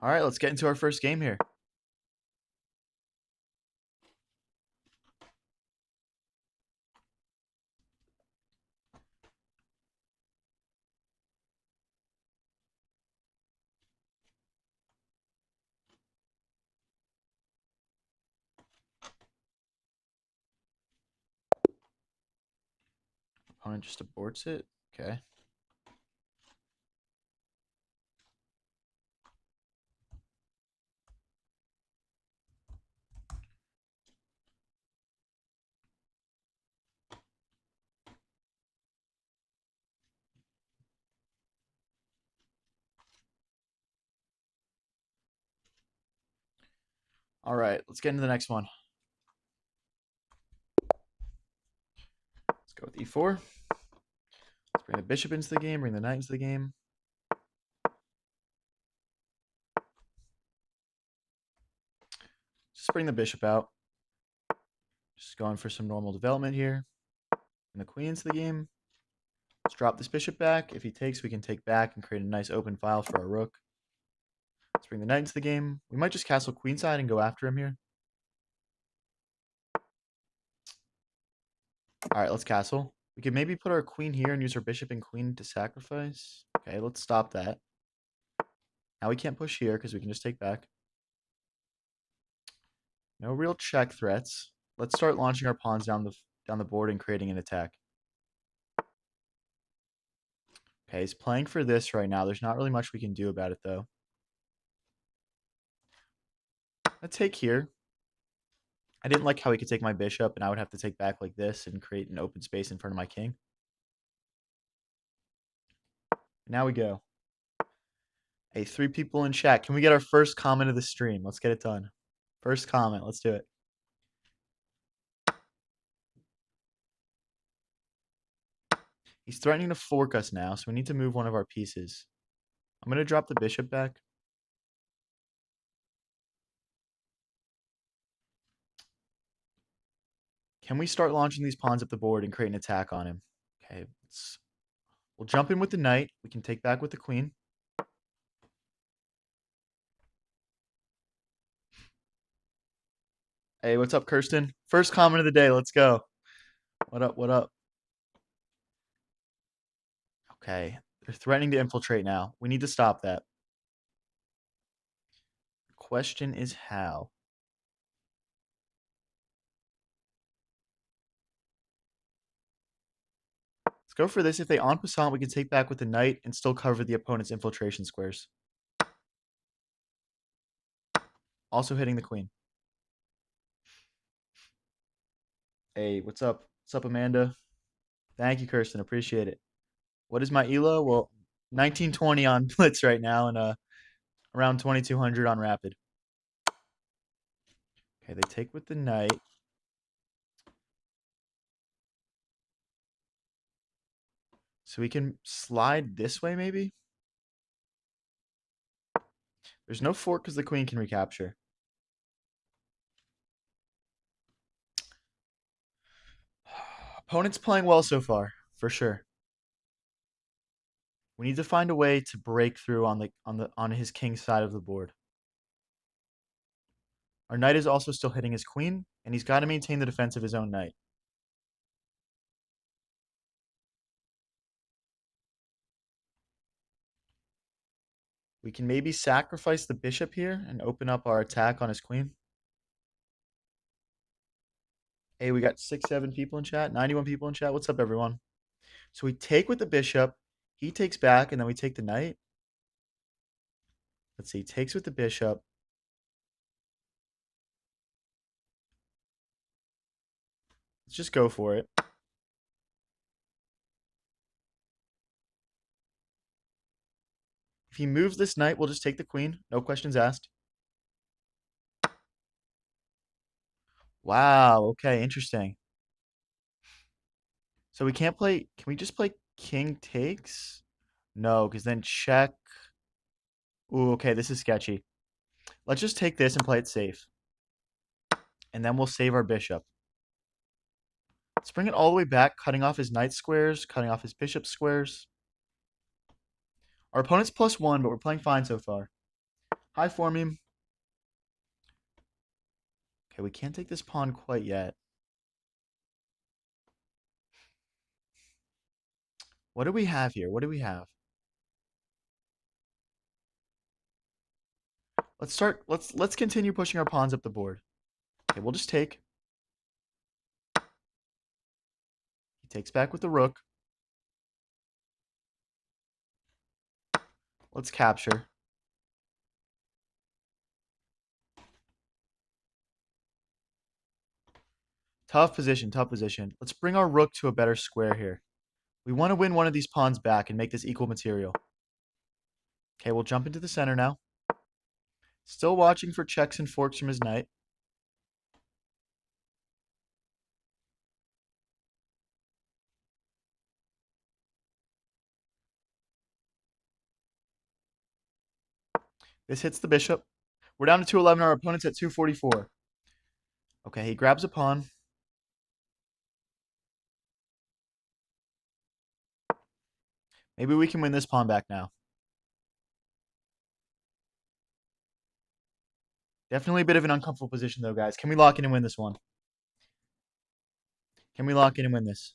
All right, let's get into our first game here. Opponent just aborts it. Okay. All right, let's get into the next one. Let's go with e4. Let's bring the bishop into the game, bring the knight into the game. Just bring the bishop out. Just going for some normal development here. And the queen into the game. Let's drop this bishop back. If he takes, we can take back and create a nice open file for our rook. Let's bring the knight into the game. We might just castle queenside and go after him here. All right, let's castle. We could maybe put our queen here and use our bishop and queen to sacrifice. Okay, let's stop that. Now we can't push here because we can just take back. No real check threats. Let's start launching our pawns down the board and creating an attack. Okay, he's playing for this right now. There's not really much we can do about it, though. Let's take here. I didn't like how he could take my bishop, and I would have to take back like this and create an open space in front of my king. Now we go. Hey, 3 people in chat. Can we get our first comment of the stream? Let's get it done. First comment. Let's do it. He's threatening to fork us now, so we need to move one of our pieces. I'm going to drop the bishop back. Can we start launching these pawns up the board and create an attack on him? Okay, we'll jump in with the knight. We can take back with the queen. Hey, what's up, Kirsten? First comment of the day. Let's go. What up? What up? Okay, they're threatening to infiltrate now. We need to stop that. Question is how? Let's go for this. If they en passant, we can take back with the knight and still cover the opponent's infiltration squares. Also hitting the queen. Hey, what's up? What's up, Amanda? Thank you, Kirsten. Appreciate it. What is my elo? Well, 1920 on Blitz right now and around 2200 on Rapid. Okay, they take with the knight. So we can slide this way, maybe? There's no fork because the queen can recapture. Opponent's playing well so far, for sure. We need to find a way to break through on his king side of the board. Our knight is also still hitting his queen, and he's got to maintain the defense of his own knight. We can maybe sacrifice the bishop here and open up our attack on his queen. Hey, we got 7 people in chat, 91 people in chat. What's up, everyone? So we take with the bishop, he takes back, and then we take the knight. Let's see, takes with the bishop. Let's just go for it. If he moves this knight, we'll just take the queen. No questions asked. Wow, okay, interesting. So we can't play, can we just play king takes? No, because then check. Ooh, okay, this is sketchy. Let's just take this and play it safe. And then we'll save our bishop. Let's bring it all the way back, cutting off his knight squares, cutting off his bishop squares. Our opponent's +1, but we're playing fine so far. High for me. Okay, we can't take this pawn quite yet. What do we have here? What do we have? Let's continue pushing our pawns up the board. Okay, we'll just take. He takes back with the rook. Let's capture. Tough position, tough position. Let's bring our rook to a better square here. We want to win one of these pawns back and make this equal material. Okay, we'll jump into the center now. Still watching for checks and forks from his knight. This hits the bishop. We're down to 211. Our opponent's at 244. Okay, he grabs a pawn. Maybe we can win this pawn back now. Definitely a bit of an uncomfortable position, though, guys. Can we lock in and win this one? Can we lock in and win this?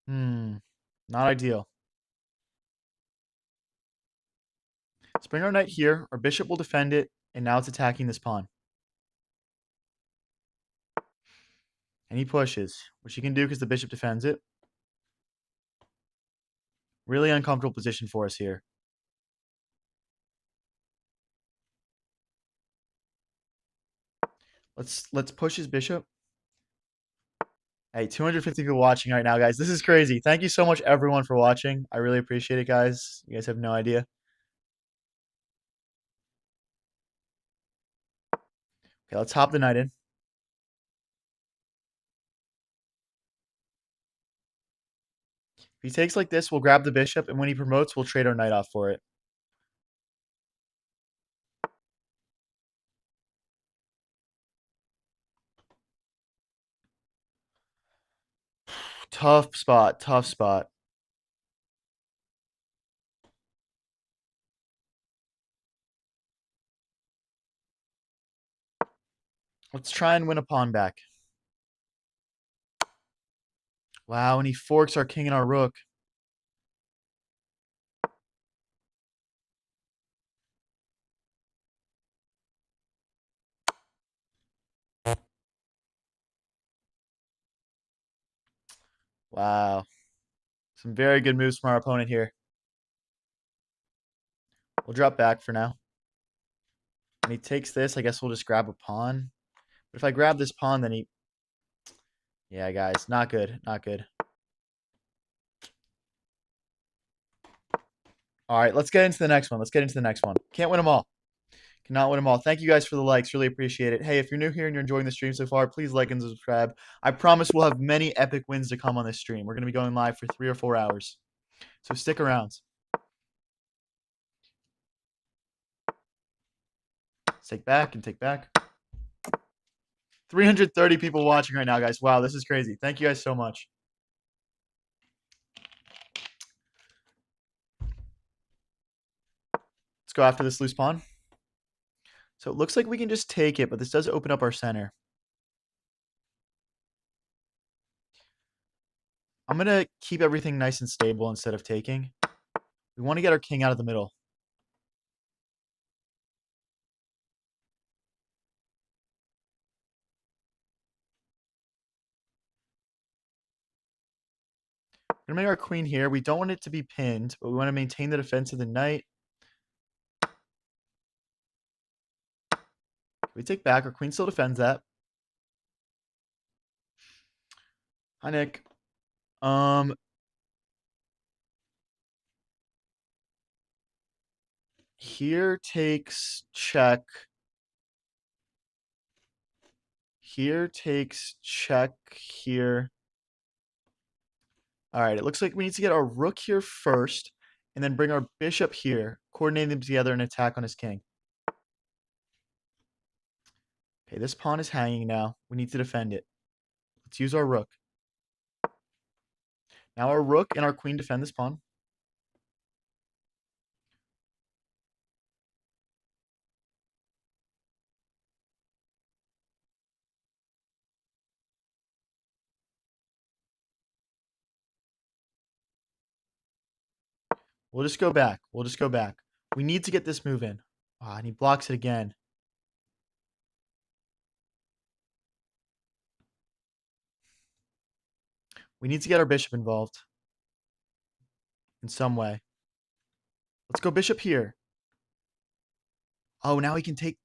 Not ideal. Let's bring our knight here. Our bishop will defend it, and now it's attacking this pawn. And he pushes, which he can do because the bishop defends it. Really uncomfortable position for us here. Let's push his bishop. Hey, 250 people watching right now, guys. This is crazy. Thank you so much, everyone, for watching. I really appreciate it, guys. You guys have no idea. Okay, let's hop the knight in. If he takes like this, we'll grab the bishop, and when he promotes, we'll trade our knight off for it. Tough spot, tough spot. Let's try and win a pawn back. Wow, and he forks our king and our rook. Wow. Some very good moves from our opponent here. We'll drop back for now. When he takes this, I guess we'll just grab a pawn. But if I grab this pawn, then he... Yeah, guys, not good, not good. All right, let's get into the next one. Let's get into the next one. Can't win them all. Cannot win them all. Thank you guys for the likes. Really appreciate it. Hey, if you're new here and you're enjoying the stream so far, please like and subscribe. I promise we'll have many epic wins to come on this stream. We're going to be going live for 3 or 4 hours. So stick around. Let's take back and take back. 330 people watching right now, guys. Wow, this is crazy. Thank you guys so much. Let's go after this loose pawn. So it looks like we can just take it, but this does open up our center. I'm going to keep everything nice and stable instead of taking. We want to get our king out of the middle. We're going to make our queen here. We don't want it to be pinned, but we want to maintain the defense of the knight. We take back. Our queen still defends that. Hi, Nick. Here takes check. Here takes check here. All right, it looks like we need to get our rook here first and then bring our bishop here, coordinate them together and attack on his king. Okay, this pawn is hanging now. We need to defend it. Let's use our rook. Now our rook and our queen defend this pawn. We'll just go back. We'll just go back. We need to get this move in. Ah, and he blocks it again. We need to get our bishop involved in some way. Let's go bishop here. Oh, now he can take...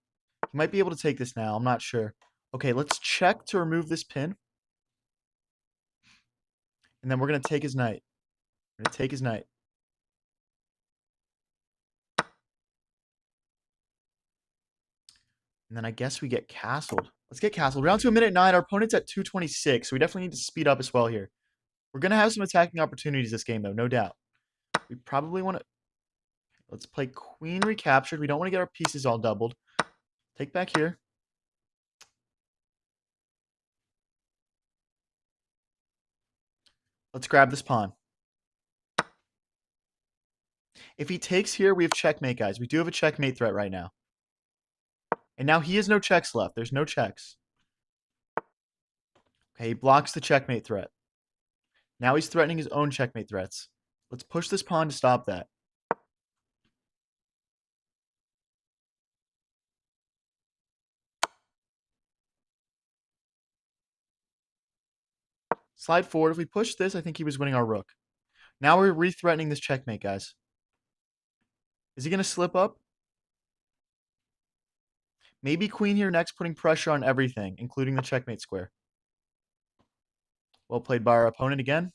He might be able to take this now. I'm not sure. Okay, let's check to remove this pin. And then we're going to take his knight. We're going to take his knight. And then I guess we get castled. Let's get castled. We're down to 1:09. Our opponent's at 226, so we definitely need to speed up as well here. We're going to have some attacking opportunities this game, though, no doubt. We probably want to... Let's play queen recaptured. We don't want to get our pieces all doubled. Take back here. Let's grab this pawn. If he takes here, we have checkmate, guys. We do have a checkmate threat right now. And now he has no checks left. There's no checks. Okay, he blocks the checkmate threat. Now he's threatening his own checkmate threats. Let's push this pawn to stop that. Slide forward. If we push this, I think he was winning our rook. Now we're re-threatening this checkmate, guys. Is he going to slip up? Maybe queen here next, putting pressure on everything, including the checkmate square. Well played by our opponent again.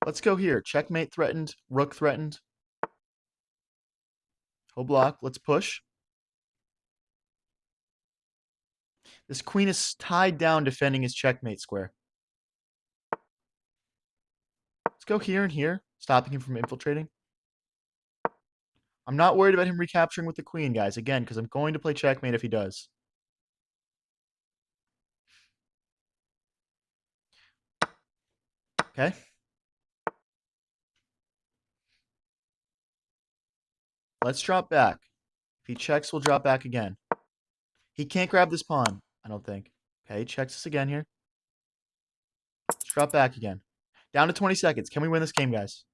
Let's go here. Checkmate threatened. Rook threatened. He'll block. Let's push. This queen is tied down defending his checkmate square. Let's go here and here, stopping him from infiltrating. I'm not worried about him recapturing with the queen, guys, again, because I'm going to play checkmate if he does. Okay. Let's drop back. If he checks, we'll drop back again. He can't grab this pawn, I don't think. Okay, he checks us again here. Let's drop back again. Down to 20 seconds. Can we win this game, guys?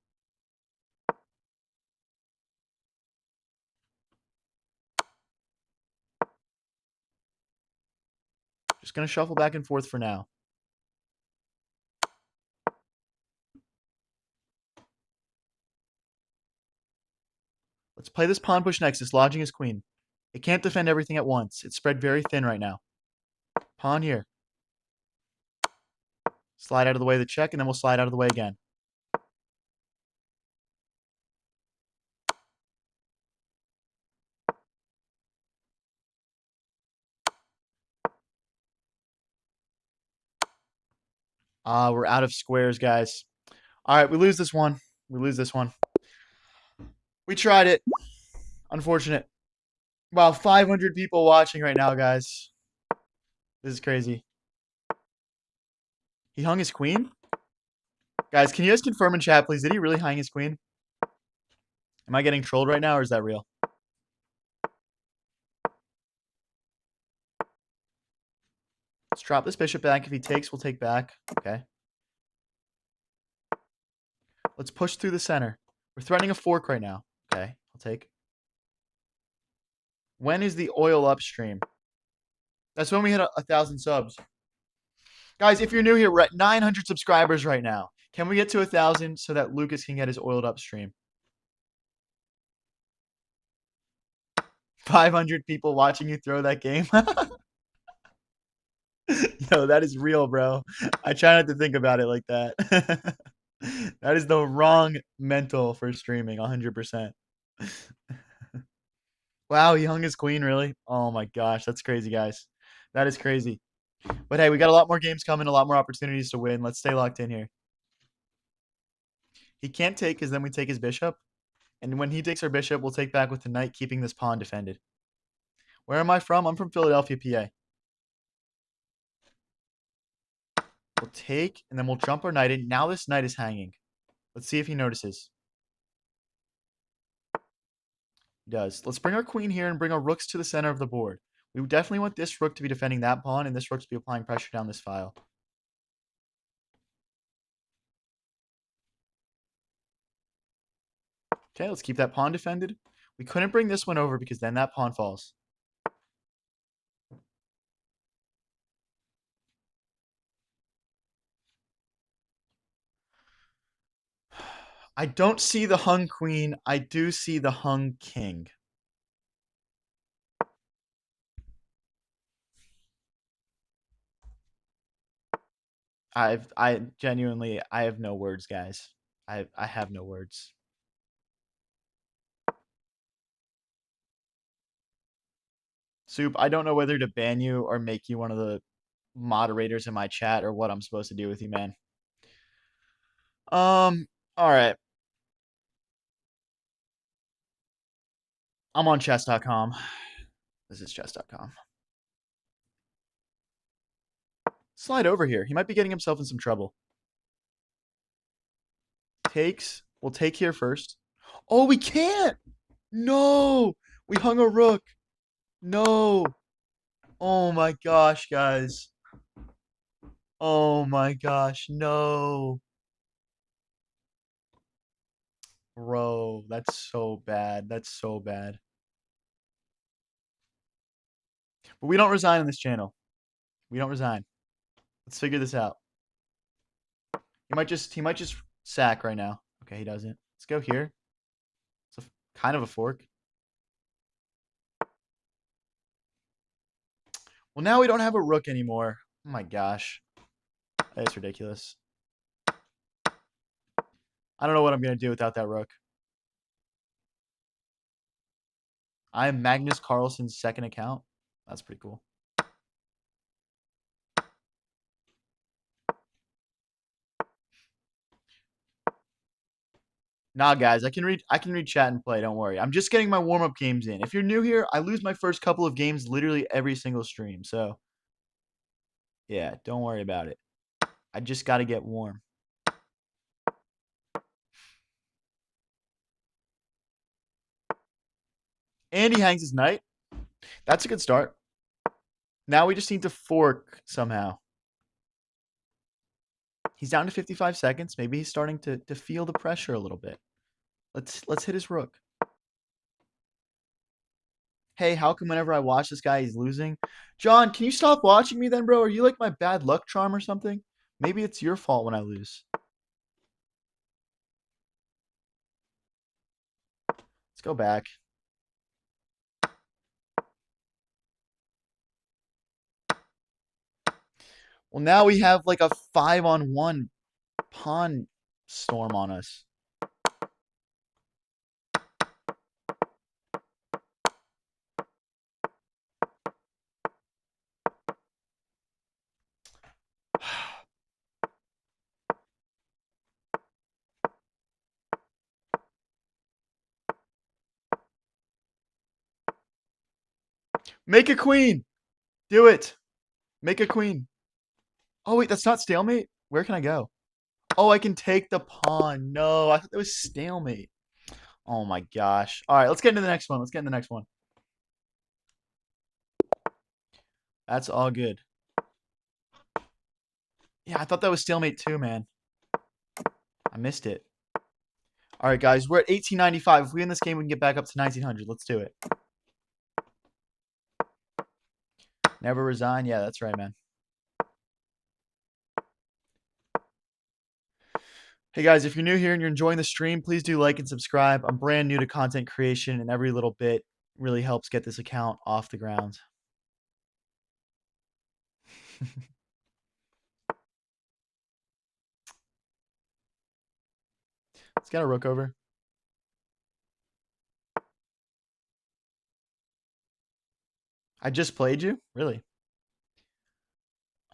Just going to shuffle back and forth for now. Let's play this pawn push next. It's lodging his queen. It can't defend everything at once. It's spread very thin right now. Pawn here. Slide out of the way of the check, and then we'll slide out of the way again. We're out of squares, guys. All right, we lose this one. We lose this one. We tried it. Unfortunate. Wow, 500 people watching right now, guys. This is crazy. He hung his queen? Guys, can you guys confirm in chat, please? Did he really hang his queen? Am I getting trolled right now, or is that real? Let's drop this bishop back. If he takes, we'll take back. Okay. Let's push through the center. We're threatening a fork right now. Okay, I'll take. When is the oil upstream? That's when we hit 1,000 subs. Guys, if you're new here, we're at 900 subscribers right now. Can we get to 1,000 so that Lucas can get his oiled upstream? 500 people watching you throw that game. Yo, that is real, bro. I try not to think about it like that. That is the wrong mental for streaming, 100%. Wow, he hung his queen, really? Oh my gosh, that's crazy, guys. That is crazy. But hey, we got a lot more games coming, a lot more opportunities to win. Let's stay locked in here. He can't take because then we take his bishop. And when he takes our bishop, we'll take back with the knight, keeping this pawn defended. Where am I from? I'm from Philadelphia, PA. We'll take, and then we'll jump our knight in. Now this knight is hanging. Let's see if he notices. He does. Let's bring our queen here and bring our rooks to the center of the board. We definitely want this rook to be defending that pawn and this rook to be applying pressure down this file. Okay, let's keep that pawn defended. We couldn't bring this one over because then that pawn falls. I don't see the hung queen. I do see the hung king. I genuinely, I have no words, guys. I have no words. Soup, I don't know whether to ban you or make you one of the moderators in my chat or what I'm supposed to do with you, man. All right. I'm on chess.com. This is chess.com. Slide over here. He might be getting himself in some trouble. Takes. We'll take here first. Oh, we can't. No. We hung a rook. No. Oh my gosh, guys. Oh my gosh. No. Bro, that's so bad. That's so bad. But we don't resign on this channel. We don't resign. Let's figure this out. He might just sack right now. Okay, he doesn't. Let's go here. It's kind of a fork. Well, now we don't have a rook anymore. Oh my gosh. That's ridiculous. I don't know what I'm going to do without that rook. I am Magnus Carlsen's second account. That's pretty cool. Nah, guys, I can read chat and play. Don't worry. I'm just getting my warm-up games in. If you're new here, I lose my first couple of games literally every single stream. So, yeah, don't worry about it. I just got to get warm. And he hangs his knight. That's a good start. Now we just need to fork somehow. He's down to 55 seconds. Maybe he's starting to feel the pressure a little bit. Let's hit his rook. Hey, how come whenever I watch this guy, he's losing? John, can you stop watching me then, bro? Are you like my bad luck charm or something? Maybe it's your fault when I lose. Let's go back. Well, now we have like a 5-on-1 pawn storm on us. Make a queen. Do it. Make a queen. Oh, wait, that's not stalemate? Where can I go? Oh, I can take the pawn. No, I thought that was stalemate. Oh my gosh. All right, let's get into the next one. Let's get into the next one. That's all good. Yeah, I thought that was stalemate too, man. I missed it. All right, guys, we're at 1895. If we win this game, we can get back up to 1900. Let's do it. Never resign. Yeah, that's right, man. Hey, guys, if you're new here and you're enjoying the stream, please do like and subscribe. I'm brand new to content creation, and every little bit really helps get this account off the ground. Let's get a rook over. I just played you? Really?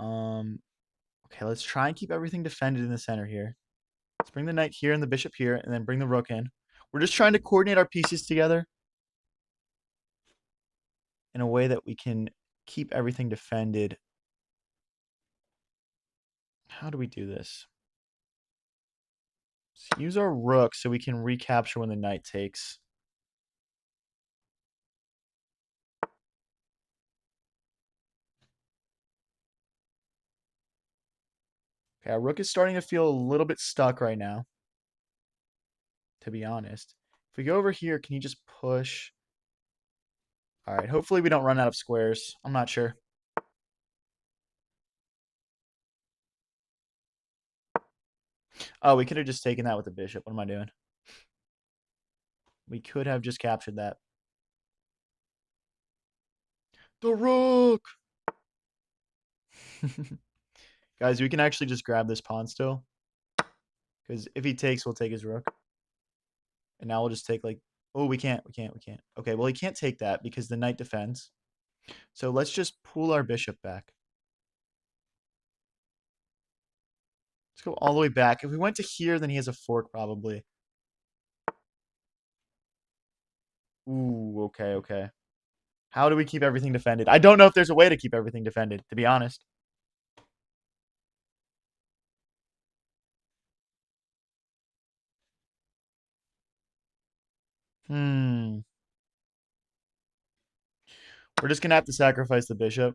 Okay, let's try and keep everything defended in the center here. Let's bring the knight here and the bishop here, and then bring the rook in. We're just trying to coordinate our pieces together in a way that we can keep everything defended. How do we do this? Let's use our rook so we can recapture when the knight takes. Okay, our rook is starting to feel a little bit stuck right now, to be honest. If we go over here, can you just push? All right, hopefully we don't run out of squares. I'm not sure. Oh, we could have just taken that with the bishop. What am I doing? We could have just captured that. The rook! Guys, we can actually just grab this pawn still. Because if he takes, we'll take his rook. And now we'll just take like... Oh, we can't. Okay, well, he can't take that because the knight defends. So let's just pull our bishop back. Let's go all the way back. If we went to here, then he has a fork probably. Ooh, okay. How do we keep everything defended? I don't know if there's a way to keep everything defended, to be honest. We're just going to have to sacrifice the bishop.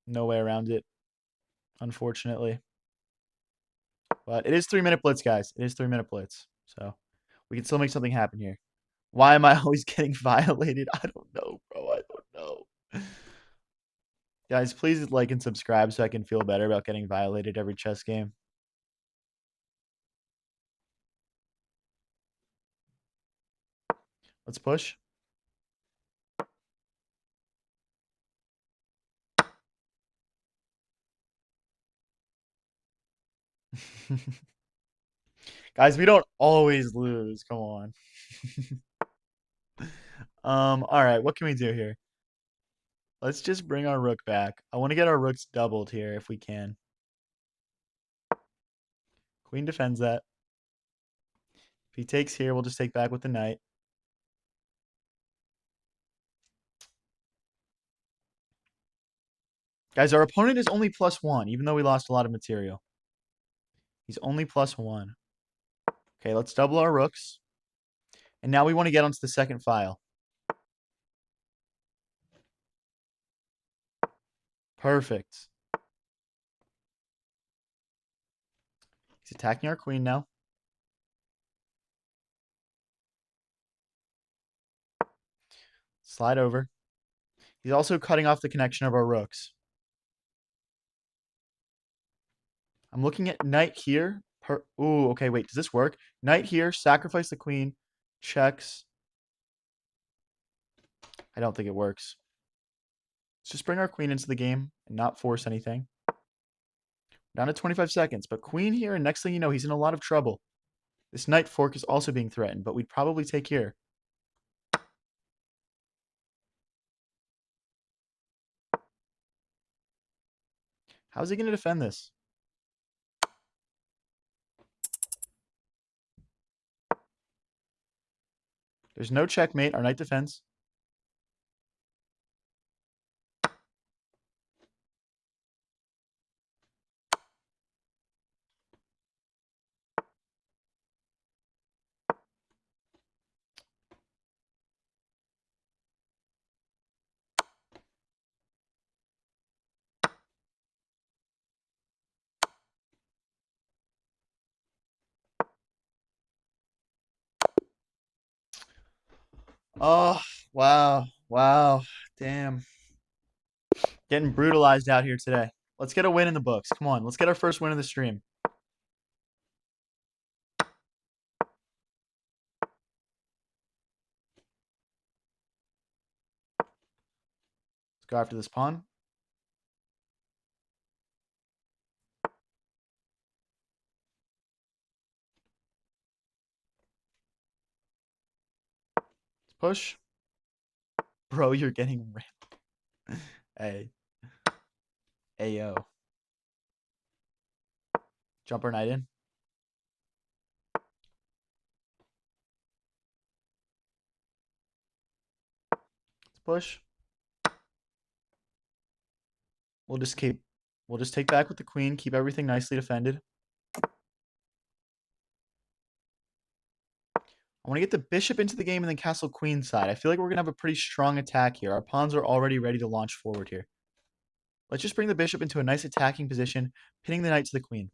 No way around it, unfortunately. But it is 3-minute blitz, guys. It is 3-minute blitz. So we can still make something happen here. Why am I always getting violated? I don't know, bro. I don't know. Guys, please like and subscribe so I can feel better about getting violated every chess game. Let's push. Guys, we don't always lose. Come on. All right, what can we do here? Let's just bring our rook back. I want to get our rooks doubled here if we can. Queen defends that. If he takes here, we'll just take back with the knight. Guys, our opponent is only +1, even though we lost a lot of material. He's only +1. Okay, let's double our rooks. And now we want to get onto the second file. Perfect. He's attacking our queen now. Slide over. He's also cutting off the connection of our rooks. I'm looking at knight here. Ooh, okay, wait. Does this work? Knight here. Sacrifice the queen. Checks. I don't think it works. Let's just bring our queen into the game and not force anything. Down to 25 seconds. But queen here, and next thing you know, he's in a lot of trouble. This knight fork is also being threatened, but we'd probably take here. How's he going to defend this? There's no checkmate. Our knight defends. Oh, wow. Wow. Damn. Getting brutalized out here today. Let's get a win in the books. Come on. Let's get our first win of the stream. Let's go after this pawn. Let's push. Bro, you're getting rammed. Hey. Ayo. Jump our knight in. Let's push. We'll just keep We'll just take back with the queen, keep everything nicely defended. I want to get the bishop into the game and then castle queen side. I feel like we're going to have a pretty strong attack here. Our pawns are already ready to launch forward here. Let's just bring the bishop into a nice attacking position, pinning the knight to the queen.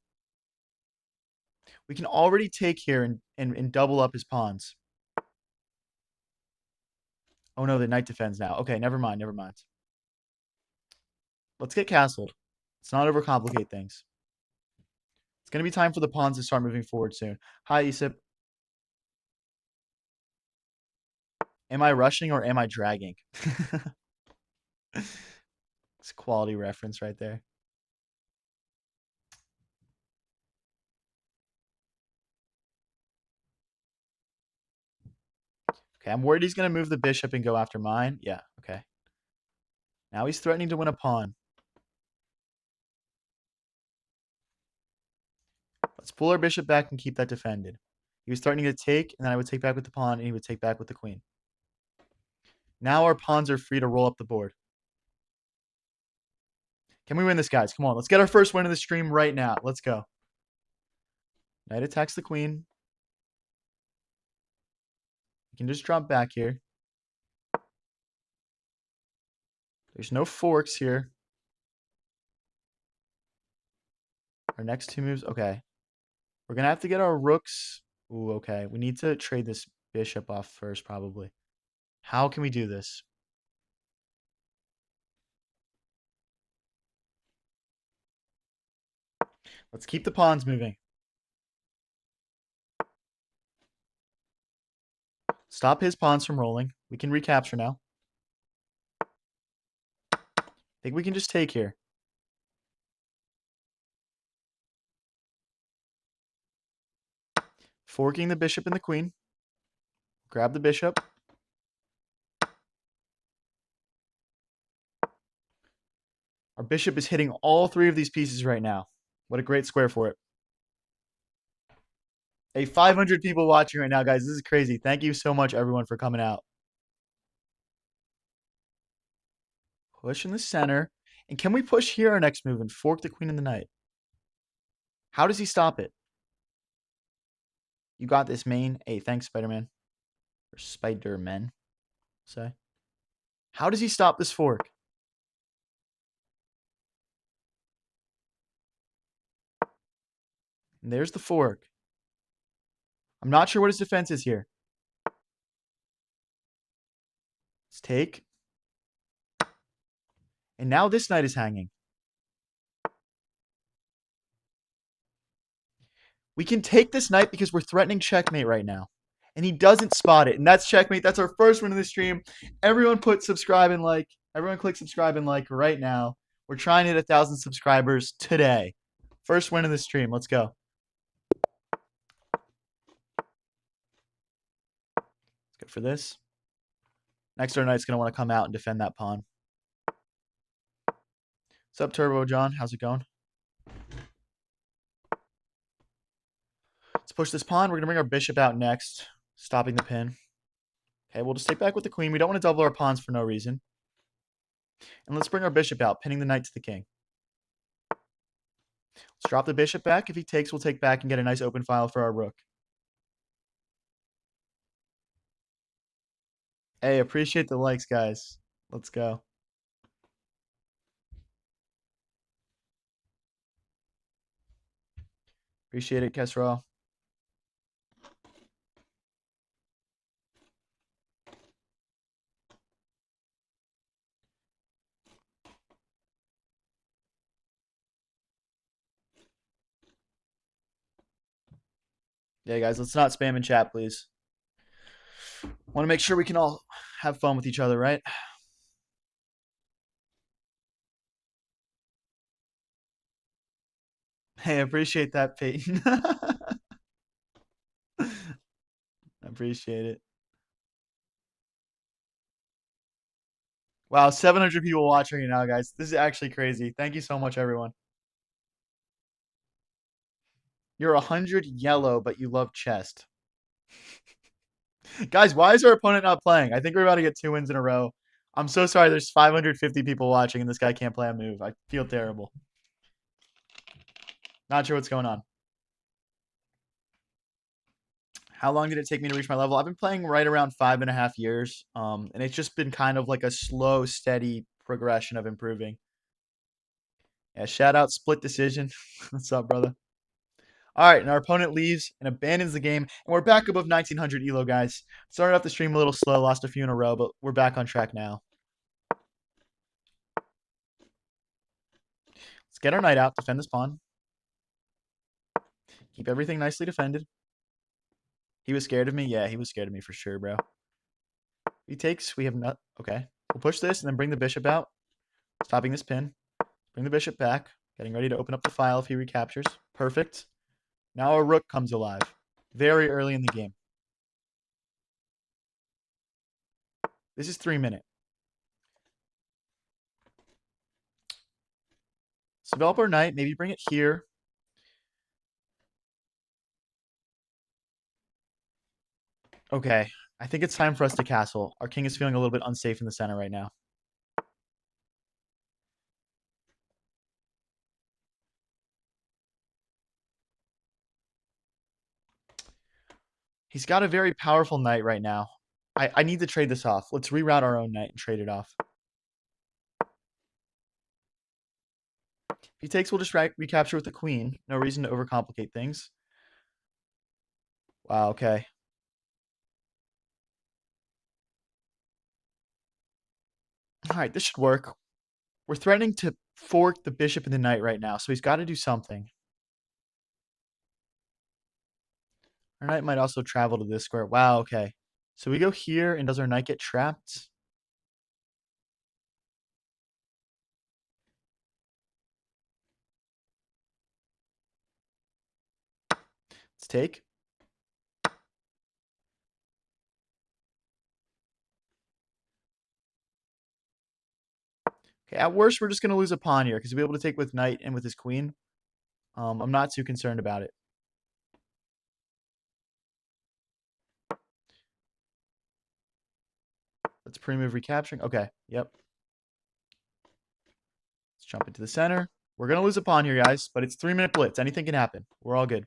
We can already take here and double up his pawns. Oh no, the knight defends now. Okay, never mind, never mind. Let's get castled. Let's not overcomplicate things. It's going to be time for the pawns to start moving forward soon. Hi, Isip. Am I rushing or am I dragging? It's a quality reference right there. Okay, I'm worried he's going to move the bishop and go after mine. Yeah, okay. Now he's threatening to win a pawn. Let's pull our bishop back and keep that defended. He was threatening to take, and then I would take back with the pawn, and he would take back with the queen. Now our pawns are free to roll up the board. Can we win this, guys? Come on, let's get our first win of the stream right now. Let's go. Knight attacks the queen. We can just drop back here. There's no forks here. Our next two moves, okay. We're going to have to get our rooks. Ooh, okay. We need to trade this bishop off first, probably. How can we do this? Let's keep the pawns moving. Stop his pawns from rolling. We can recapture now. I think we can just take here. Forking the bishop and the queen. Grab the bishop. Our bishop is hitting all three of these pieces right now. What a great square for it. Hey, 500 people watching right now, guys. This is crazy. Thank you so much, everyone, for coming out. Push in the center. And can we push here our next move and fork the queen and the knight? How does he stop it? You got this, main. Hey, thanks, Spider-Man. Or Spider-Man, say. How does he stop this fork? And there's the fork. I'm not sure what his defense is here. Let's take. And now this knight is hanging. We can take this knight because we're threatening checkmate right now. And he doesn't spot it. And that's checkmate. That's our first win of the stream. Everyone put subscribe and like. Everyone click subscribe and like right now. We're trying to hit 1,000 subscribers today. First win of the stream. Let's go. Good for this. Next our knight's going to want to come out and defend that pawn. What's up, Turbo John? How's it going? Let's push this pawn. We're going to bring our bishop out next, stopping the pin. Okay, we'll just take back with the queen. We don't want to double our pawns for no reason. And let's bring our bishop out, pinning the knight to the king. Let's drop the bishop back. If he takes, we'll take back and get a nice open file for our rook. Hey, appreciate the likes, guys. Let's go. Appreciate it, Kesraw. Yeah, guys, let's not spam in chat, please. Want to make sure we can all have fun with each other, right? Hey, I appreciate that, Peyton. I appreciate it. Wow, 700 people watching right now, guys. This is actually crazy. Thank you so much, everyone. You're 100 yellow, but you love chest. Guys, why is our opponent not playing? I think we're about to get 2 wins in a row. I'm so sorry. There's 550 people watching, and this guy can't play a move. I feel terrible. Not sure what's going on. How long did it take me to reach my level? I've been playing right around 5.5 years. And it's just been kind of like a slow, steady progression of improving. Yeah, shout out Split Decision. What's up, brother? All right, and our opponent leaves and abandons the game, and we're back above 1900 elo, guys. Started off the stream a little slow, lost a few in a row, but we're back on track now. Let's get our knight out, defend this pawn. Keep everything nicely defended. He was scared of me? Yeah, he was scared of me for sure, bro. He takes, we have not, okay. We'll push this and then bring the bishop out. Stopping this pin. Bring the bishop back. Getting ready to open up the file if he recaptures. Perfect. Now our rook comes alive. Very early in the game. This is 3-minute. So develop our knight. Maybe bring it here. Okay. I think it's time for us to castle. Our king is feeling a little bit unsafe in the center right now. He's got a very powerful knight right now. I need to trade this off. Let's reroute our own knight and trade it off. If he takes, we'll just recapture with the queen. No reason to overcomplicate things. Wow, okay. All right, this should work. We're threatening to fork the bishop and the knight right now, so he's got to do something. Our knight might also travel to this square. Wow, okay. So we go here, and does our knight get trapped? Let's take. Okay, at worst, we're just going to lose a pawn here, because he'll be able to take with knight and with his queen. I'm not too concerned about it. Let's pre-move recapturing. Okay, yep. Let's jump into the center. We're going to lose a pawn here, guys, but it's 3-minute blitz. Anything can happen. We're all good.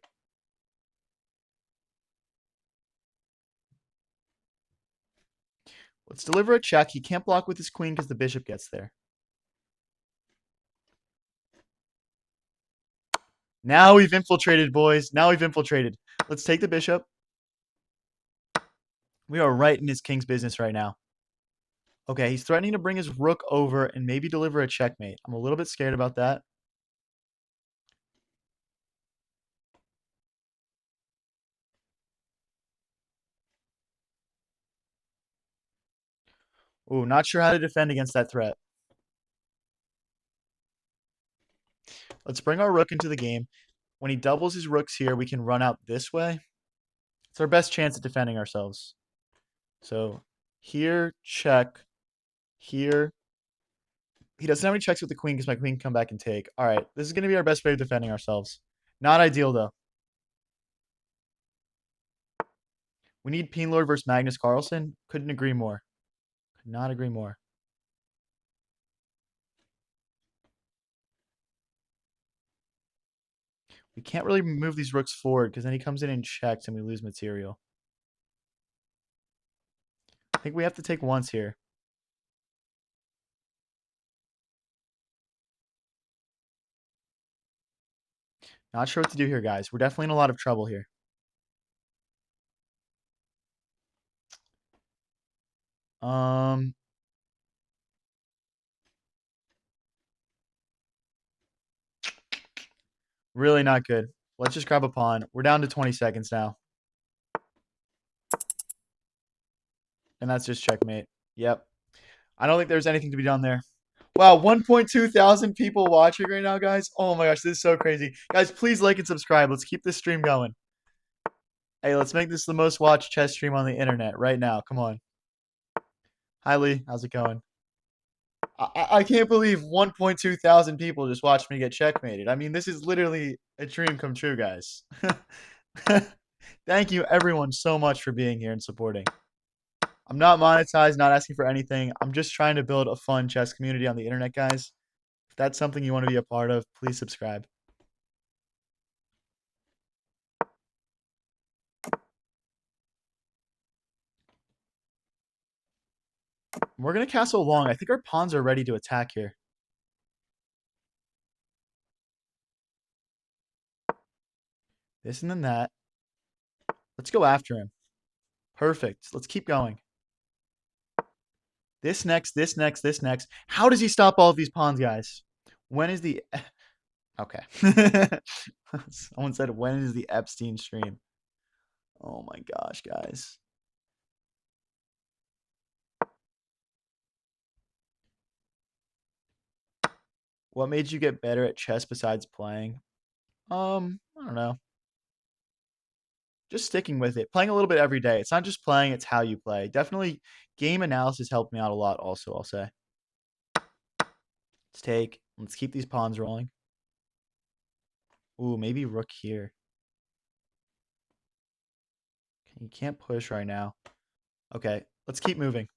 Let's deliver a check. He can't block with his queen because the bishop gets there. Now we've infiltrated, boys. Now we've infiltrated. Let's take the bishop. We are right in his king's business right now. Okay, he's threatening to bring his rook over and maybe deliver a checkmate. I'm a little bit scared about that. Ooh, not sure how to defend against that threat. Let's bring our rook into the game. When he doubles his rooks here, we can run out this way. It's our best chance at defending ourselves. So here, check. Here. He doesn't have any checks with the queen because my queen can come back and take. All right, this is going to be our best way of defending ourselves. Not ideal, though. We need Peen Lord versus Magnus Carlsen. Couldn't agree more. Could not agree more. We can't really move these rooks forward because then he comes in and checks and we lose material. I think we have to take once here. Not sure what to do here, guys. We're definitely in a lot of trouble here. Really not good. Let's just grab a pawn. We're down to 20 seconds now. And that's just checkmate. Yep. I don't think there's anything to be done there. Wow, 1.2 thousand people watching right now, guys. Oh my gosh, this is so crazy. Guys, please like and subscribe. Let's keep this stream going. Hey, let's make this the most watched chess stream on the internet right now. Come on. Hi, Lee. How's it going? I can't believe 1.2 thousand people just watched me get checkmated. I mean, this is literally a dream come true, guys. Thank you, everyone, so much for being here and supporting. I'm not monetized, not asking for anything. I'm just trying to build a fun chess community on the internet, guys. If that's something you want to be a part of, please subscribe. We're going to castle long. I think our pawns are ready to attack here. This and then that. Let's go after him. Perfect. Let's keep going. This next, this next, this next. How does he stop all of these pawns, guys? When is the... Okay. Someone said, when is the Epstein stream? Oh my gosh, guys. What made you get better at chess besides playing? I don't know. Just sticking with it. Playing a little bit every day. It's not just playing, it's how you play. Definitely game analysis helped me out a lot also, I'll say. Let's take. Let's keep these pawns rolling. Ooh, maybe rook here. You can't push right now. Okay, let's keep moving.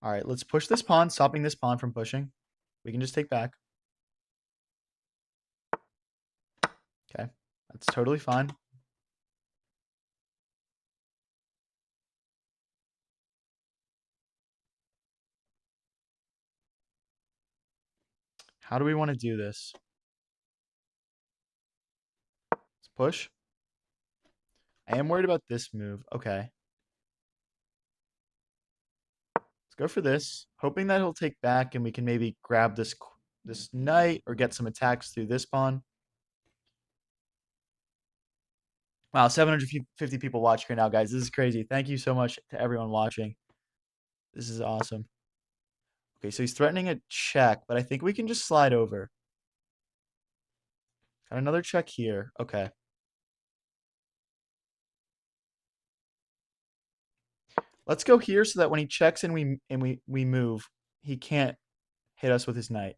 All right, let's push this pawn, stopping this pawn from pushing. We can just take back. Okay, that's totally fine. How do we want to do this? Let's push. I am worried about this move. Okay. Let's go for this. Hoping that he'll take back and we can maybe grab this knight or get some attacks through this pawn. Wow, 750 people watching right now, guys. This is crazy. Thank you so much to everyone watching. This is awesome. Okay, so he's threatening a check, but I think we can just slide over. Got another check here. Okay. Let's go here so that when he checks and we move, he can't hit us with his knight.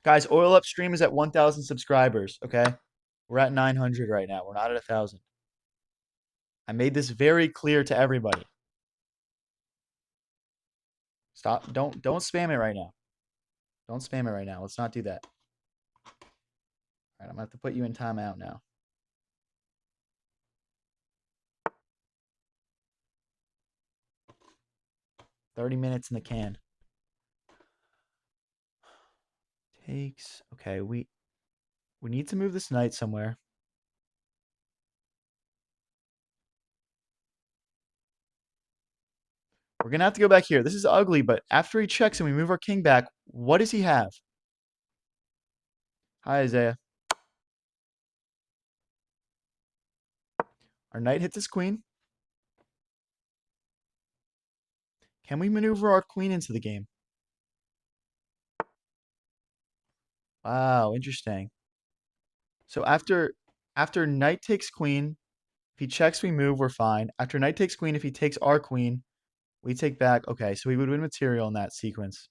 Guys, Oil Up stream is at 1,000 subscribers, okay? We're at 900 right now. We're not at 1,000. I made this very clear to everybody. Stop. Don't spam it right now. Don't spam it right now. Let's not do that. All right, I'm going to have to put you in timeout now. "30 minutes in the can." Takes. Okay, we need to move this knight somewhere. We're going to have to go back here. This is ugly, but after he checks and we move our king back, what does he have? Hi, Isaiah. Our knight hits his queen. Can we maneuver our queen into the game? Wow, interesting. So after knight takes queen, if he checks, we move, we're fine. After knight takes queen, if he takes our queen, we take back. Okay, so we would win material in that sequence.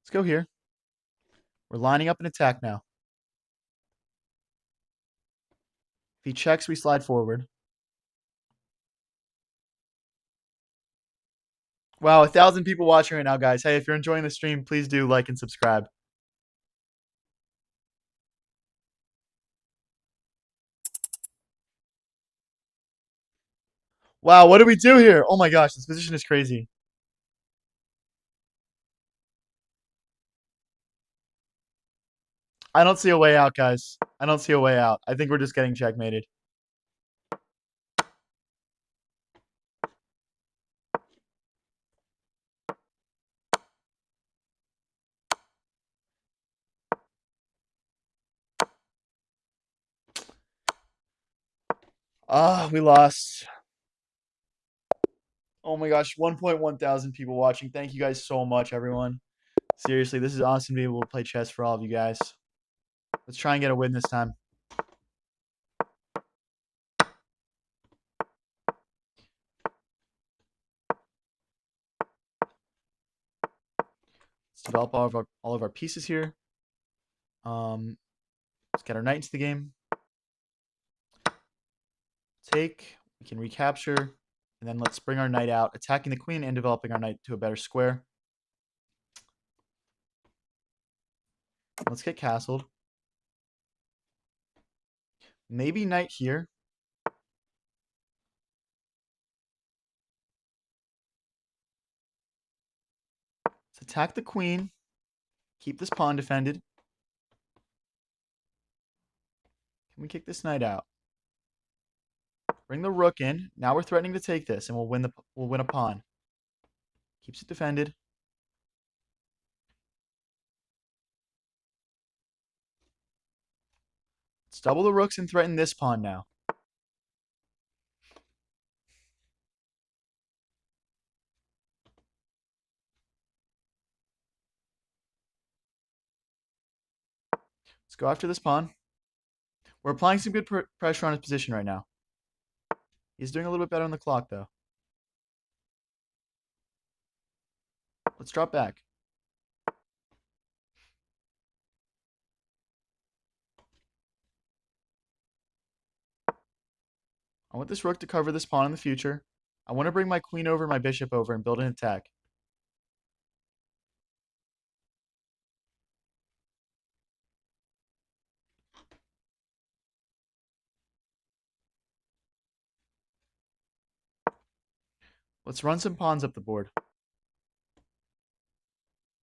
Let's go here. We're lining up an attack now. If he checks, we slide forward. Wow, 1,000 people watching right now, guys. Hey, if you're enjoying the stream, please do like and subscribe. Wow, what do we do here? Oh my gosh, this position is crazy. I don't see a way out, guys. I don't see a way out. I think we're just getting checkmated. Ah, we lost. Oh my gosh, 1.1 thousand people watching. Thank you guys so much, everyone. Seriously, this is awesome to be able to play chess for all of you guys. Let's try and get a win this time. Let's develop all of our pieces here. Let's get our knight into the game. Take. We can recapture. And then let's bring our knight out, attacking the queen and developing our knight to a better square. Let's get castled. Maybe knight here. Let's attack the queen. Keep this pawn defended. Can we kick this knight out? Bring the rook in. Now we're threatening to take this, and we'll win a pawn. Keeps it defended. Let's double the rooks and threaten this pawn now. Let's go after this pawn. We're applying some good pressure on his position right now. He's doing a little bit better on the clock, though. Let's drop back. I want this rook to cover this pawn in the future. I want to bring my queen over, my bishop over, and build an attack. Let's run some pawns up the board.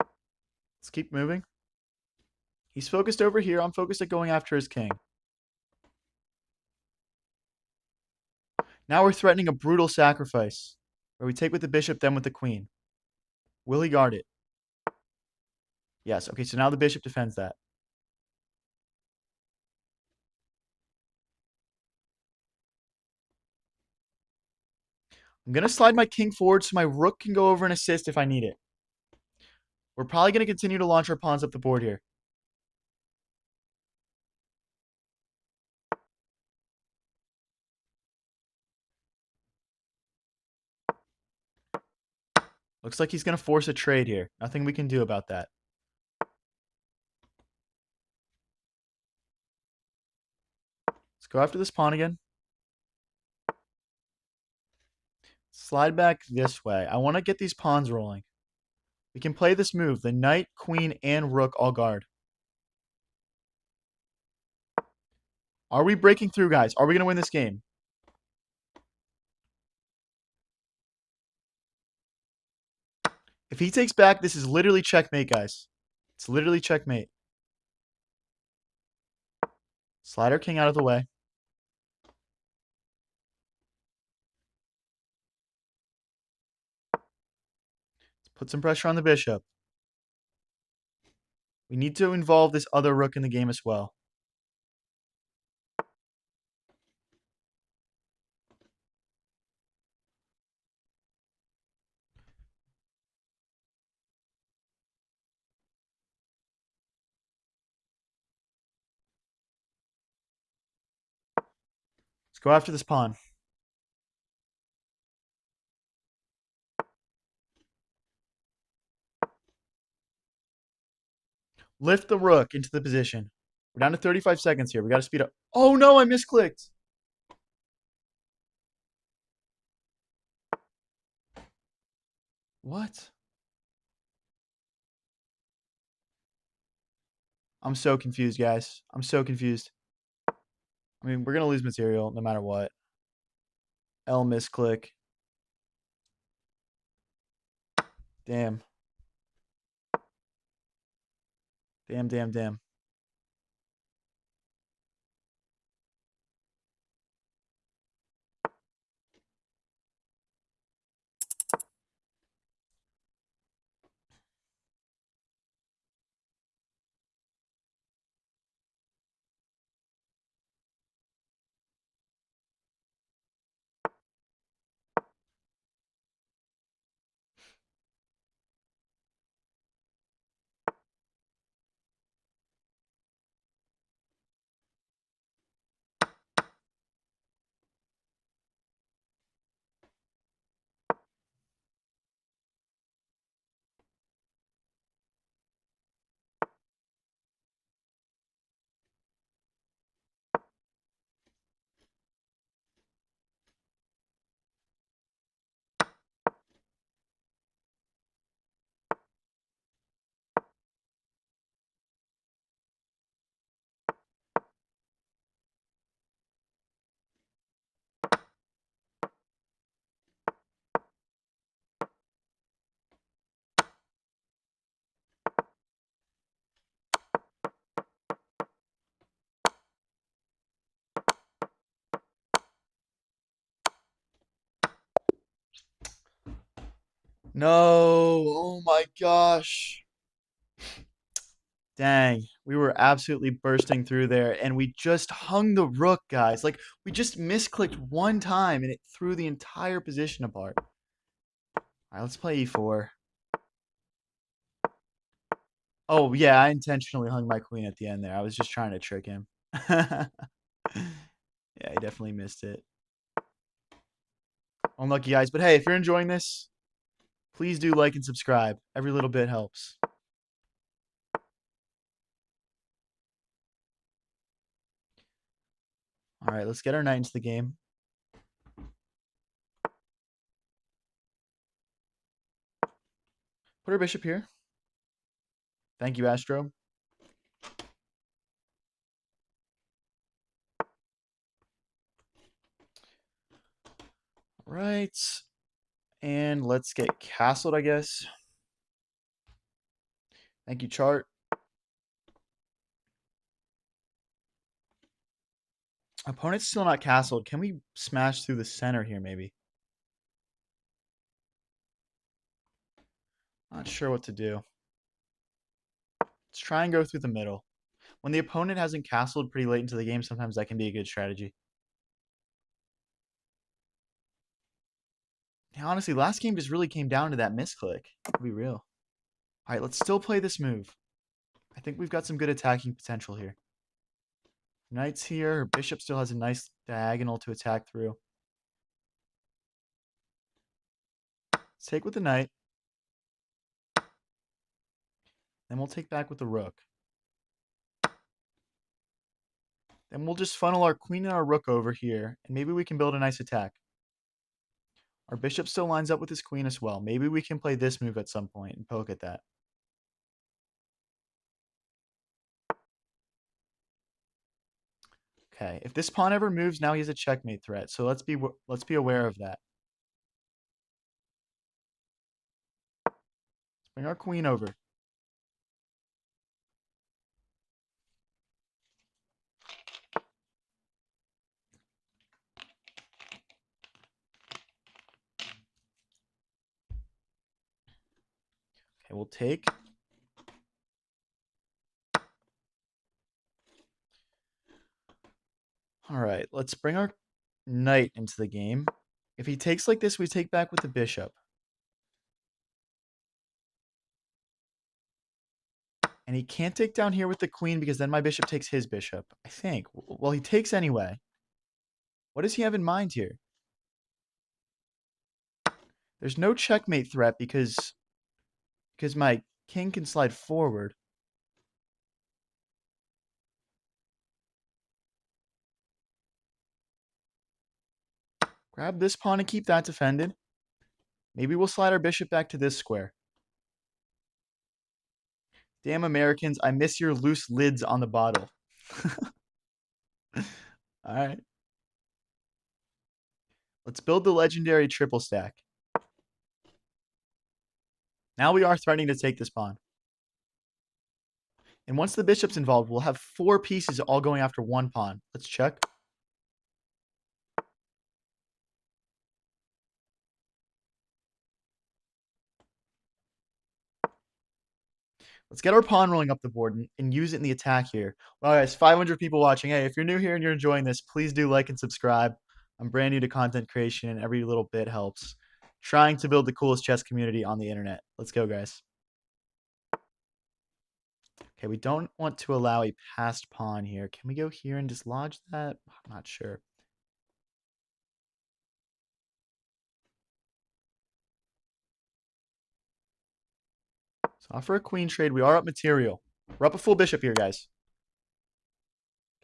Let's keep moving. He's focused over here. I'm focused at going after his king. Now we're threatening a brutal sacrifice, where we take with the bishop, then with the queen. Will he guard it? Yes. Okay, so now the bishop defends that. I'm going to slide my king forward so my rook can go over and assist if I need it. We're probably going to continue to launch our pawns up the board here. Looks like he's going to force a trade here. Nothing we can do about that. Let's go after this pawn again. Slide back this way. I want to get these pawns rolling. We can play this move. The knight, queen, and rook all guard. Are we breaking through, guys? Are we going to win this game? If he takes back, this is literally checkmate, guys. It's literally checkmate. Slide our king out of the way. Let's put some pressure on the bishop. We need to involve this other rook in the game as well. Let's go after this pawn. Lift the rook into the position. We're down to 35 seconds here. We got to speed up. Oh no, I misclicked. What? I'm so confused, guys. I'm so confused. I mean, we're going to lose material no matter what. L misclick. Damn. Damn, damn, damn. No. Oh my gosh. Dang. We were absolutely bursting through there, and we just hung the rook, guys. Like, we just misclicked one time, and it threw the entire position apart. All right, let's play e4. Oh, yeah, I intentionally hung my queen at the end there. I was just trying to trick him. Yeah, he definitely missed it. Unlucky, guys. But hey, if you're enjoying this, please do like and subscribe. Every little bit helps. All right, let's get our knight into the game. Put our bishop here. Thank you, Astro. Right. And let's get castled, I guess. Thank you, chart. Opponent's still not castled. Can we smash through the center here, maybe? Not sure what to do. Let's try and go through the middle. When the opponent hasn't castled pretty late into the game, sometimes that can be a good strategy. Yeah, honestly, last game just really came down to that misclick. To be real. All right, let's still play this move. I think we've got some good attacking potential here. Knight's here. Her bishop still has a nice diagonal to attack through. Let's take with the knight. Then we'll take back with the rook. Then we'll just funnel our queen and our rook over here, and maybe we can build a nice attack. Our bishop still lines up with his queen as well. Maybe we can play this move at some point and poke at that. Okay, if this pawn ever moves, now he has a checkmate threat. So let's be aware of that. Let's bring our queen over. Okay, we'll take. All right, let's bring our knight into the game. If he takes like this, we take back with the bishop. And he can't take down here with the queen because then my bishop takes his bishop, I think. Well, he takes anyway. What does he have in mind here? There's no checkmate threat because my king can slide forward. Grab this pawn and keep that defended. Maybe we'll slide our bishop back to this square. Damn Americans, I miss your loose lids on the bottle. All right. Let's build the legendary triple stack. Now we are threatening to take this pawn. And once the bishop's involved, we'll have 4 pieces all going after one pawn. Let's check. Let's get our pawn rolling up the board and use it in the attack here. Well, guys, 500 people watching. Hey, if you're new here and you're enjoying this, please do like and subscribe. I'm brand new to content creation, and every little bit helps. Trying to build the coolest chess community on the internet. Let's go, guys. Okay, we don't want to allow a passed pawn here. Can we go here and dislodge that? I'm not sure. So offer a queen trade. We are up material. We're up a full bishop here, guys.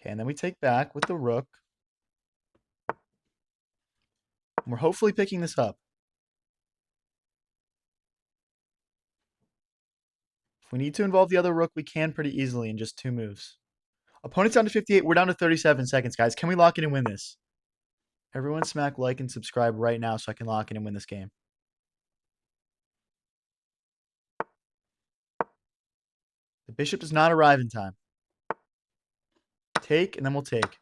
Okay, and then we take back with the rook. And we're hopefully picking this up. If we need to involve the other rook, we can pretty easily in just 2 moves. Opponent's down to 58. We're down to 37 seconds, guys. Can we lock in and win this? Everyone smack like and subscribe right now so I can lock in and win this game. The bishop does not arrive in time. Take, and then we'll take.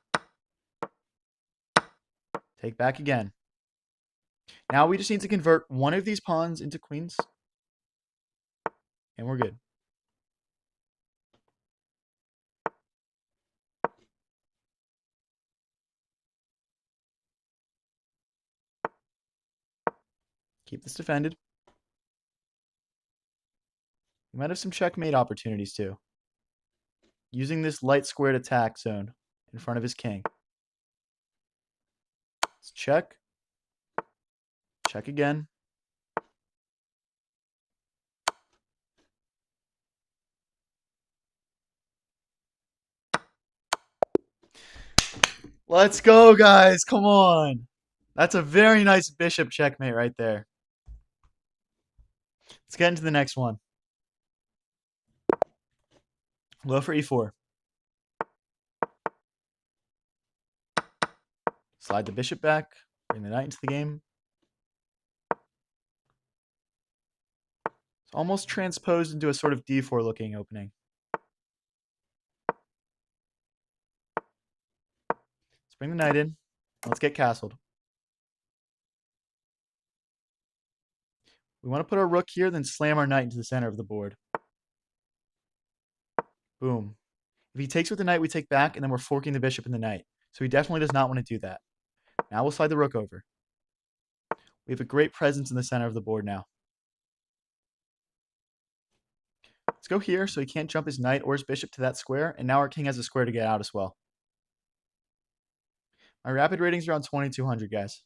Take back again. Now we just need to convert one of these pawns into queens. And we're good. Keep this defended. We might have some checkmate opportunities too. Using this light squared attack zone in front of his king. Let's check. Check again. Let's go, guys. Come on. That's a very nice bishop checkmate right there. Let's get into the next one. Low for e4. Slide the bishop back. Bring the knight into the game. It's almost transposed into a sort of d4 looking opening. Let's bring the knight in. Let's get castled. We want to put our rook here, then slam our knight into the center of the board. Boom. If he takes with the knight, we take back, and then we're forking the bishop and the knight. So he definitely does not want to do that. Now we'll slide the rook over. We have a great presence in the center of the board now. Let's go here so he can't jump his knight or his bishop to that square, and now our king has a square to get out as well. My rapid rating's around 2200, guys.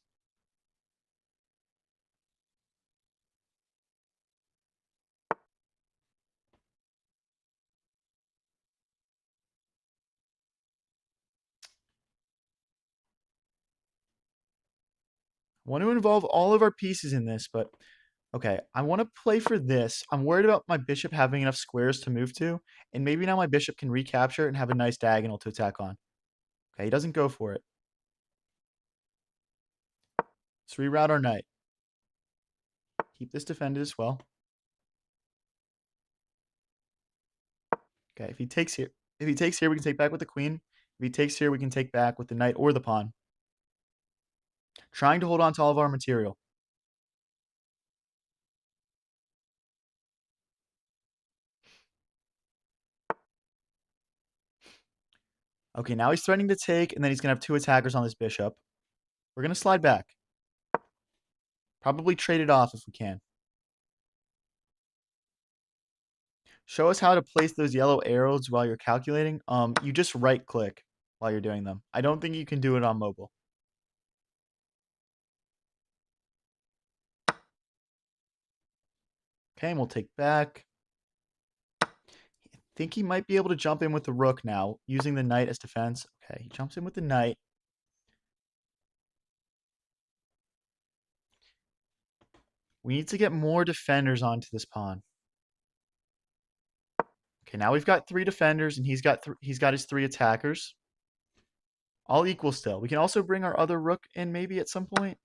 I want to involve all of our pieces in this, but okay, I want to play for this. I'm worried about my bishop having enough squares to move to, and maybe now my bishop can recapture and have a nice diagonal to attack on. Okay, he doesn't go for it. Let's reroute our knight. Keep this defended as well. Okay, if he takes here, we can take back with the queen. If he takes here, we can take back with the knight or the pawn. Trying to hold on to all of our material. Okay, now he's threatening to take, and then he's going to have two attackers on this bishop. We're going to slide back. Probably trade it off if we can. Show us how to place those yellow arrows while you're calculating. You just right click while you're doing them. I don't think you can do it on mobile. Okay, and we'll take back. I think he might be able to jump in with the rook now, using the knight as defense. Okay, he jumps in with the knight. We need to get more defenders onto this pawn. Okay, now we've got three defenders, and he's got his three attackers. All equal still. We can also bring our other rook in maybe at some point.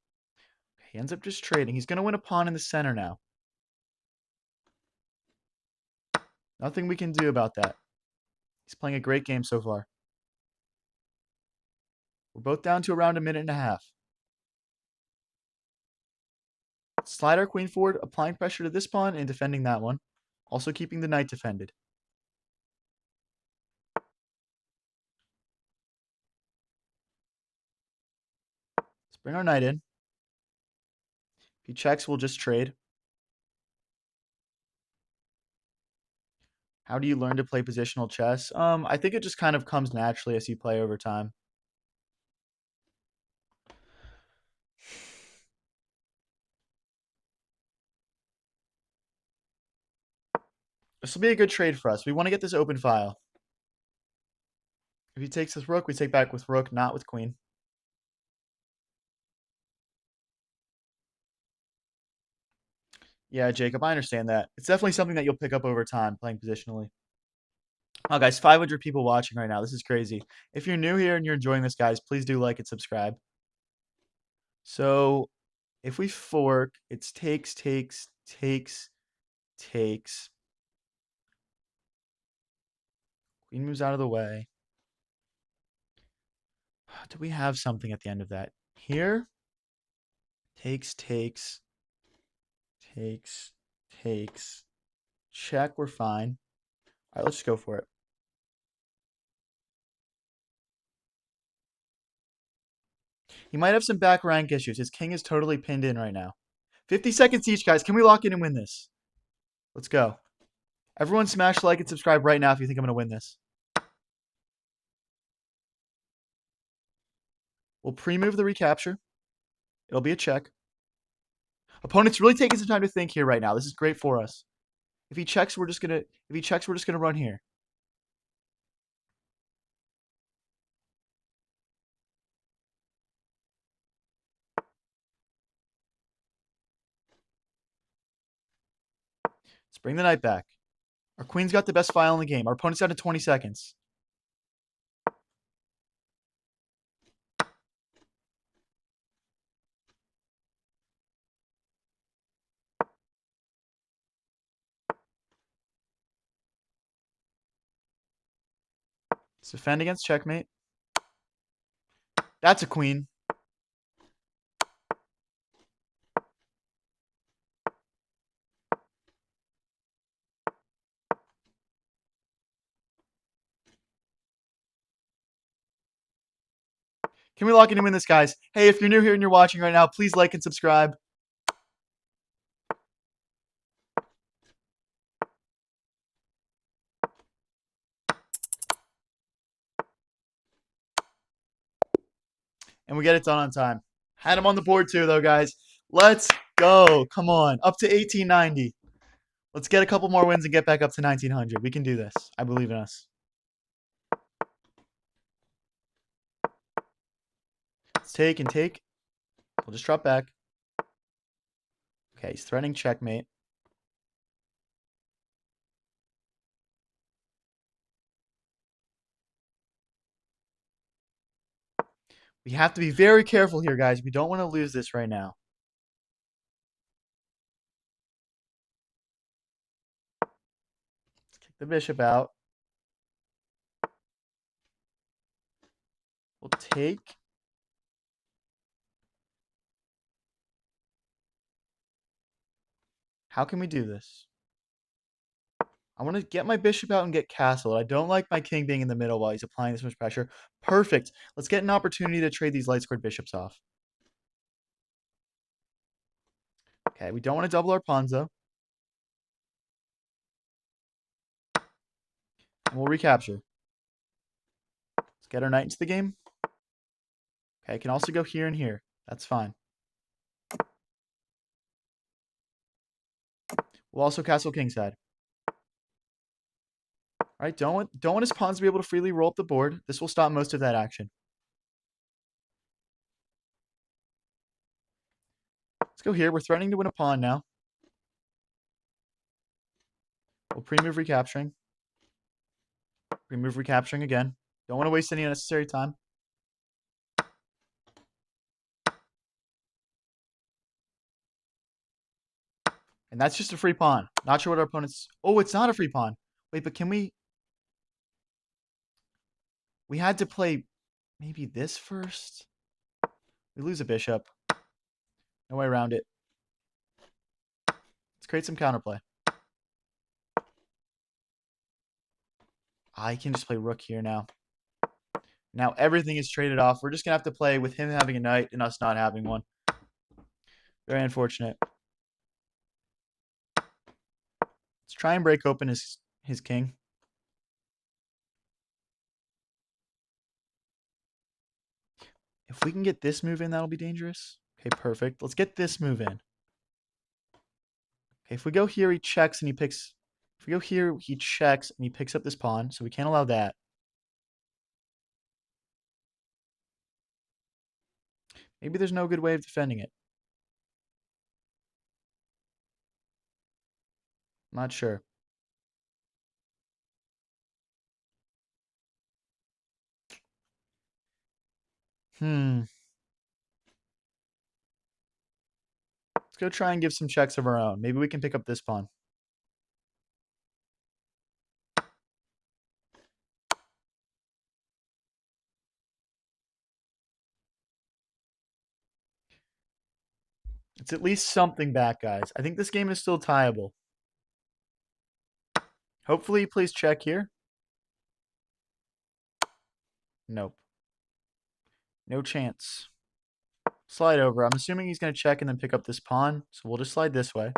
Okay, he ends up just trading. He's going to win a pawn in the center now. Nothing we can do about that. He's playing a great game so far. We're both down to around a minute and a half. Slide our queen forward, applying pressure to this pawn and defending that one. Also keeping the knight defended. Let's bring our knight in. If he checks, we'll just trade. How do you learn to play positional chess? I think it just kind of comes naturally as you play over time. This will be a good trade for us. We want to get this open file. If he takes this rook, we take back with rook, not with queen. Yeah, Jacob, I understand that. It's definitely something that you'll pick up over time, playing positionally. Oh, guys, 500 people watching right now. This is crazy. If you're new here and you're enjoying this, guys, please do like and subscribe. So if we fork, it's takes. Queen moves out of the way. Do we have something at the end of that? Here? Takes, takes, takes, takes. Check, we're fine. All right, let's just go for it. He might have some back rank issues. His king is totally pinned in right now. 50 seconds each, guys. Can we lock in and win this? Let's go. Everyone smash like and subscribe right now if you think I'm going to win this. We'll pre-move the recapture. It'll be a check. Opponent's really taking some time to think here right now. This is great for us. If he checks, we're just gonna run here. Let's bring the knight back. Our queen's got the best file in the game. Our opponent's down to 20 seconds. Let's defend against checkmate. That's a queen. Can we lock in and win this, guys? Hey, if you're new here and you're watching right now, please like and subscribe. And we get it done on time. Had him on the board too, though, guys. Let's go. Come on. Up to 1890. Let's get a couple more wins and get back up to 1900. We can do this. I believe in us. Let's take and take. We'll just drop back. Okay, he's threatening checkmate. We have to be very careful here, guys. We don't want to lose this right now. Let's kick the bishop out. We'll take. How can we do this? I want to get my bishop out and get castled. I don't like my king being in the middle while he's applying this much pressure. Perfect. Let's get an opportunity to trade these light squared bishops off. Okay, we don't want to double our pawns, though. And we'll recapture. Let's get our knight into the game. Okay, I can also go here and here. That's fine. We'll also castle kingside. All right, don't want his pawns to be able to freely roll up the board. This will stop most of that action. Let's go here. We're threatening to win a pawn now. We'll pre-move recapturing. Pre-move recapturing again. Don't want to waste any unnecessary time. And that's just a free pawn. Not sure what our opponent's... Oh, it's not a free pawn. Wait, but can we... We had to play maybe this first. We lose a bishop. No way around it. Let's create some counterplay. I can just play rook here now. Now everything is traded off. We're just going to have to play with him having a knight and us not having one. Very unfortunate. Let's try and break open his king. If we can get this move in, that'll be dangerous. Okay, perfect. Let's get this move in. Okay, if we go here, he checks and he picks... If we go here, he checks and he picks up this pawn, so we can't allow that. Maybe there's no good way of defending it. Not sure. Let's go try and give some checks of our own. Maybe we can pick up this pawn. It's at least something back, guys. I think this game is still tieable. Hopefully he plays check here. Nope. No chance. Slide over. I'm assuming he's going to check and then pick up this pawn. So we'll just slide this way.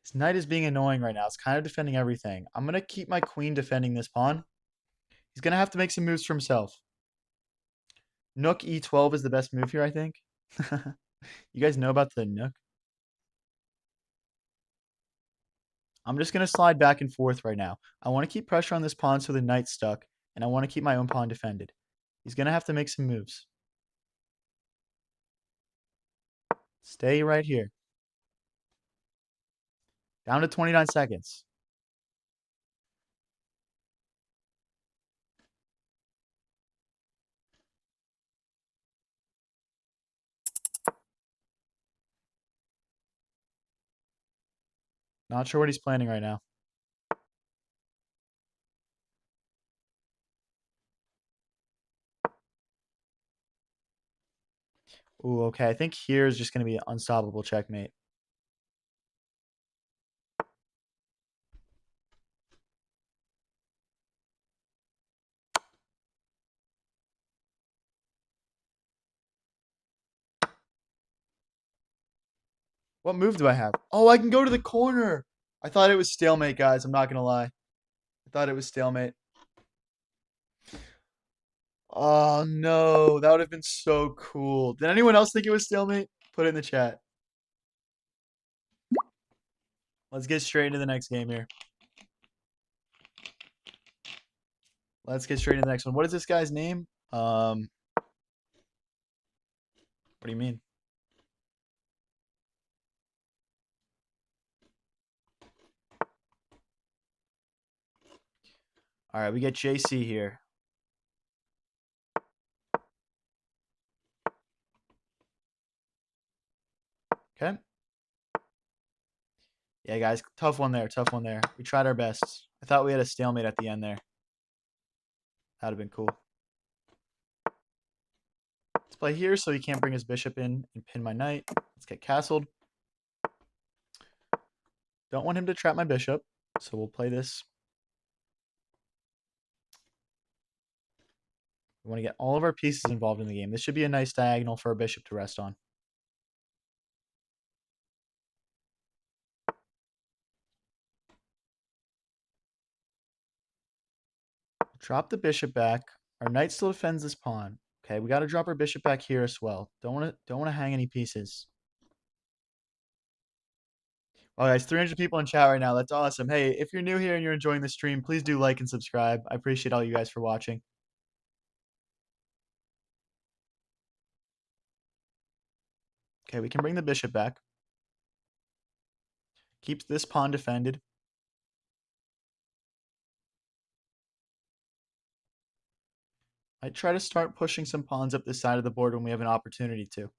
His knight is being annoying right now. It's kind of defending everything. I'm going to keep my queen defending this pawn. He's going to have to make some moves for himself. Nook e12 is the best move here, I think. You guys know about the nook? I'm just going to slide back and forth right now. I want to keep pressure on this pawn so the knight's stuck, and I want to keep my own pawn defended. He's going to have to make some moves. Stay right here. Down to 29 seconds. Not sure what he's planning right now. Ooh, okay. I think here is just going to be an unstoppable checkmate. What move do I have? Oh, I can go to the corner. I thought it was stalemate, guys. I'm not going to lie. I thought it was stalemate. Oh, no. That would have been so cool. Did anyone else think it was stalemate? Put it in the chat. Let's get straight into the next game here. Let's get straight into the next one. What is this guy's name? What do you mean? All right, we get JC here. Okay. Yeah, guys, tough one there. Tough one there. We tried our best. I thought we had a stalemate at the end there. That would have been cool. Let's play here so he can't bring his bishop in and pin my knight. Let's get castled. Don't want him to trap my bishop, so we'll play this. We want to get all of our pieces involved in the game. This should be a nice diagonal for our bishop to rest on. Drop the bishop back. Our knight still defends this pawn. Okay, we got to drop our bishop back here as well. Don't want to hang any pieces. Oh, guys, 300 people in chat right now. That's awesome. Hey, if you're new here and you're enjoying the stream, please do like and subscribe. I appreciate all you guys for watching. Okay, we can bring the bishop back. Keeps this pawn defended. I try to start pushing some pawns up this side of the board when we have an opportunity to.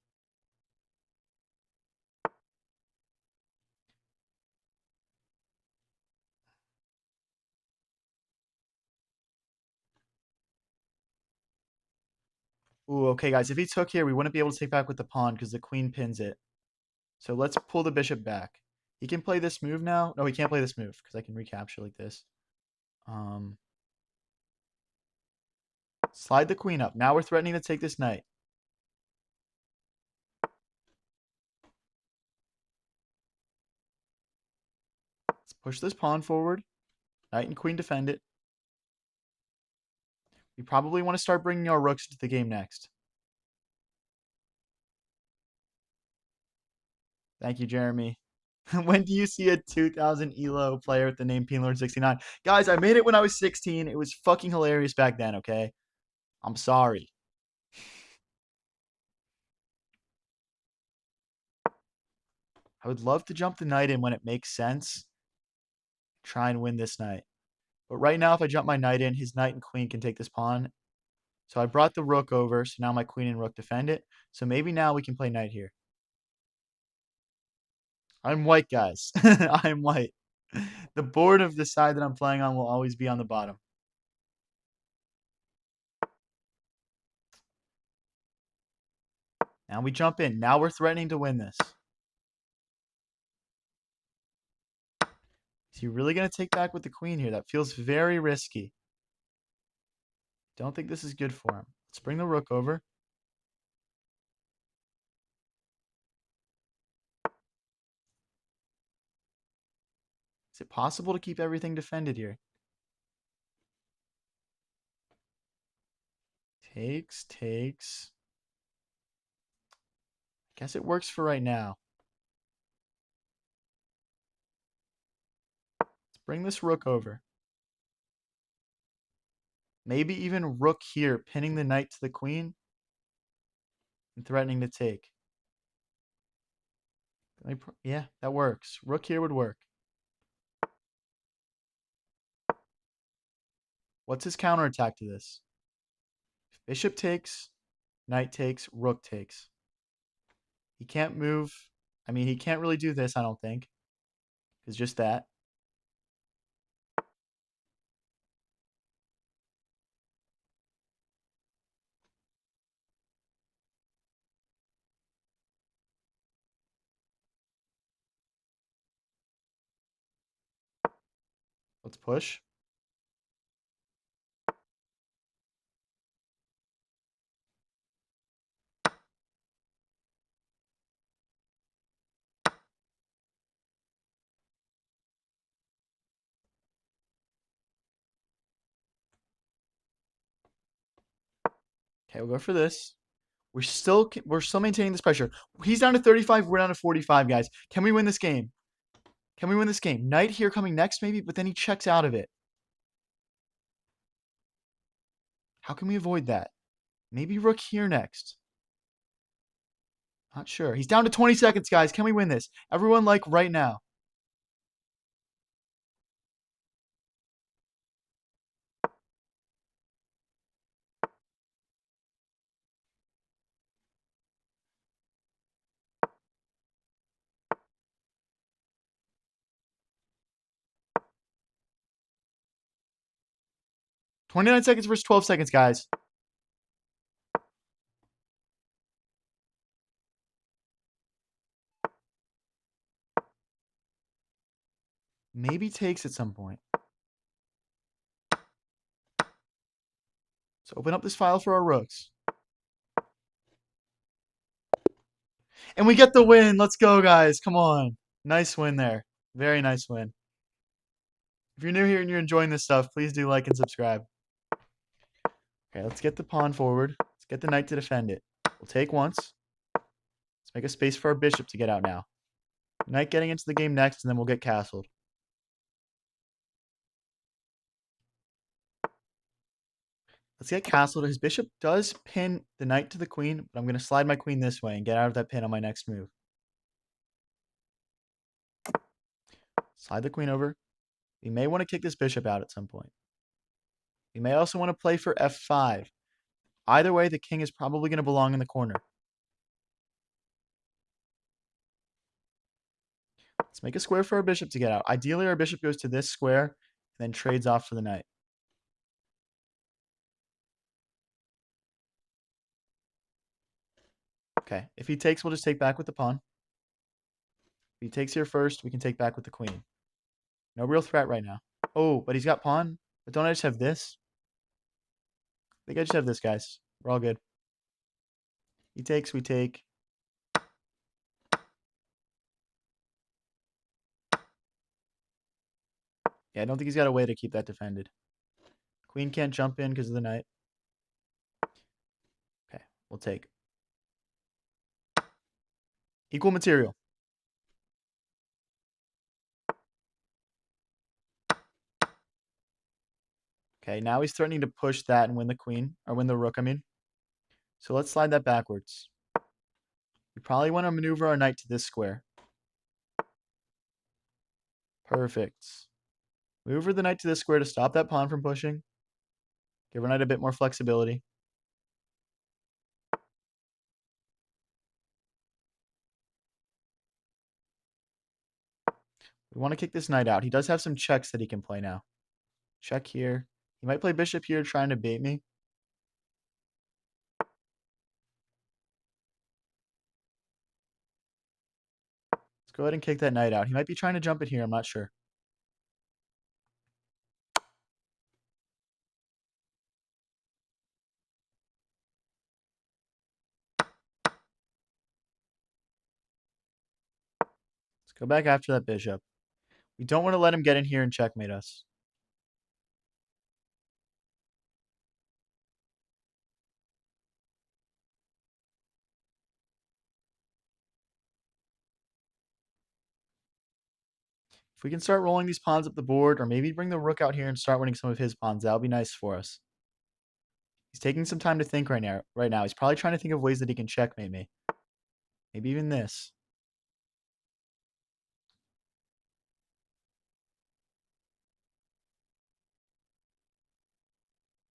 Ooh, okay, guys. If he took here, we wouldn't be able to take back with the pawn because the queen pins it. So let's pull the bishop back. He can play this move now. No, he can't play this move because I can recapture like this. Slide the queen up. Now we're threatening to take this knight. Let's push this pawn forward. Knight and queen defend it. We probably want to start bringing our rooks into the game next. Thank you, Jeremy. When do you see a 2000 ELO player with the name PeanLord69? Guys, I made it when I was 16. It was fucking hilarious back then, okay? I'm sorry. I would love to jump the knight in when it makes sense. Try and win this knight. But right now, if I jump my knight in, his knight and queen can take this pawn. So I brought the rook over, so now my queen and rook defend it. So maybe now we can play knight here. I'm white, guys. I'm white. The board of the side that I'm playing on will always be on the bottom. Now we jump in. Now we're threatening to win this. Is he really going to take back with the queen here? That feels very risky. Don't think this is good for him. Let's bring the rook over. Is it possible to keep everything defended here? Takes. Guess it works for right now. Let's bring this rook over. Maybe even rook here, pinning the knight to the queen and threatening to take. Yeah, that works. Rook here would work. What's his counterattack to this? Bishop takes, knight takes, rook takes. He can't move. I mean, he can't really do this, I don't think. It's just that. Let's push. Okay, we'll go for this. We're still maintaining this pressure. He's down to 35. We're down to 45, guys. Can we win this game? Can we win this game? Knight here coming next, maybe, but then he checks out of it. How can we avoid that? Maybe rook here next. Not sure. He's down to 20 seconds, guys. Can we win this? Everyone, like, right now. "29 seconds versus 12 seconds, guys." Maybe takes at some point. So open up this file for our rooks. And we get the win. Let's go, guys. Come on. Nice win there. Very nice win. If you're new here and you're enjoying this stuff, please do like and subscribe. Okay, let's get the pawn forward. Let's get the knight to defend it. We'll take once. Let's make a space for our bishop to get out now. Knight getting into the game next, and then we'll get castled. Let's get castled. His bishop does pin the knight to the queen, but I'm going to slide my queen this way and get out of that pin on my next move. Slide the queen over. We may want to kick this bishop out at some point. We may also want to play for f5. Either way, the king is probably going to belong in the corner. Let's make a square for our bishop to get out. Ideally, our bishop goes to this square and then trades off for the knight. Okay, if he takes, we'll just take back with the pawn. If he takes here first, we can take back with the queen. No real threat right now. Oh, but he's got pawn. But don't I just have this? I think I just have this, guys. We're all good. He takes, we take. Yeah, I don't think he's got a way to keep that defended. Queen can't jump in because of the knight. Okay, we'll take. Equal material. Okay, now he's threatening to push that and win the queen, or win the rook, I mean. So let's slide that backwards. We probably want to maneuver our knight to this square. Perfect. Maneuver the knight to this square to stop that pawn from pushing. Give our knight a bit more flexibility. We want to kick this knight out. He does have some checks that he can play now. Check here. He might play bishop here trying to bait me. go ahead and kick that knight out. He might be trying to jump it here. I'm not sure. Let's go back after that bishop. We don't want to let him get in here and checkmate us. If we can start rolling these pawns up the board, or maybe bring the rook out here and start winning some of his pawns, that would be nice for us. He's taking some time to think right now. He's probably trying to think of ways that he can checkmate me. Maybe even this.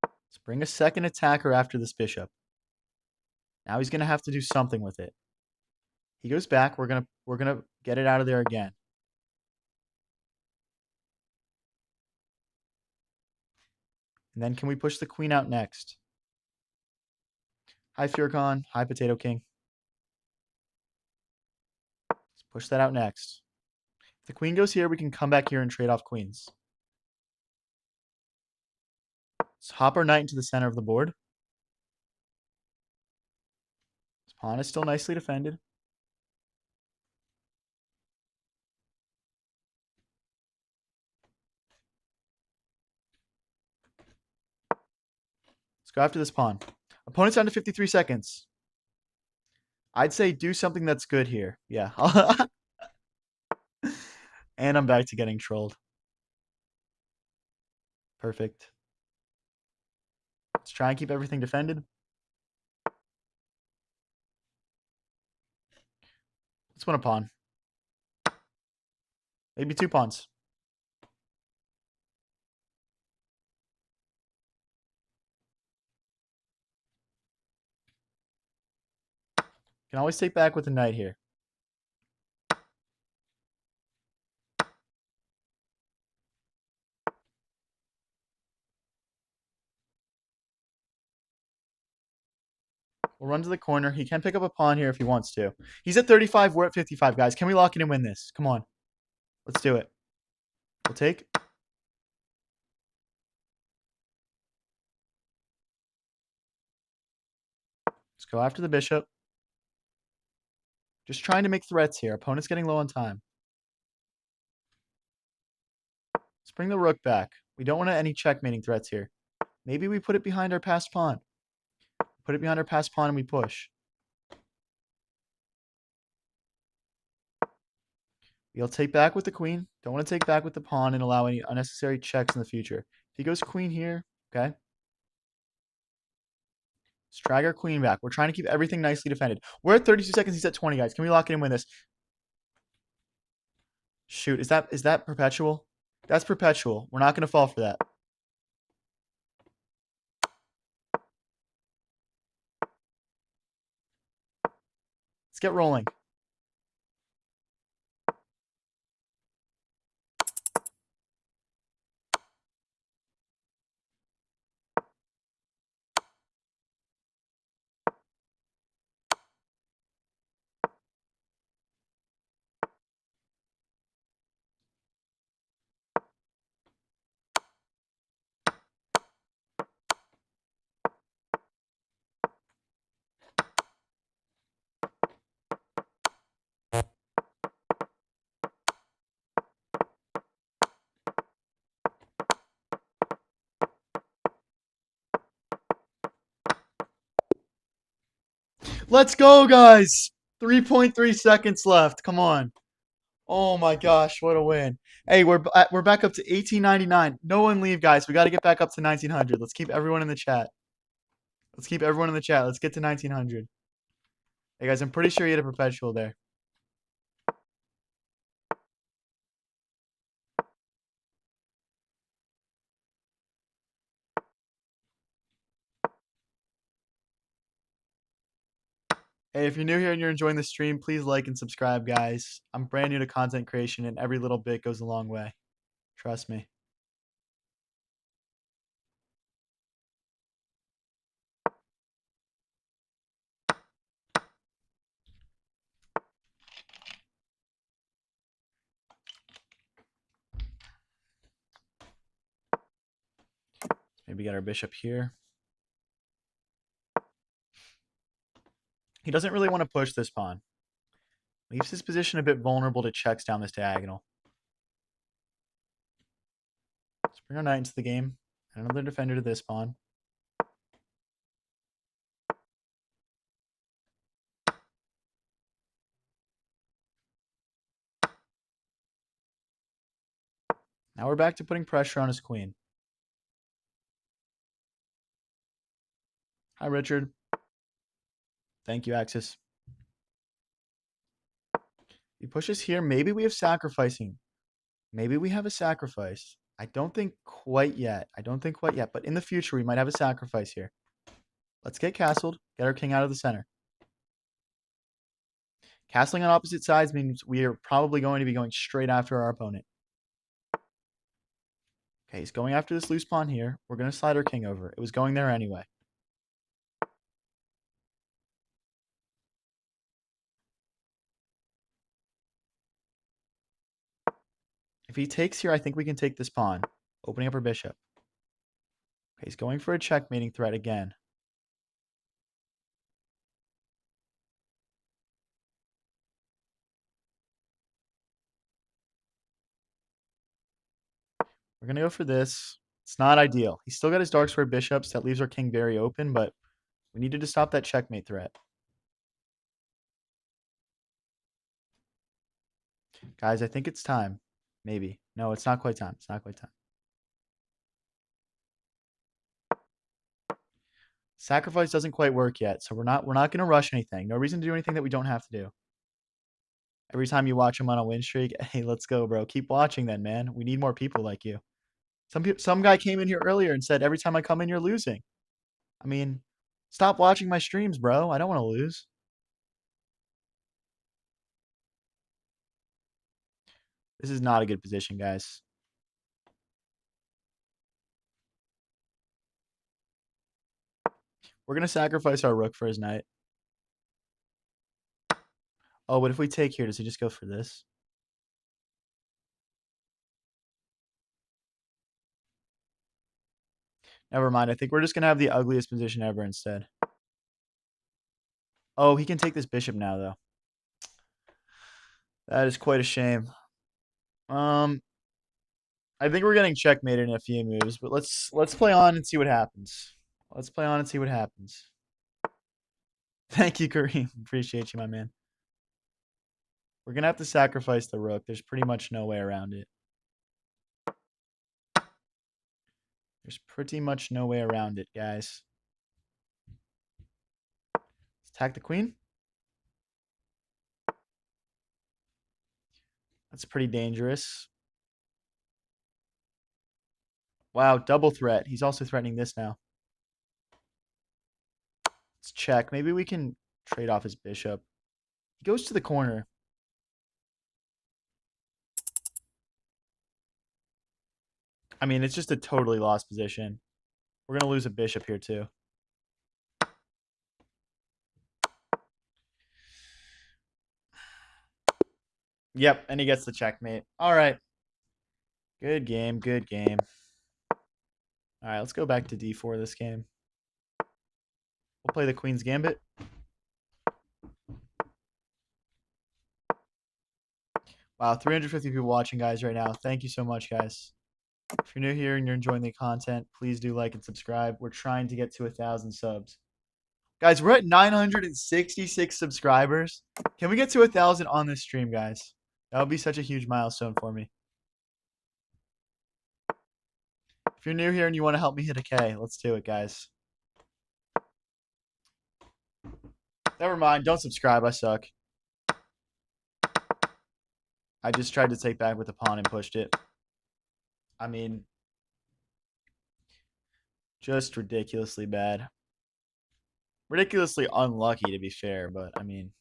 Let's bring a second attacker after this bishop. Now he's gonna have to do something with it. He goes back. We're gonna get it out of there again. And then can we push the queen out next? Hi, Furcon. Hi, Potato King. Let's push that out next. If the queen goes here, we can come back here and trade off queens. Let's hop our knight into the center of the board. His pawn is still nicely defended. Let's go after this pawn. Opponent's down to 53 seconds. I'd say do something that's good here. Yeah. And I'm back to getting trolled. Perfect. Let's try and keep everything defended. Let's win a pawn. Maybe 2 pawns. Can always take back with the knight here. We'll run to the corner. He can pick up a pawn here if he wants to. He's at 35. We're at 55, guys. Can we lock in and win this? Come on. Let's do it. We'll take. Let's go after the bishop. Just trying to make threats here. Opponent's getting low on time. Let's bring the rook back. We don't want any checkmating threats here. Maybe we put it behind our passed pawn. Put it behind our passed pawn and we push. We'll take back with the queen. Don't want to take back with the pawn and allow any unnecessary checks in the future. If he goes queen here, okay. Let's drag our queen back. We're trying to keep everything nicely defended. We're at 32 seconds. He's at 20, guys. Can we lock in and win this? Shoot, is that perpetual? That's perpetual. We're not going to fall for that. Let's get rolling. Let's go, guys. 3.3 seconds left. Come on. Oh my gosh, what a win. Hey, we're back up to 1899. No one leave, guys. We got to get back up to 1900. Let's keep everyone in the chat. Let's keep everyone in the chat. Let's get to 1900. Hey, guys, I'm pretty sure you had a perpetual there. Hey, if you're new here and you're enjoying the stream, please like and subscribe, guys. I'm brand new to content creation, and every little bit goes a long way. Trust me. Maybe get our bishop here. He doesn't really want to push this pawn. Leaves his position a bit vulnerable to checks down this diagonal. Let's bring our knight into the game. And another defender to this pawn. Now we're back to putting pressure on his queen. Hi, Richard. Thank you, Axis. He pushes here. Maybe we have sacrificing. Maybe we have a sacrifice. I don't think quite yet. But in the future, we might have a sacrifice here. Let's get castled. Get our king out of the center. Castling on opposite sides means we are probably going to be going straight after our opponent. Okay, he's going after this loose pawn here. We're going to slide our king over. It was going there anyway. If he takes here, I think we can take this pawn, opening up our bishop. Okay, he's going for a checkmating threat again. We're going to go for this. It's not ideal. He's still got his dark square bishops. That leaves our king very open, but we needed to stop that checkmate threat. Guys, I think it's time. Maybe. No, it's not quite time. It's not quite time. Sacrifice doesn't quite work yet, so we're not going to rush anything. No reason to do anything that we don't have to do. Every time you watch him on a win streak, hey, let's go, bro. Keep watching then, man. We need more people like you. Some guy came in here earlier and said every time I come in, you're losing. I mean, stop watching my streams, bro. I don't want to lose. This is not a good position, guys. We're going to sacrifice our rook for his knight. Oh, but if we take here, does he just go for this? Never mind. I think we're just going to have the ugliest position ever instead. Oh, he can take this bishop now, though. That is quite a shame. I think we're getting checkmated in a few moves, but let's play on and see what happens. Let's play on and see what happens. Thank you, Kareem. Appreciate you, my man. We're going to have to sacrifice the rook. There's pretty much no way around it. There's pretty much no way around it, guys. Let's attack the queen. That's pretty dangerous. Wow, double threat. He's also threatening this now. Let's check. Maybe we can trade off his bishop. He goes to the corner. I mean, it's just a totally lost position. We're going to lose a bishop here, too. Yep, and he gets the checkmate. All right. Good game, good game. All right, let's go back to d4 this game. We'll play the Queen's Gambit. Wow, 350 people watching, guys, right now. Thank you so much, guys. If you're new here and you're enjoying the content, please do like and subscribe. We're trying to get to 1,000 subs. Guys, we're at 966 subscribers. Can we get to 1,000 on this stream, guys? That would be such a huge milestone for me. If you're new here and you want to help me hit a K, let's do it, guys. Never mind. Don't subscribe. I suck. I just tried to take back with the pawn and pushed it. I mean, just ridiculously bad. Ridiculously unlucky, to be fair, but I mean.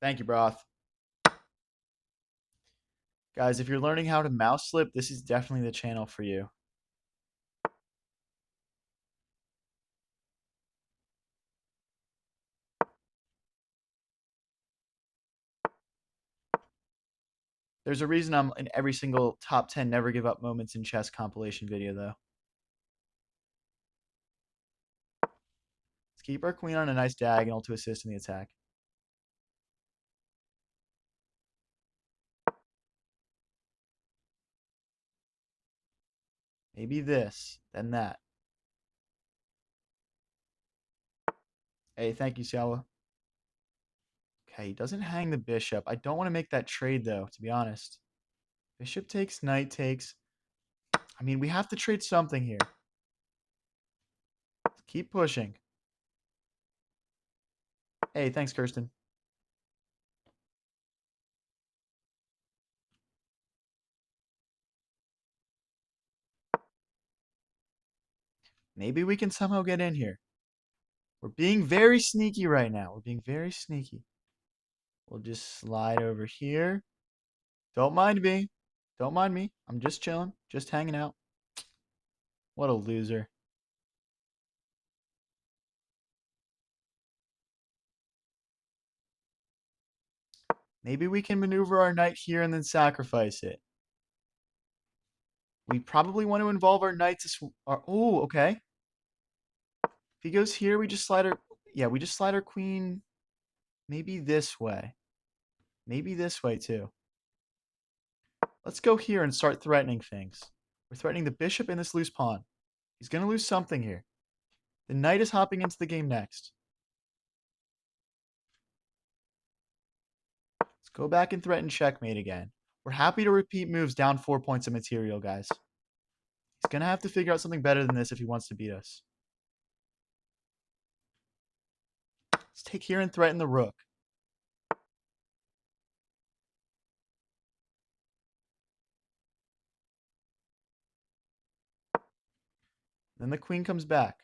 Thank you, Broth. Guys, if you're learning how to mouse slip, this is definitely the channel for you. There's a reason I'm in every single top 10 never give up moments in chess compilation video, though. Let's keep our queen on a nice diagonal to assist in the attack. Maybe this, then that. Hey, thank you, Siawa. Okay, he doesn't hang the bishop. I don't want to make that trade, though, to be honest. Bishop takes, knight takes. I mean, we have to trade something here. Let's keep pushing. Hey, thanks, Kirsten. Maybe we can somehow get in here. We're being very sneaky right now. We're being very sneaky. We'll just slide over here. Don't mind me. Don't mind me. I'm just chilling. Just hanging out. What a loser. Maybe we can maneuver our knight here and then sacrifice it. We probably want to involve our knight to... Oh, okay. If he goes here, we just slide our... Yeah, we just slide our queen maybe this way. Maybe this way, too. Let's go here and start threatening things. We're threatening the bishop and this loose pawn. He's going to lose something here. The knight is hopping into the game next. Let's go back and threaten checkmate again. We're happy to repeat moves down 4 points of material, guys. He's going to have to figure out something better than this if he wants to beat us. Let's take here and threaten the rook. Then the queen comes back.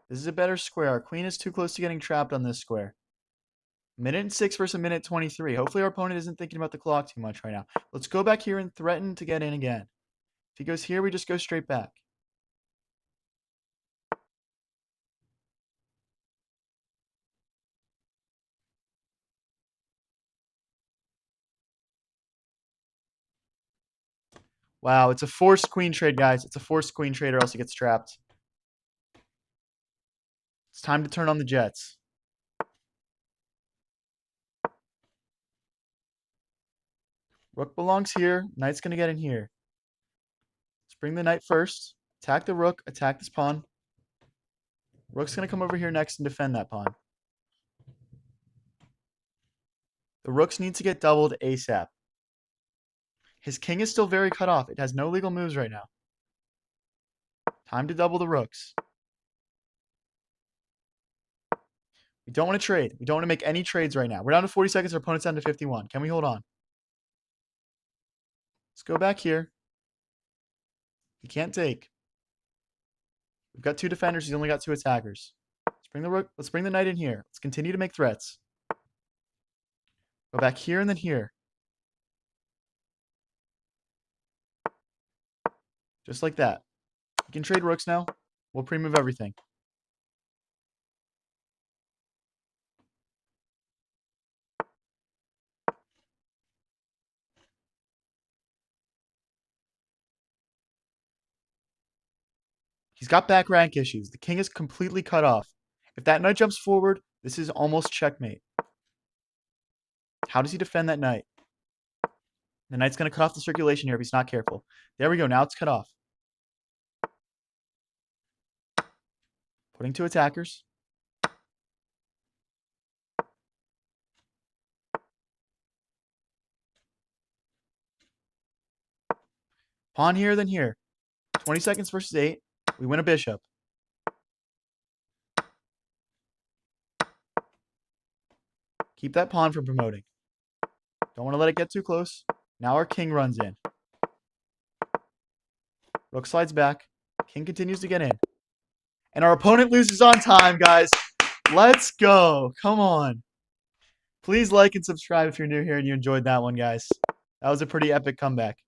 This is a better square. Our queen is too close to getting trapped on this square. Minute and 6 versus a minute 23. Hopefully our opponent isn't thinking about the clock too much right now. Let's go back here and threaten to get in again. If he goes here, we just go straight back. Wow, it's a forced queen trade, guys. It's a forced queen trade or else he gets trapped. It's time to turn on the jets. Rook belongs here. Knight's going to get in here. Let's bring the knight first. Attack the rook. Attack this pawn. Rook's going to come over here next and defend that pawn. The rooks need to get doubled ASAP. His king is still very cut off. It has no legal moves right now. Time to double the rooks. We don't want to trade. We don't want to make any trades right now. We're down to 40 seconds. Our opponent's down to 51. Can we hold on? Let's go back here. He can't take. We've got 2 defenders. He's only got 2 attackers. Let's bring the rook. Let's bring the knight in here. Let's continue to make threats. Go back here and then here. Just like that. We can trade rooks now. We'll pre-move everything. He's got back rank issues. The king is completely cut off. If that knight jumps forward, this is almost checkmate. How does he defend that knight? The knight's going to cut off the circulation here if he's not careful. There we go. Now it's cut off. Putting 2 attackers. Pawn here, then here. 20 seconds versus 8. We win a bishop. Keep that pawn from promoting. Don't want to let it get too close. Now our king runs in. Rook slides back. King continues to get in. And our opponent loses on time, guys. Let's go. Come on. Please like and subscribe if you're new here and you enjoyed that one, guys. That was a pretty epic comeback.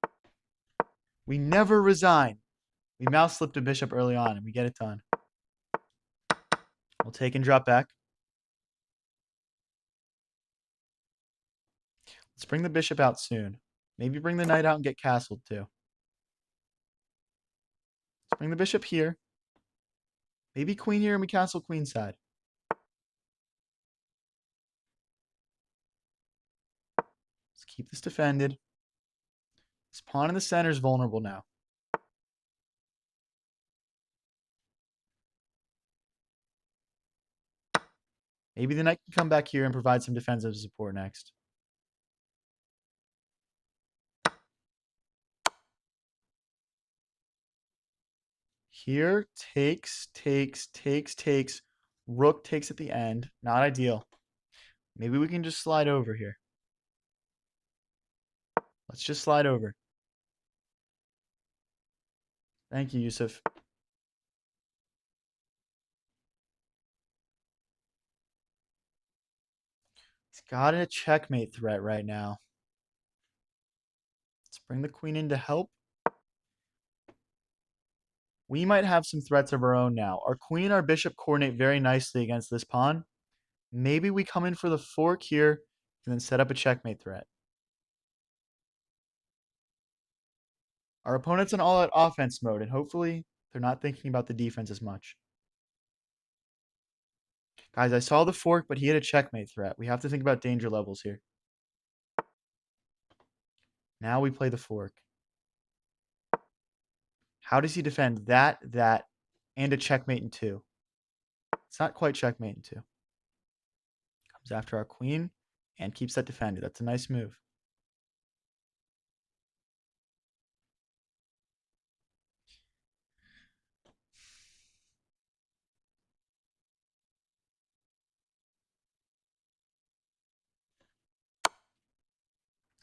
We never resign. We mouse slipped a bishop early on, and we get it done. We'll take and drop back. Let's bring the bishop out soon. Maybe bring the knight out and get castled too. Let's bring the bishop here. Maybe queen here and we castle queenside. Let's keep this defended. This pawn in the center is vulnerable now. Maybe the knight can come back here and provide some defensive support next. Here, takes. Rook takes at the end. Not ideal. Maybe we can just slide over here. Let's just slide over. Thank you, Yusuf. He's got a checkmate threat right now. Let's bring the queen in to help. We might have some threats of our own now. Our queen and our bishop coordinate very nicely against this pawn. Maybe we come in for the fork here and then set up a checkmate threat. Our opponent's in all-out offense mode, and hopefully they're not thinking about the defense as much. Guys, I saw the fork, but he had a checkmate threat. We have to think about danger levels here. Now we play the fork. How does he defend that, and a checkmate in two? It's not quite checkmate in two. Comes after our queen and keeps that defended. That's a nice move.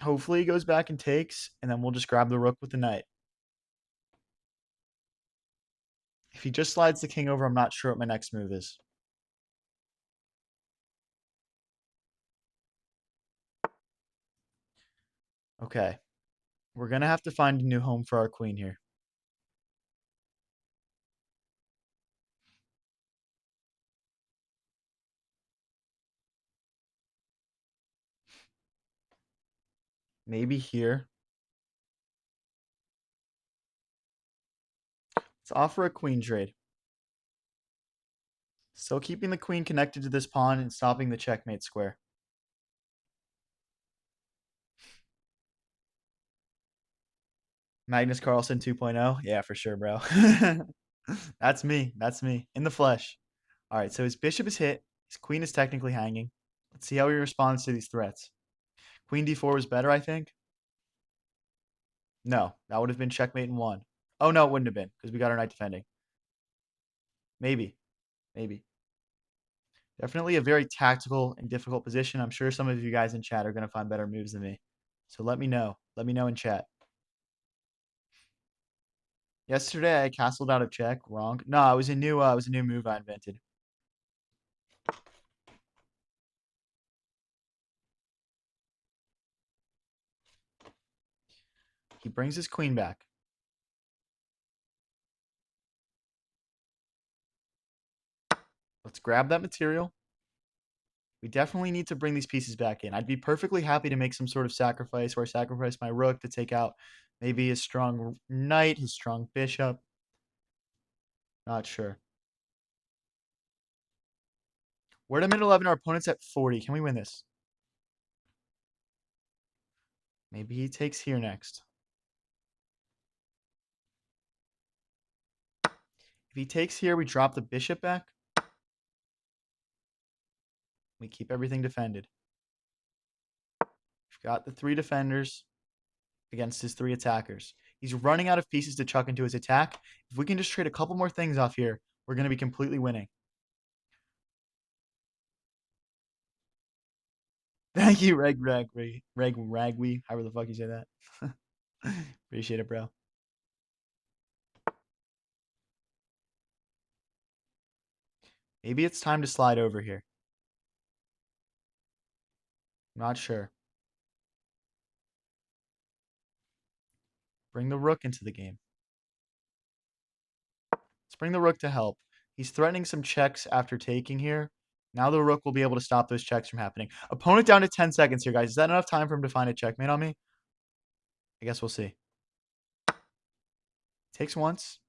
Hopefully he goes back and takes, and then we'll just grab the rook with the knight. If he just slides the king over, I'm not sure what my next move is. Okay. We're going to have to find a new home for our queen here. Maybe here. Let's offer a queen trade. Still keeping the queen connected to this pawn and stopping the checkmate square. Magnus Carlsen 2.0? Yeah, for sure, bro. That's me. That's me. In the flesh. All right, so his bishop is hit. His queen is technically hanging. Let's see how he responds to these threats. Queen d4 was better, I think. No, that would have been checkmate in one. Oh, no, it wouldn't have been because we got our knight defending. Maybe. Maybe. Definitely a very tactical and difficult position. I'm sure some of you guys in chat are going to find better moves than me. So let me know. Let me know in chat. Yesterday I castled out of check. Wrong. No, it was a new move I invented. He brings his queen back. Let's grab that material. We definitely need to bring these pieces back in. I'd be perfectly happy to make some sort of sacrifice where I sacrifice my rook to take out maybe his strong knight, his strong bishop. Not sure. We're at minute 11. Our opponent's at 40. Can we win this? Maybe he takes here next. If he takes here, we drop the bishop back. We keep everything defended. We've got the three defenders against his three attackers. He's running out of pieces to chuck into his attack. If we can just trade a couple more things off here, we're going to be completely winning. Thank you, Ragwe, however the fuck you say that. Appreciate it, bro. Maybe it's time to slide over here. I'm not sure. Bring the rook into the game. Let's bring the rook to help. He's threatening some checks after taking here. Now the rook will be able to stop those checks from happening. Opponent down to 10 seconds here, guys. Is that enough time for him to find a checkmate on me? I guess we'll see. Takes once.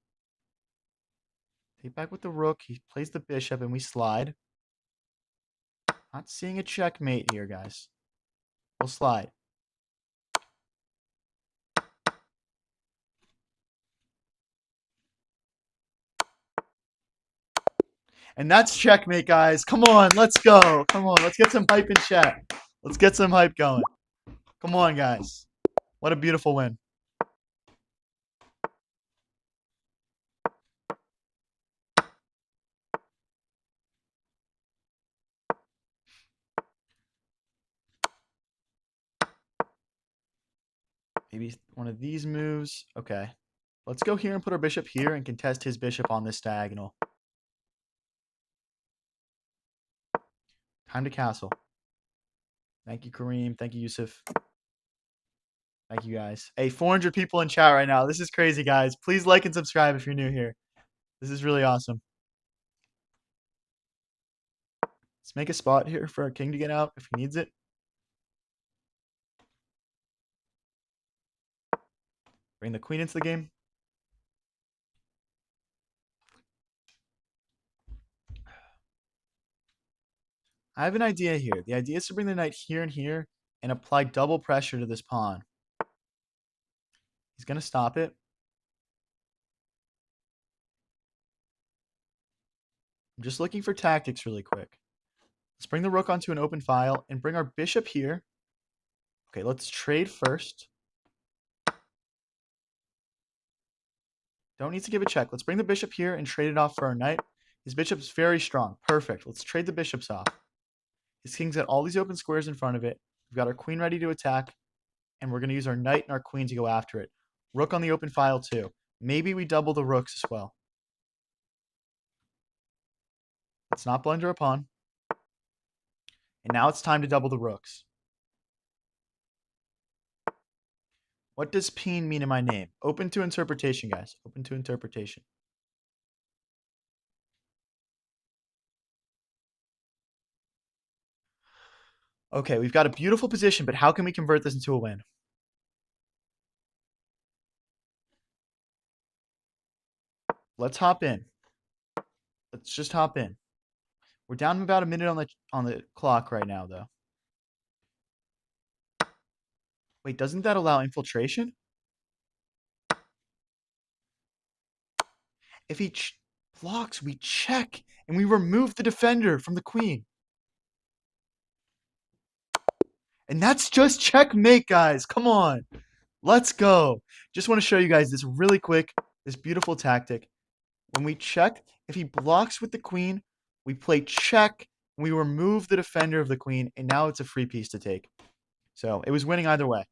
Take back with the rook. He plays the bishop, and we slide. Not seeing a checkmate here, guys. We'll slide. And that's checkmate, guys. Come on, let's go. Come on, let's get some hype in chat. Let's get some hype going. Come on, guys. What a beautiful win. Maybe one of these moves. Okay. Let's go here and put our bishop here and contest his bishop on this diagonal. Time to castle. Thank you, Kareem. Thank you, Yusuf. Thank you, guys. Hey, 400 people in chat right now. This is crazy, guys. Please like and subscribe if you're new here. This is really awesome. Let's make a spot here for our king to get out if he needs it. Bring the queen into the game. I have an idea here. The idea is to bring the knight here and here and apply double pressure to this pawn. He's going to stop it. I'm just looking for tactics really quick. Let's bring the rook onto an open file and bring our bishop here. Okay, let's trade first. Don't need to give a check. Let's bring the bishop here and trade it off for our knight. His bishop's very strong. Perfect. Let's trade the bishops off. His king's got all these open squares in front of it. We've got our queen ready to attack. And we're going to use our knight and our queen to go after it. Rook on the open file too. Maybe we double the rooks as well. Let's not blunder a pawn. And now it's time to double the rooks. What does peen mean in my name? Open to interpretation, guys. Open to interpretation. Okay, we've got a beautiful position, but how can we convert this into a win? Let's hop in. Let's just hop in. We're down about a minute on the clock right now, though. Wait, doesn't that allow infiltration? If he blocks, we check, and we remove the defender from the queen. And that's just checkmate, guys. Come on. Let's go. Just want to show you guys this really quick, this beautiful tactic. When we check, if he blocks with the queen, we play check, and we remove the defender of the queen, and now it's a free piece to take. So it was winning either way.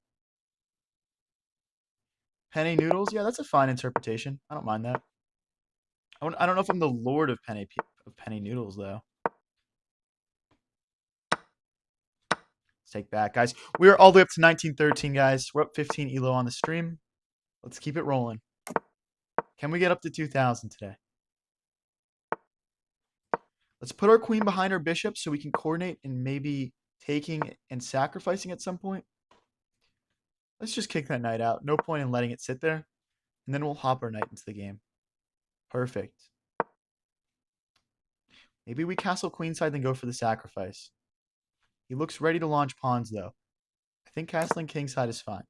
Penne noodles? Yeah, that's a fine interpretation. I don't mind that. I don't know if I'm the lord of penne noodles, though. Let's take back, guys. We're all the way up to 1913, guys. We're up 15 elo on the stream. Let's keep it rolling. Can we get up to 2,000 today? Let's put our queen behind our bishop so we can coordinate and maybe taking and sacrificing at some point. Let's just kick that knight out. No point in letting it sit there. And then we'll hop our knight into the game. Perfect. Maybe we castle queenside then go for the sacrifice. He looks ready to launch pawns, though. I think castling kingside is fine.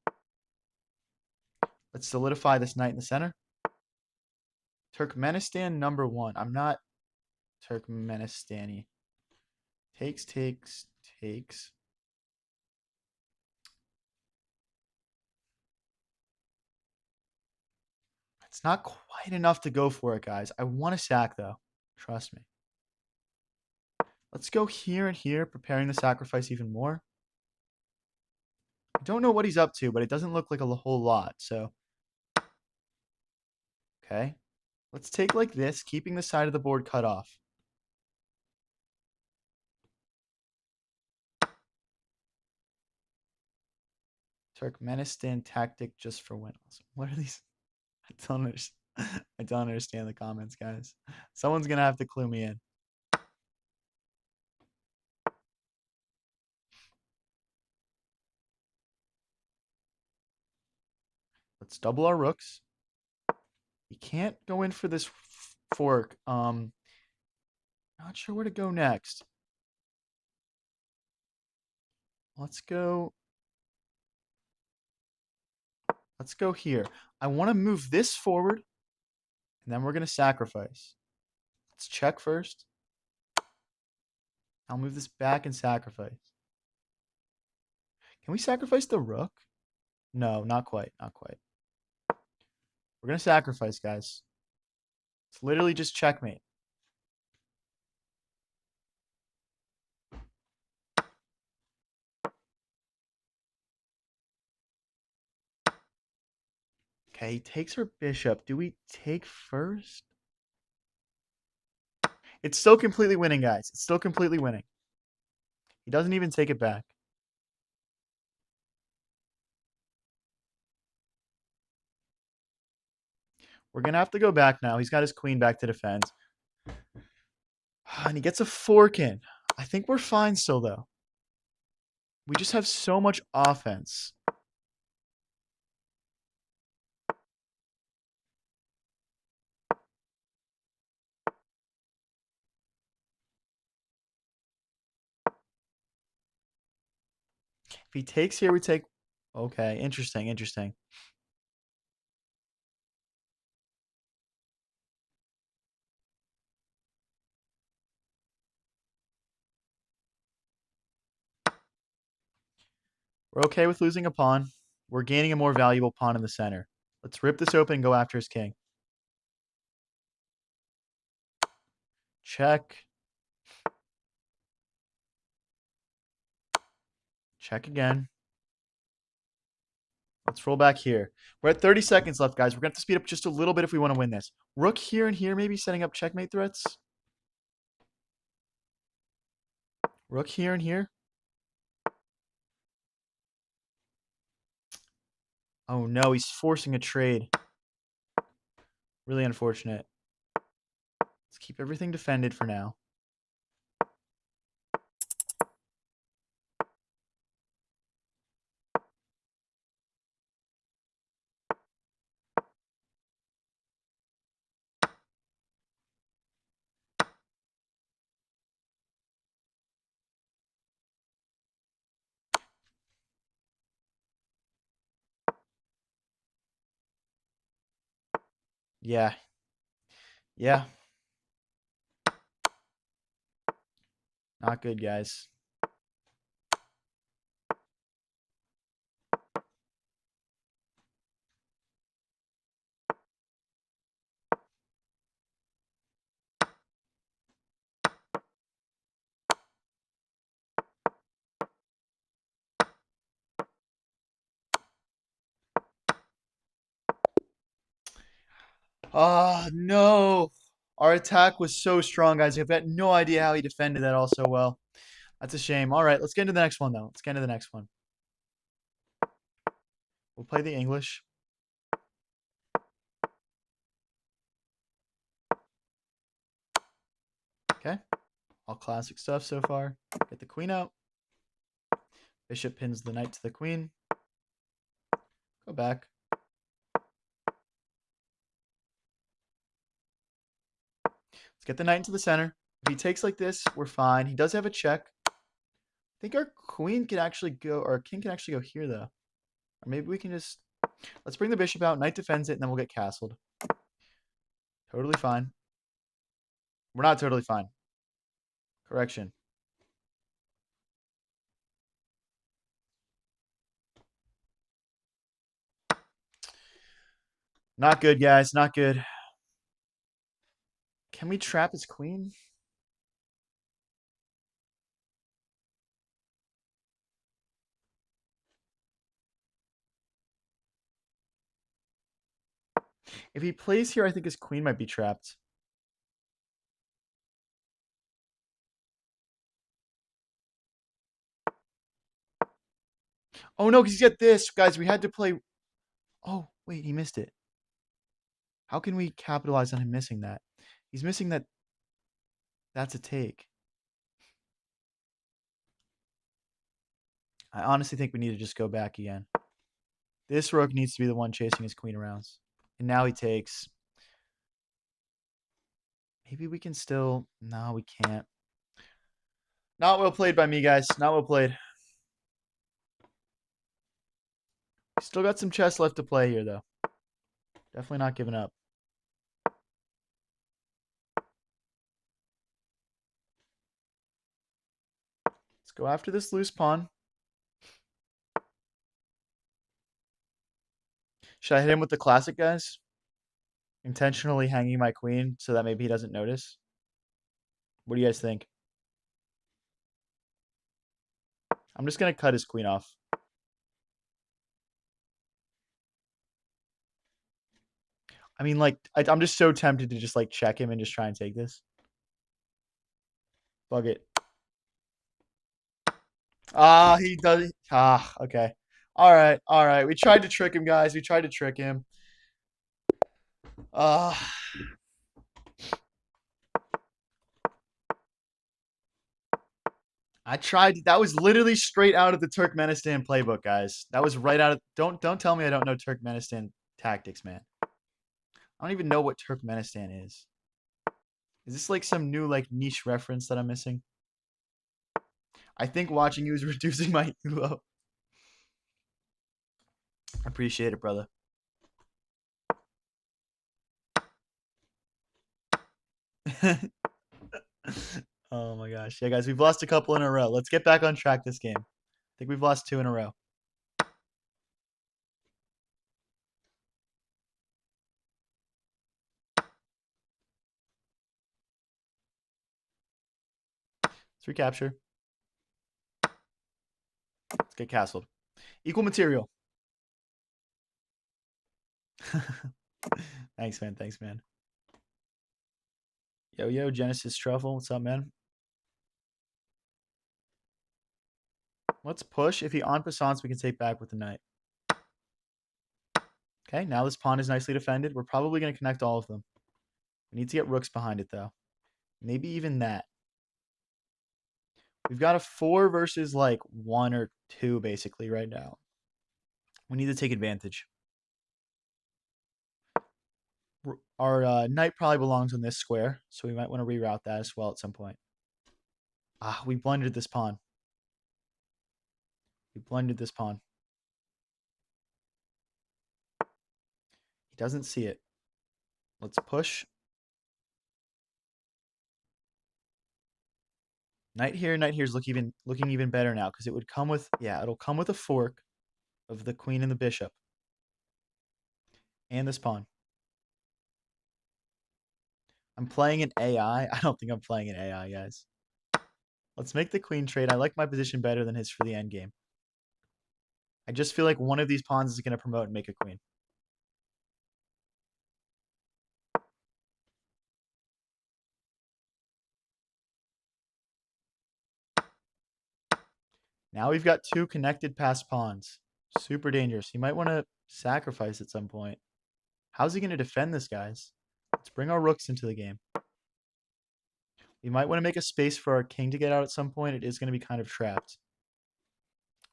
Let's solidify this knight in the center. Turkmenistan #1. I'm not Turkmenistani. Takes. It's not quite enough to go for it, guys. I want to sack, though. Trust me. Let's go here and here, preparing the sacrifice even more. I don't know what he's up to, but it doesn't look like a whole lot, so. Okay. Let's take like this, keeping the side of the board cut off. Turkmenistan tactic just for win. What are these? I don't understand. I don't understand the comments, guys. Someone's gonna have to clue me in. Let's double our rooks. You can't go in for this fork. Not sure where to go next. Let's go. Let's go here. I want to move this forward, and then we're gonna sacrifice. Let's check first. I'll move this back and sacrifice. Can we sacrifice the rook? No, not quite. Not quite. We're gonna sacrifice, guys. It's literally just checkmate. Okay, he takes her bishop. Do we take first? It's still completely winning, guys. It's still completely winning. He doesn't even take it back. We're going to have to go back now. He's got his queen back to defend. And he gets a fork in. I think we're fine still, though. We just have so much offense. If he takes here, we take... Okay, interesting, interesting. We're okay with losing a pawn. We're gaining a more valuable pawn in the center. Let's rip this open and go after his king. Check. Check again. Let's roll back here. We're at 30 seconds left, guys. We're going to have to speed up just a little bit if we want to win this. Rook here and here, maybe setting up checkmate threats. Rook here and here. Oh, no. He's forcing a trade. Really unfortunate. Let's keep everything defended for now. Yeah. Yeah. Not good, guys. Oh, no. Our attack was so strong, guys. I've got no idea how he defended that all so well. That's a shame. All right, let's get into the next one, though. Let's get into the next one. We'll play the English. Okay. All classic stuff so far. Get the queen out. Bishop pins the knight to the queen. Go back. Let's get the knight into the center. If he takes like this, we're fine. He does have a check. I think our queen can actually go, or our king can actually go here, though. Or maybe we can just... Let's bring the bishop out. Knight defends it, and then we'll get castled. Totally fine. We're not totally fine. Correction. Not good, guys. Not good. Can we trap his queen? If he plays here, I think his queen might be trapped. Oh no, because he's got this. Guys, we had to play. Oh, wait, he missed it. How can we capitalize on him missing that? He's missing that. That's a take. I honestly think we need to just go back again. This rook needs to be the one chasing his queen around. And now he takes. Maybe we can still. No, we can't. Not well played by me, guys. Not well played. Still got some chess left to play here, though. Definitely not giving up. Let's go after this loose pawn. Should I hit him with the classic, guys? Intentionally hanging my queen so that maybe he doesn't notice? What do you guys think? I'm just going to cut his queen off. I mean, like, I'm just so tempted to just, like, check him and just try and take this. Bug it. Ah, he does. Ah, okay. All right, all right. We tried to trick him, guys. We tried to trick him. I tried. That was literally straight out of the Turkmenistan playbook, guys. That was right out of. Don't tell me I don't know Turkmenistan tactics, man. I don't even know what Turkmenistan is. Is this like some new like niche reference that I'm missing? I think watching you is reducing my elo. Appreciate it, brother. Oh my gosh. Yeah, guys, we've lost a couple in a row. Let's get back on track this game. I think we've lost 2 in a row. Let's recapture. Let's get castled. Equal material. Thanks, man. Thanks, man. Yo, Genesis Truffle. What's up, man? Let's push. If he en passants, we can take back with the knight. Okay, now this pawn is nicely defended. We're probably going to connect all of them. We need to get rooks behind it, though. Maybe even that. We've got a 4 versus like 1 or 2, basically, right now. We need to take advantage. Our knight probably belongs on this square, so we might want to reroute that as well at some point. Ah, we blundered this pawn. We blundered this pawn. He doesn't see it. Let's push. Knight here is looking even better now because it would come with, yeah, it'll come with a fork of the queen and the bishop. And this pawn. I'm playing an AI. I don't think I'm playing an AI, guys. Let's make the queen trade. I like my position better than his for the endgame. I just feel like one of these pawns is going to promote and make a queen. Now we've got 2 connected passed pawns. Super dangerous. He might want to sacrifice at some point. How's he going to defend this, guys? Let's bring our rooks into the game. We might want to make a space for our king to get out at some point. It is going to be kind of trapped.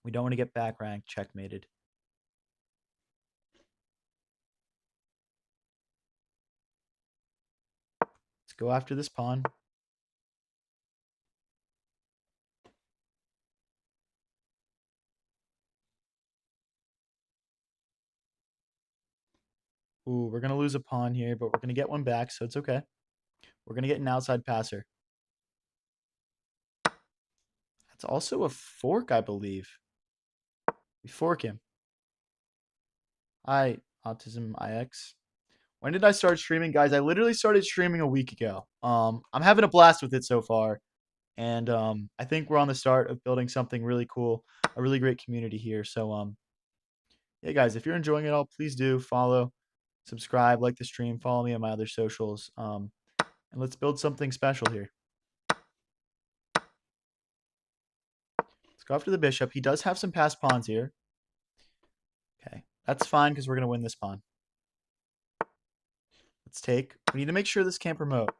We don't want to get back ranked, checkmated. Let's go after this pawn. Ooh, we're going to lose a pawn here, but we're going to get one back, so it's okay. We're going to get an outside passer. That's also a fork, I believe. We fork him. Hi, Autism IX. When did I start streaming? Guys, I literally started streaming a week ago. I'm having a blast with it so far. And I think we're on the start of building something really cool, a really great community here. So yeah, guys, if you're enjoying it all, please do follow, subscribe, like the stream, follow me on my other socials. And let's build something special here. Let's go Go after the bishop. He does have some passed pawns here. Okay, that's fine because we're going to win this pawn. Let's take. We need to make sure this can't promote.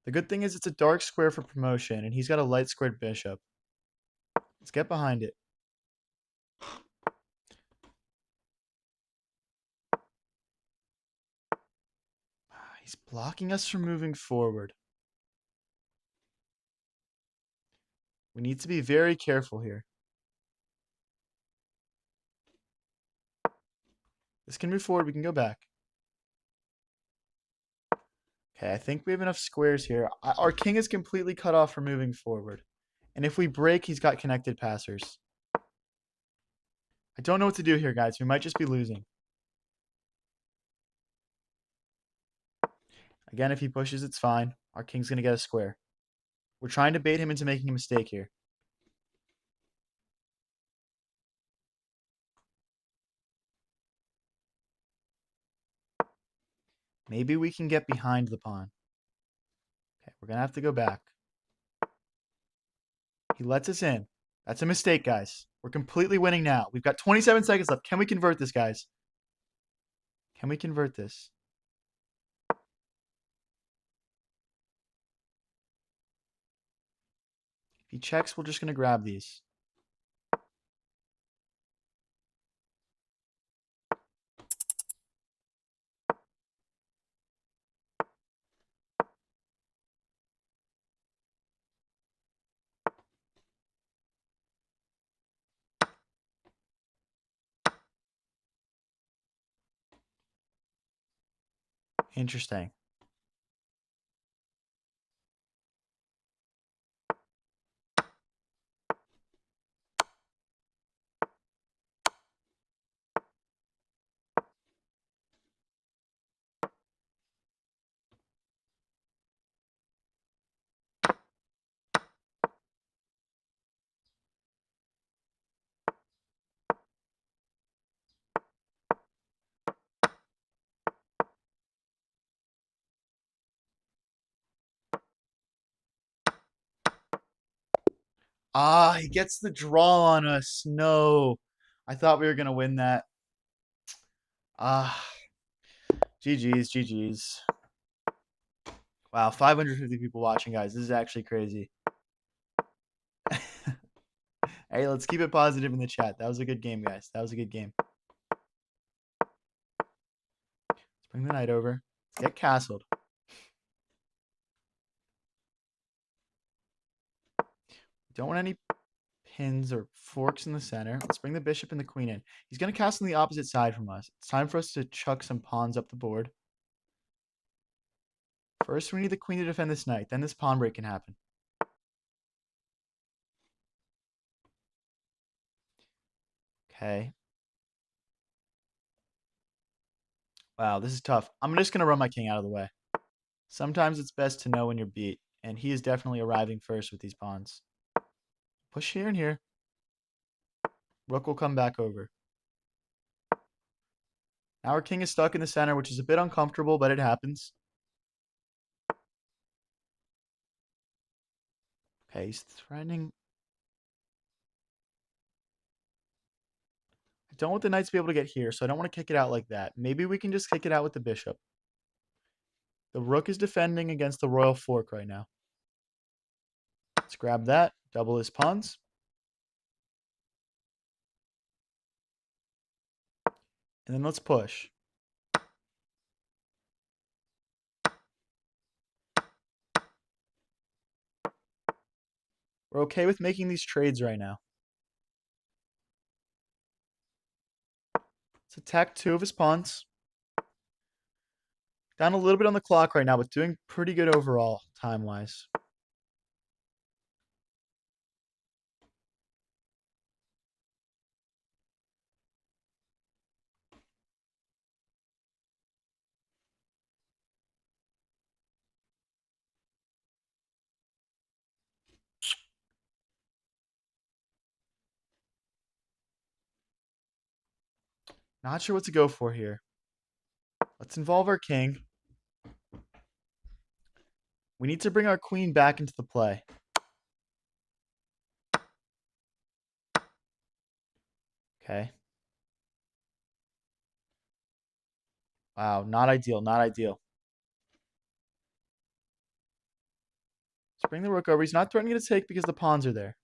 The good thing is it's a dark square for promotion, and he's got a light squared bishop. Let's get behind it. He's blocking us from moving forward. We need to be very careful here. This can move forward. We can go back. Okay, I think we have enough squares here. Our king is completely cut off from moving forward. And if we break, he's got connected passers. I don't know what to do here, guys. We might just be losing. Again, if he pushes, it's fine. Our king's going to get a square. We're trying to bait him into making a mistake here. Maybe we can get behind the pawn. Okay, we're going to have to go back. He lets us in. That's a mistake, guys. We're completely winning now. We've got 27 seconds left. Can we convert this, guys? Can we convert this? If he checks, we're just going to grab these. Interesting. Ah, he gets the draw on us. No. I thought we were going to win that. Ah, GG's, GG's. Wow, 550 people watching, guys. This is actually crazy. Hey, let's keep it positive in the chat. That was a good game, guys. That was a good game. Let's bring the knight over. Let's get castled. Don't want any pins or forks in the center. Let's bring the bishop and the queen in. He's going to castle on the opposite side from us. It's time for us to chuck some pawns up the board. First, we need the queen to defend this knight. Then this pawn break can happen. Okay. Wow, this is tough. I'm just going to run my king out of the way. Sometimes it's best to know when you're beat, and he is definitely arriving first with these pawns. Push here and here. Rook will come back over. Now our king is stuck in the center, which is a bit uncomfortable, but it happens. Okay, he's threatening. I don't want the knight to be able to get here, so I don't want to kick it out like that. Maybe we can just kick it out with the bishop. The rook is defending against the royal fork right now. Let's grab that. Double his pawns. And then let's push. We're okay with making these trades right now. Let's attack two of his pawns. Down a little bit on the clock right now, but doing pretty good overall, time-wise. Not sure what to go for here. Let's involve our king. We need to bring our queen back into the play. Okay. Wow, not ideal, not ideal. Let's bring the rook over. He's not threatening to take because the pawns are there.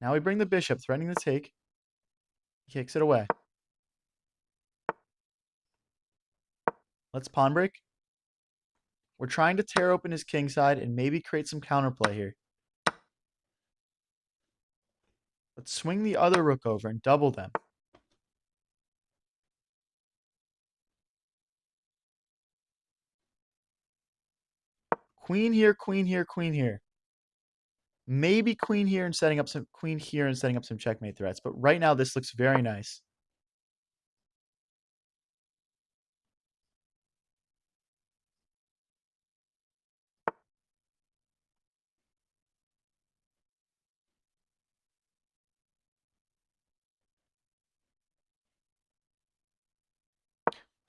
Now we bring the bishop, threatening to take. He kicks it away. Let's pawn break. We're trying to tear open his king side and maybe create some counterplay here. Let's swing the other rook over and double them. Queen here, queen here, queen here. Maybe queen here and setting up some checkmate threats. But right now, this looks very nice.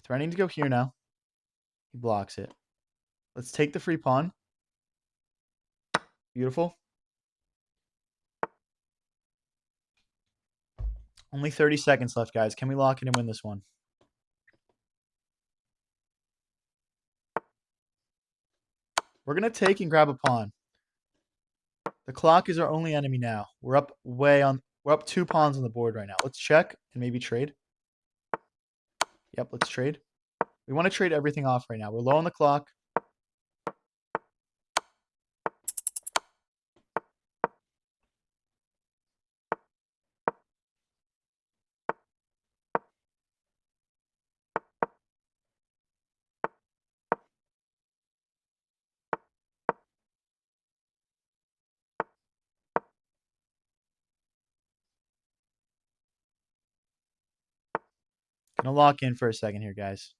Threatening to go here now. He blocks it. Let's take the free pawn. Beautiful. Only 30 seconds left, guys. Can we lock in and win this one? We're going to take and grab a pawn. The clock is our only enemy now. We're up 2 pawns on the board right now. Let's check and maybe trade. Yep, let's trade. We want to trade everything off right now. We're low on the clock. Gonna lock in for a second here, guys.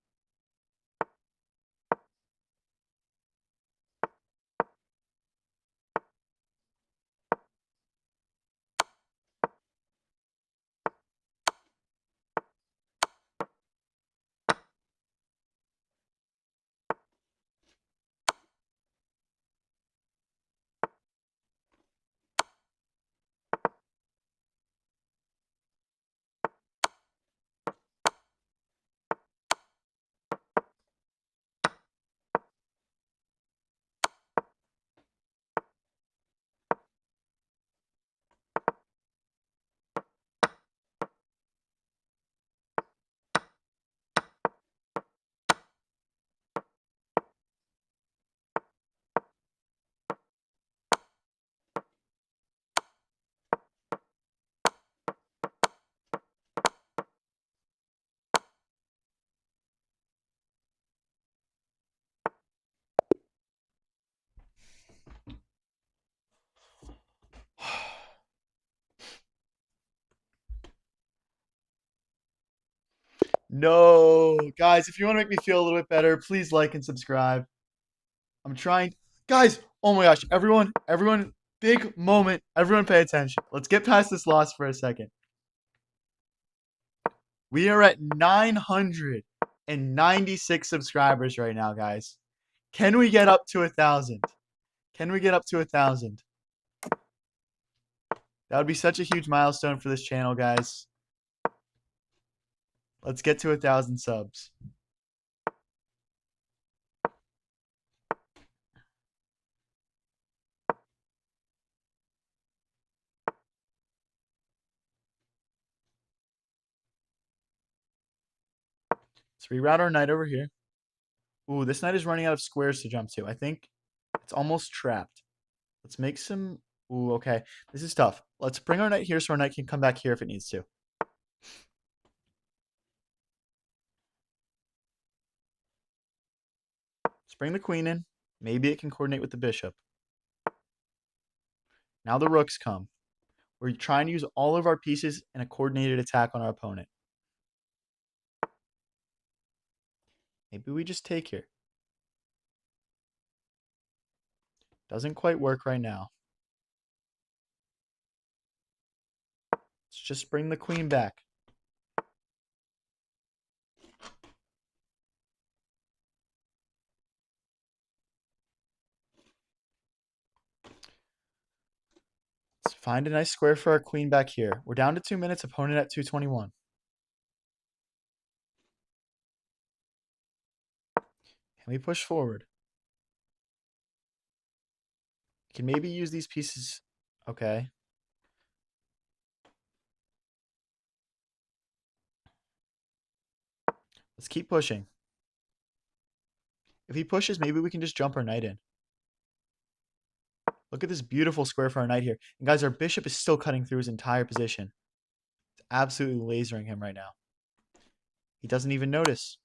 No, guys, if you want to make me feel a little bit better, please like and subscribe. I'm trying. Guys, oh my gosh, everyone, big moment. Everyone pay attention. Let's get past this loss for a second. We are at 996 subscribers right now, guys. Can we get up to 1,000? Can we get up to 1,000? That would be such a huge milestone for this channel, guys. Let's get to 1,000 subs. Let's reroute our knight over here. Ooh, this knight is running out of squares to jump to. I think it's almost trapped. Let's make some... Ooh, okay. This is tough. Let's bring our knight here so our knight can come back here if it needs to. Let's bring the queen in. Maybe it can coordinate with the bishop. Now the rooks come. We're trying to use all of our pieces in a coordinated attack on our opponent. Maybe we just take here. Doesn't quite work right now. Let's just bring the queen back. Let's Find a nice square for our queen back here. We're down to 2 minutes. Opponent at 221. Can we push forward? Can maybe use these pieces. Okay. Let's keep pushing. If he pushes, maybe we can just jump our knight in. Look at this beautiful square for our knight here. And guys, our bishop is still cutting through his entire position. It's absolutely lasering him right now. He doesn't even notice.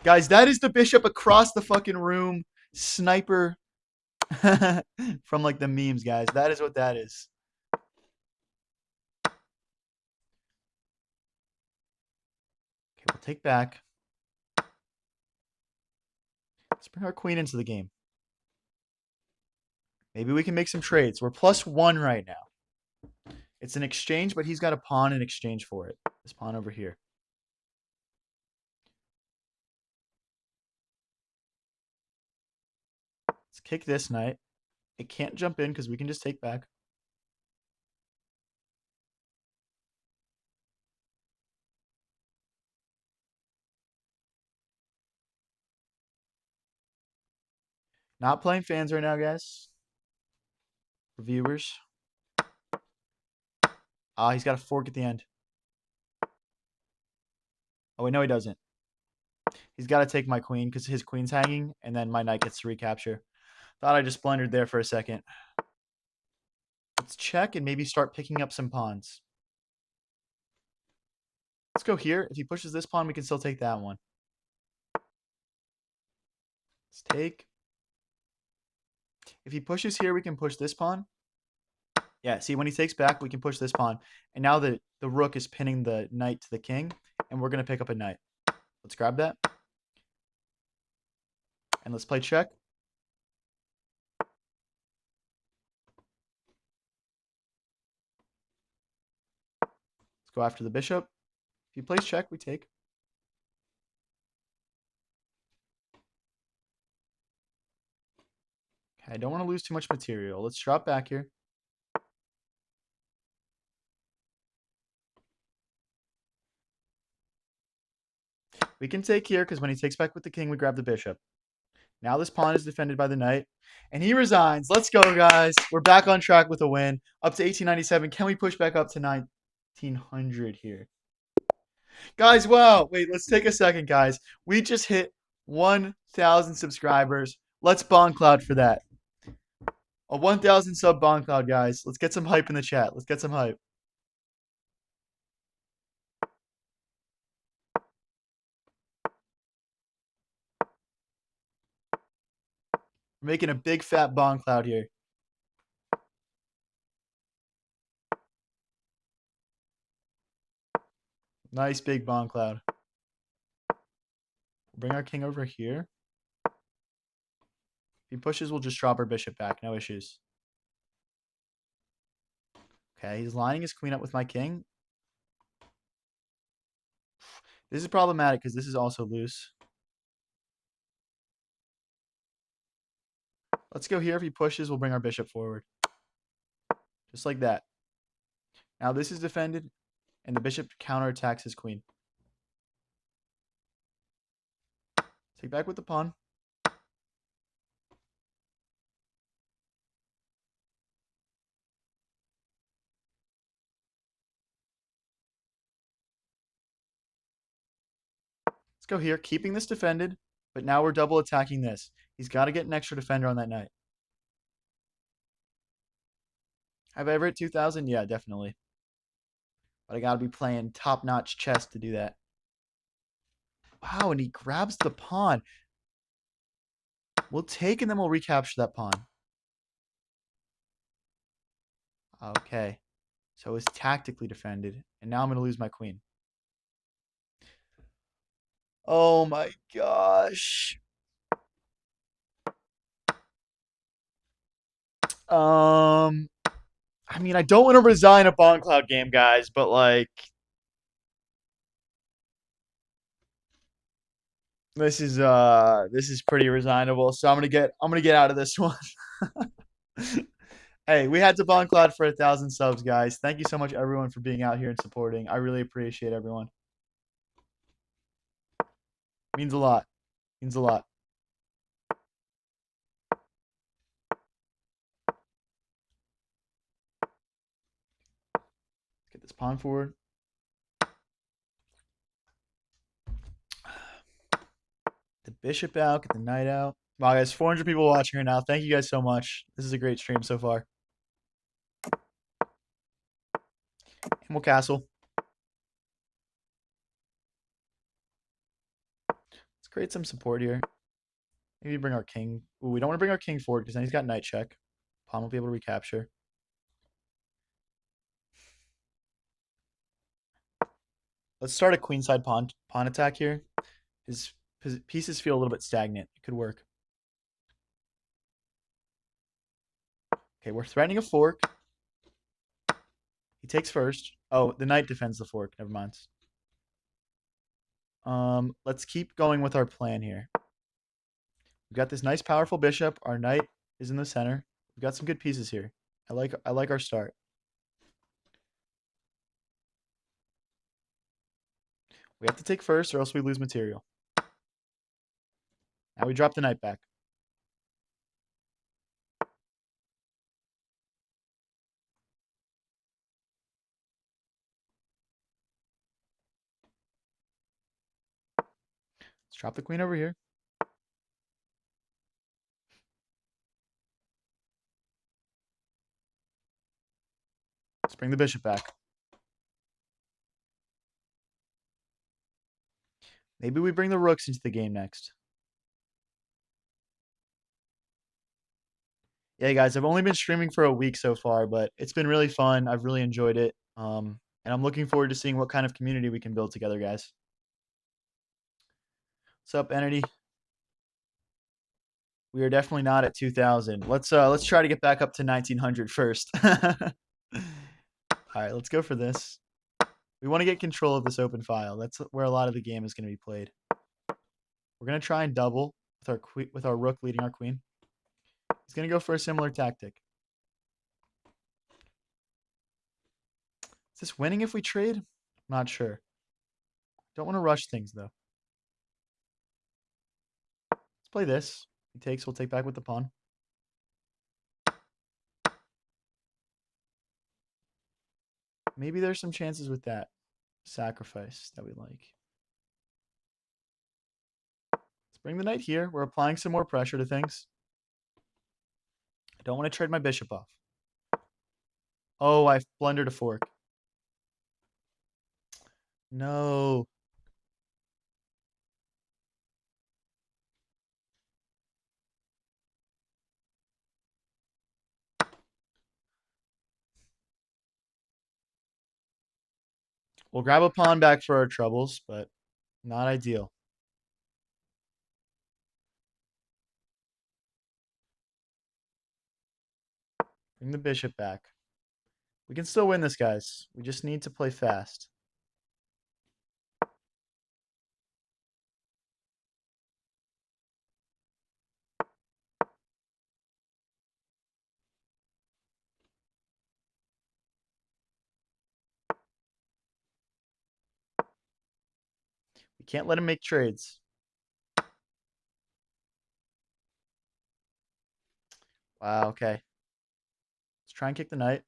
Guys, that is the bishop across the fucking room. Sniper. From like the memes, guys. That is what that is. Okay, we'll take back. Let's bring our queen into the game. Maybe we can make some trades. We're +1 right now. It's an exchange, but he's got a pawn in exchange for it. This pawn over here. Let's kick this knight. It can't jump in because we can just take back. Not playing fans right now, guys. For viewers. He's got a fork at the end. Oh, wait, no, he doesn't. He's got to take my queen because his queen's hanging, and then my knight gets to recapture. Thought I just blundered there for a second. Let's check and maybe start picking up some pawns. Let's go here. If he pushes this pawn, we can still take that one. Let's take. If he pushes here, we can push this pawn. Yeah, see, when he takes back, we can push this pawn. And now the rook is pinning the knight to the king, and we're going to pick up a knight. Let's grab that. And let's play check. Let's go after the bishop. If he plays check, we take. Okay, I don't want to lose too much material. Let's drop back here. We can take here because when he takes back with the king, we grab the bishop. Now this pawn is defended by the knight. And he resigns. Let's go, guys. We're back on track with a win. Up to 1897. Can we push back up to 1900 here? Guys, wow. Wait, let's take a second, guys. We just hit 1,000 subscribers. Let's BonCloud for that. A 1,000 sub BonCloud, guys. Let's get some hype in the chat. Let's get some hype. We're making a big fat BonCloud here. Nice big BonCloud. Bring our king over here. If he pushes, we'll just drop our bishop back. No issues. Okay, he's lining his queen up with my king. This is problematic because this is also loose. Let's go here. If he pushes, we'll bring our bishop forward. Just like that. Now this is defended, and the bishop counterattacks his queen. Take back with the pawn. Let's go here, keeping this defended, but now we're double attacking this. He's got to get an extra defender on that knight. Have I ever hit 2,000? Yeah, definitely. But I got to be playing top-notch chess to do that. Wow, and he grabs the pawn. We'll take and then we'll recapture that pawn. Okay. So it's tactically defended. And now I'm going to lose my queen. Oh my gosh. I mean, I don't want to resign a BonCloud game, guys, but like this is pretty resignable. So I'm gonna get out of this one. Hey, we had to Cloud for 1,000 subs, guys. Thank you so much, everyone, for being out here and supporting. I really appreciate everyone. Means a lot. Means a lot. Let's get this pawn forward. The bishop out. Get the knight out. Wow, guys, 400 people watching right now. Thank you guys so much. This is a great stream so far. And we'll castle. Let's create some support here. Maybe bring our king. Ooh, we don't want to bring our king forward because then he's got knight check. Pawn will be able to recapture. Let's start a queenside pawn attack here. His pieces feel a little bit stagnant. It could work. Okay, we're threatening a fork. He takes first. Oh, the knight defends the fork. Never mind. Let's keep going with our plan here. We've got this nice, powerful bishop. Our knight is in the center. We've got some good pieces here. I like our start. We have to take first, or else we lose material. Now we drop the knight back. Let's drop the queen over here. Let's bring the bishop back. Maybe we bring the rooks into the game next. Yeah, guys, I've only been streaming for a week so far, but it's been really fun. I've really enjoyed it. And I'm looking forward to seeing what kind of community we can build together, guys. What's up, Entity? We are definitely not at 2,000. Let's try to get back up to 1,900 first. All right, let's go for this. We want to get control of this open file. That's where a lot of the game is going to be played. We're going to try and double with our rook leading our queen. He's going to go for a similar tactic. Is this winning if we trade? I'm not sure. Don't want to rush things, though. Let's play this. He takes, we'll take back with the pawn. Maybe there's some chances with that sacrifice that we like. Let's bring the knight here. We're applying some more pressure to things. I don't want to trade my bishop off. Oh, I blundered a fork. No. We'll grab a pawn back for our troubles, but not ideal. Bring the bishop back. We can still win this, guys. We just need to play fast. We can't let him make trades. Wow, okay. Let's try and kick the knight.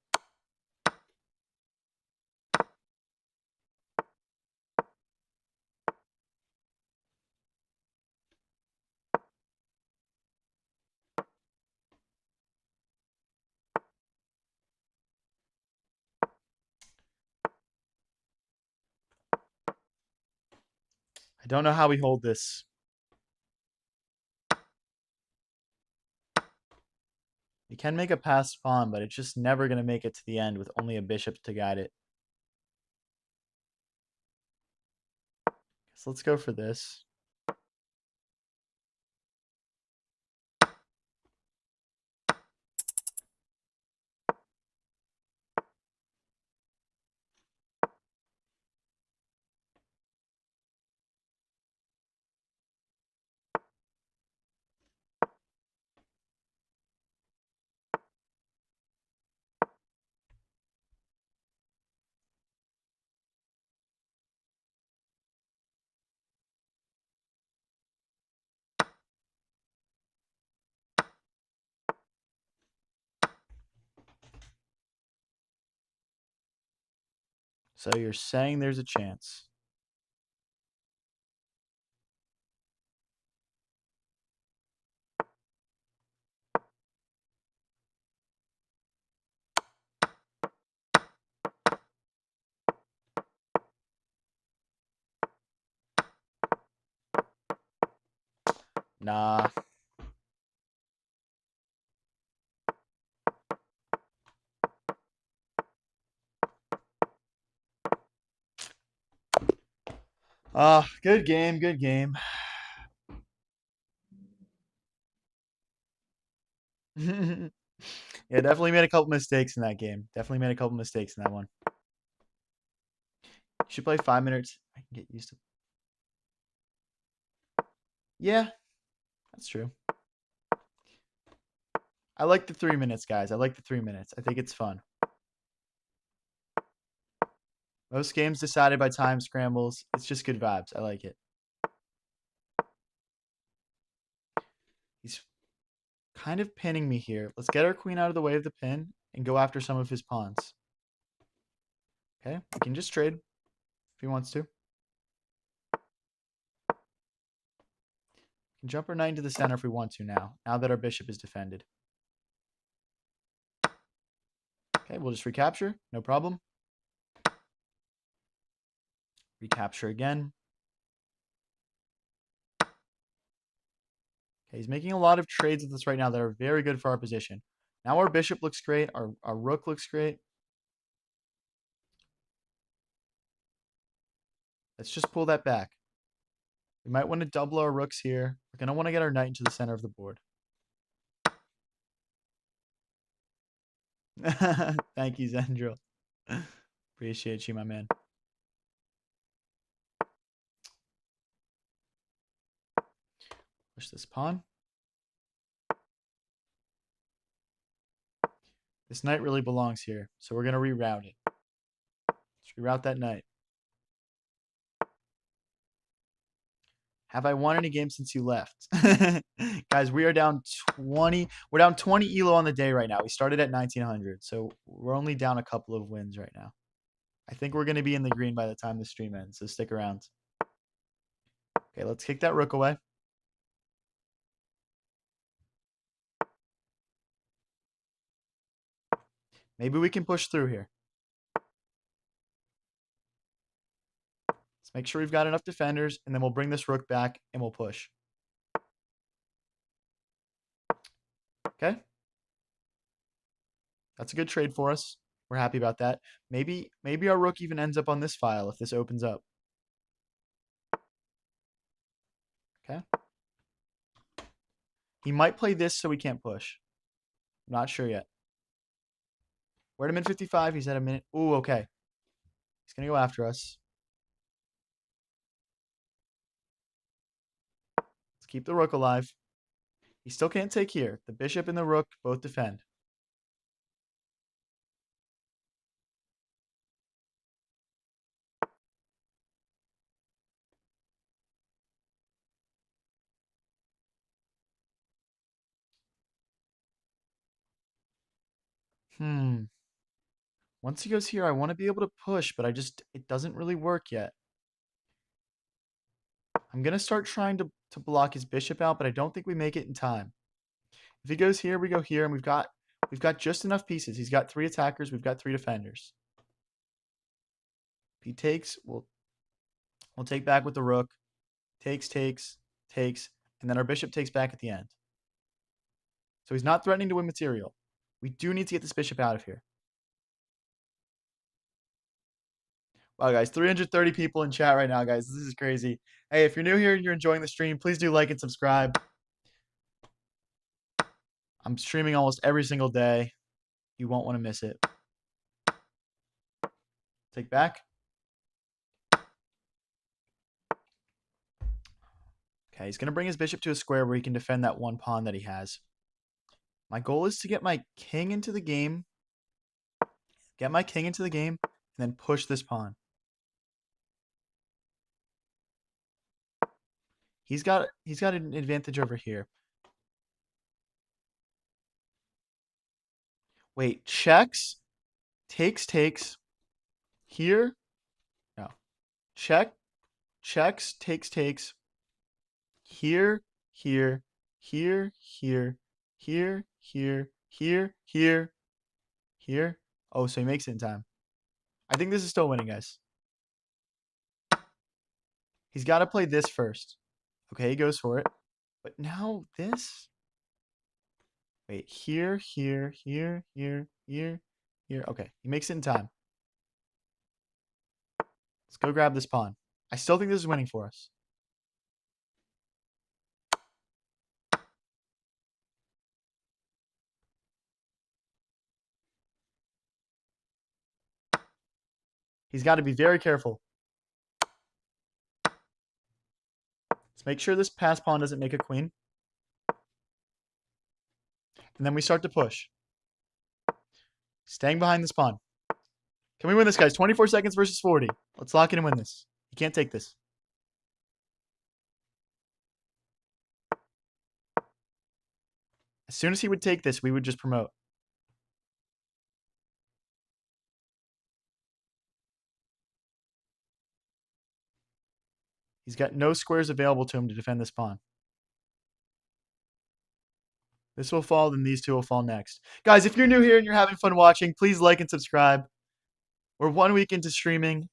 I don't know how we hold this. We can make a passed pawn, but it's just never going to make it to the end with only a bishop to guide it. So let's go for this. So you're saying there's a chance. Nah. Good game, good game. Yeah, definitely made a couple mistakes in that game. Definitely made a couple mistakes in that one. You should play 5 minutes. I can get used to. Yeah, that's true. I like the 3 minutes, guys. I like the 3 minutes. I think it's fun. Most games decided by time scrambles. It's just good vibes. I like it. He's kind of pinning me here. Let's get our queen out of the way of the pin and go after some of his pawns. Okay, we can just trade if he wants to. We can jump our knight into the center if we want to now that our bishop is defended. Okay, we'll just recapture. No problem. Recapture again. Okay, he's making a lot of trades with us right now that are very good for our position. Now our bishop looks great. Our rook looks great. Let's just pull that back. We might want to double our rooks here. We're going to want to get our knight into the center of the board. Thank you, Zendril. Appreciate you, my man. Push this pawn. This knight really belongs here, so we're going to reroute it. Let's reroute that knight. Have I won any games since you left? Guys, we are down 20. We're down 20 elo on the day right now. We started at 1900, so we're only down a couple of wins right now. I think we're going to be in the green by the time the stream ends, so stick around. Okay, let's kick that rook away. Maybe we can push through here. Let's make sure we've got enough defenders, and then we'll bring this rook back, and we'll push. Okay. That's a good trade for us. We're happy about that. Maybe our rook even ends up on this file if this opens up. Okay. He might play this so we can't push. I'm not sure yet. We're at a minute 55. He's at a minute. Ooh, okay. He's going to go after us. Let's keep the rook alive. He still can't take here. The bishop and the rook both defend. Once he goes here, I want to be able to push, but it doesn't really work yet. I'm going to start trying to block his bishop out, but I don't think we make it in time. If he goes here, we go here, and we've got just enough pieces. He's got 3 attackers. We've got 3 defenders. If he takes, we'll take back with the rook. Takes, and then our bishop takes back at the end. So he's not threatening to win material. We do need to get this bishop out of here. Wow, guys, 330 people in chat right now, guys. This is crazy. Hey, if you're new here and you're enjoying the stream, please do like and subscribe. I'm streaming almost every single day. You won't want to miss it. Take back. Okay, he's going to bring his bishop to a square where he can defend that one pawn that he has. My goal is to get my king into the game. Get my king into the game, and then push this pawn. He's got an advantage over here. Wait, checks, takes. Here, Check, checks, takes. Here, here, here, here, here, here, here. Here. Oh, so he makes it in time. I think this is still winning, guys. He's got to play this first. Okay, he goes for it. But now this. Wait, here. Okay, he makes it in time. Let's go grab this pawn. I still think this is winning for us. He's got to be very careful. Let's make sure this pass pawn doesn't make a queen. And then we start to push. Staying behind this pawn. Can we win this, guys? 24 seconds versus 40. Let's lock in and win this. He can't take this. As soon as he would take this, we would just promote. He's got no squares available to him to defend this pawn. This will fall, then these two will fall next. Guys, if you're new here and you're having fun watching, please like and subscribe. We're 1 week into streaming,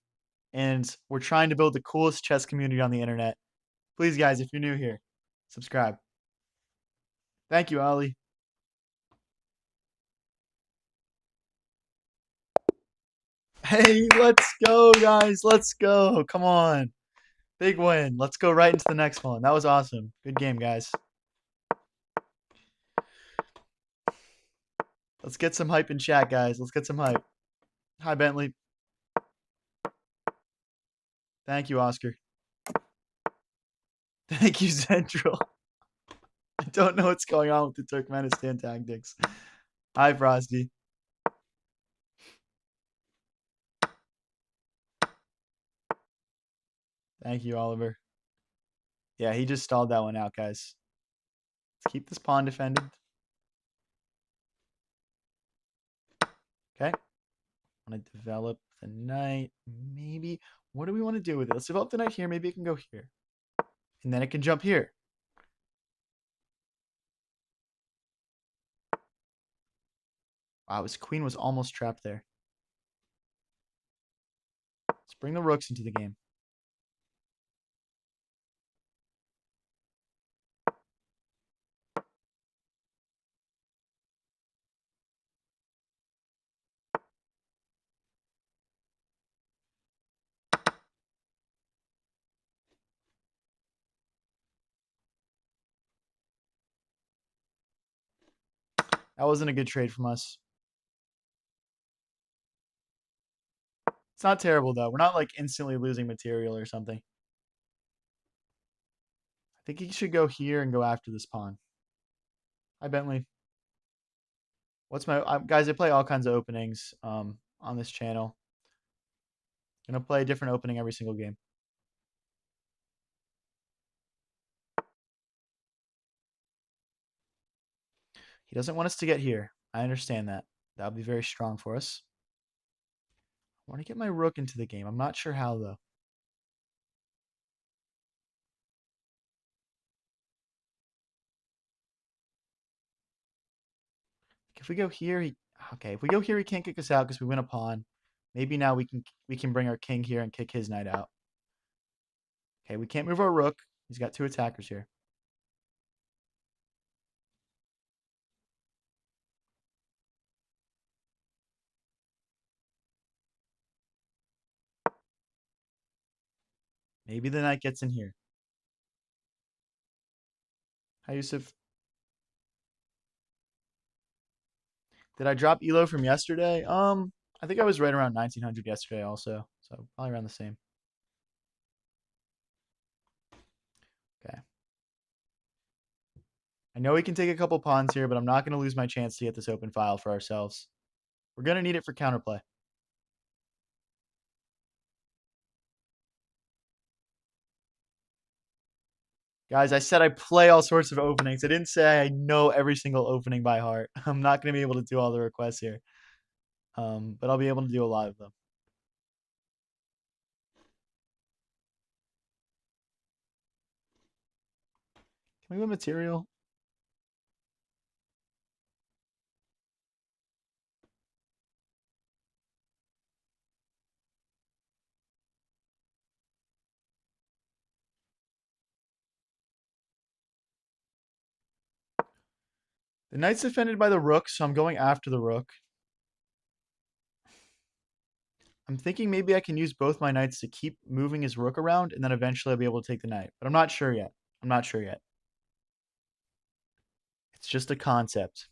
and we're trying to build the coolest chess community on the internet. Please, guys, if you're new here, subscribe. Thank you, Ali. Hey, let's go, guys. Let's go. Come on. Big win. Let's go right into the next one. That was awesome. Good game, guys. Let's get some hype in chat, guys. Let's get some hype. Hi, Bentley. Thank you, Oscar. Thank you, Central. I don't know what's going on with the Turkmenistan tactics. Hi, Frosty. Thank you, Oliver. Yeah, he just stalled that one out, guys. Let's keep this pawn defended. Okay. I want to develop the knight. Maybe. What do we want to do with it? Let's develop the knight here. Maybe it can go here. And then it can jump here. Wow, his queen was almost trapped there. Let's bring the rooks into the game. That wasn't a good trade from us. It's not terrible, though. We're not, like, instantly losing material or something. I think he should go here and go after this pawn. Hi, Bentley. What's my... guys, I play all kinds of openings on this channel. I'm going to play a different opening every single game. He doesn't want us to get here. I understand that. That would be very strong for us. I want to get my rook into the game. I'm not sure how, though. If we go here, okay. If we go here, he can't kick us out because we win a pawn. Maybe now we can bring our king here and kick his knight out. Okay, we can't move our rook. He's got two attackers here. Maybe the knight gets in here. Hi, Yusuf. Did I drop Elo from yesterday? I think I was right around 1900 yesterday also. So probably around the same. Okay. I know we can take a couple pawns here, but I'm not going to lose my chance to get this open file for ourselves. We're going to need it for counterplay. Guys, I said I play all sorts of openings. I didn't say I know every single opening by heart. I'm not going to be able to do all the requests here. But I'll be able to do a lot of them. we win material? The knight's defended by the rook, so I'm going after the rook. I'm thinking maybe I can use both my knights to keep moving his rook around, and then eventually I'll be able to take the knight. But I'm not sure yet. I'm not sure yet. It's just a concept.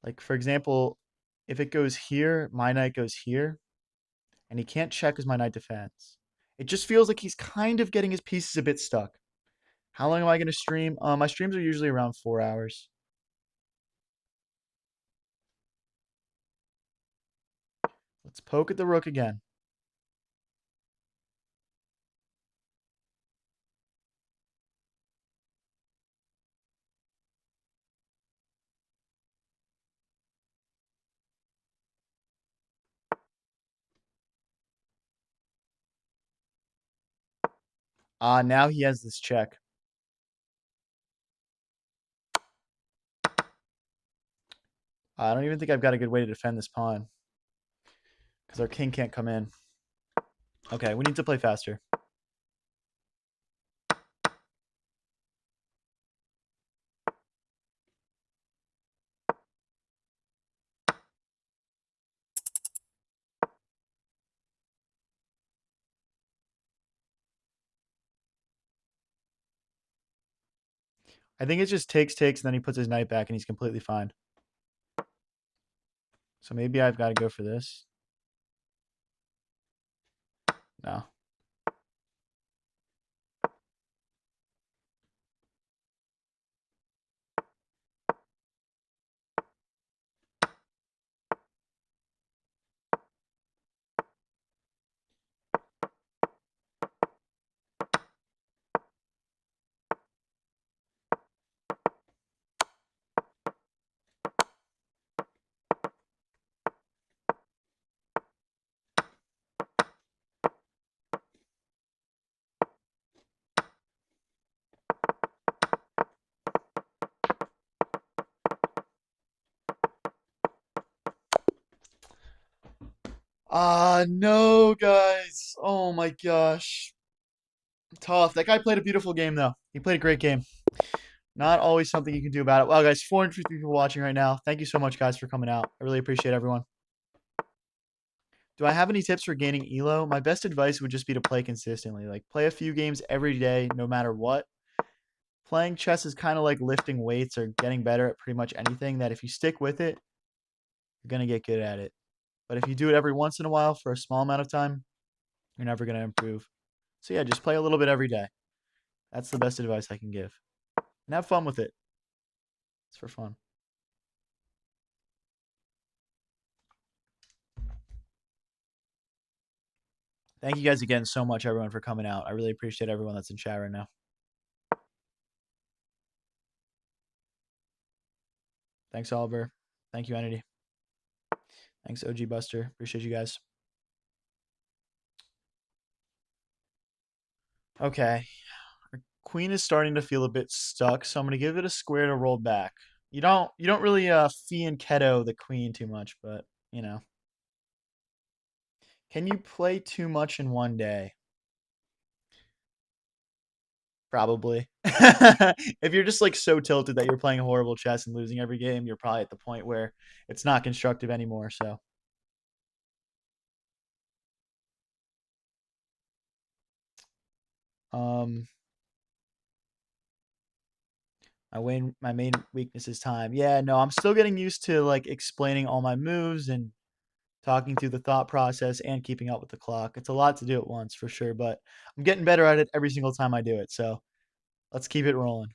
Like, for example, if it goes here, my knight goes here, and he can't check as my knight defends. It just feels like he's kind of getting his pieces a bit stuck. How long am I going to stream? My streams are usually around 4 hours. Let's poke at the rook again. Now he has this check. I don't even think I've got a good way to defend this pawn. Because our king can't come in. Okay, we need to play faster. I think it just takes, and then he puts his knight back and he's completely fine. So maybe I've got to go for this. No. No, guys. Oh my gosh. Tough. That guy played a beautiful game, though. He played a great game. Not always something you can do about it. Well, guys, 450 people watching right now. Thank you so much, guys, for coming out. I really appreciate everyone. Do I have any tips for gaining elo? My best advice would just be to play consistently. Like, play a few games every day, no matter what. Playing chess is kind of like lifting weights or getting better at pretty much anything that if you stick with it, you're going to get good at it. But if you do it every once in a while for a small amount of time, you're never going to improve. So yeah, just play a little bit every day. That's the best advice I can give. And have fun with it. It's for fun. Thank you guys again so much, everyone, for coming out. I really appreciate everyone that's in chat right now. Thanks, Oliver. Thank you, Entity. Thanks, OG Buster. Appreciate you guys. Okay. Our queen is starting to feel a bit stuck, so I'm gonna give it a square to roll back. You don't really fee and keto the queen too much, but you know. Can you play too much in one day? Probably. If you're just like so tilted that you're playing horrible chess and losing every game, you're probably at the point where it's not constructive anymore. So um my main weakness is time. Yeah, no, I'm still getting used to like explaining all my moves and talking through the thought process and keeping up with the clock. It's a lot to do at once for sure, but I'm getting better at it every single time I do it. So let's keep it rolling.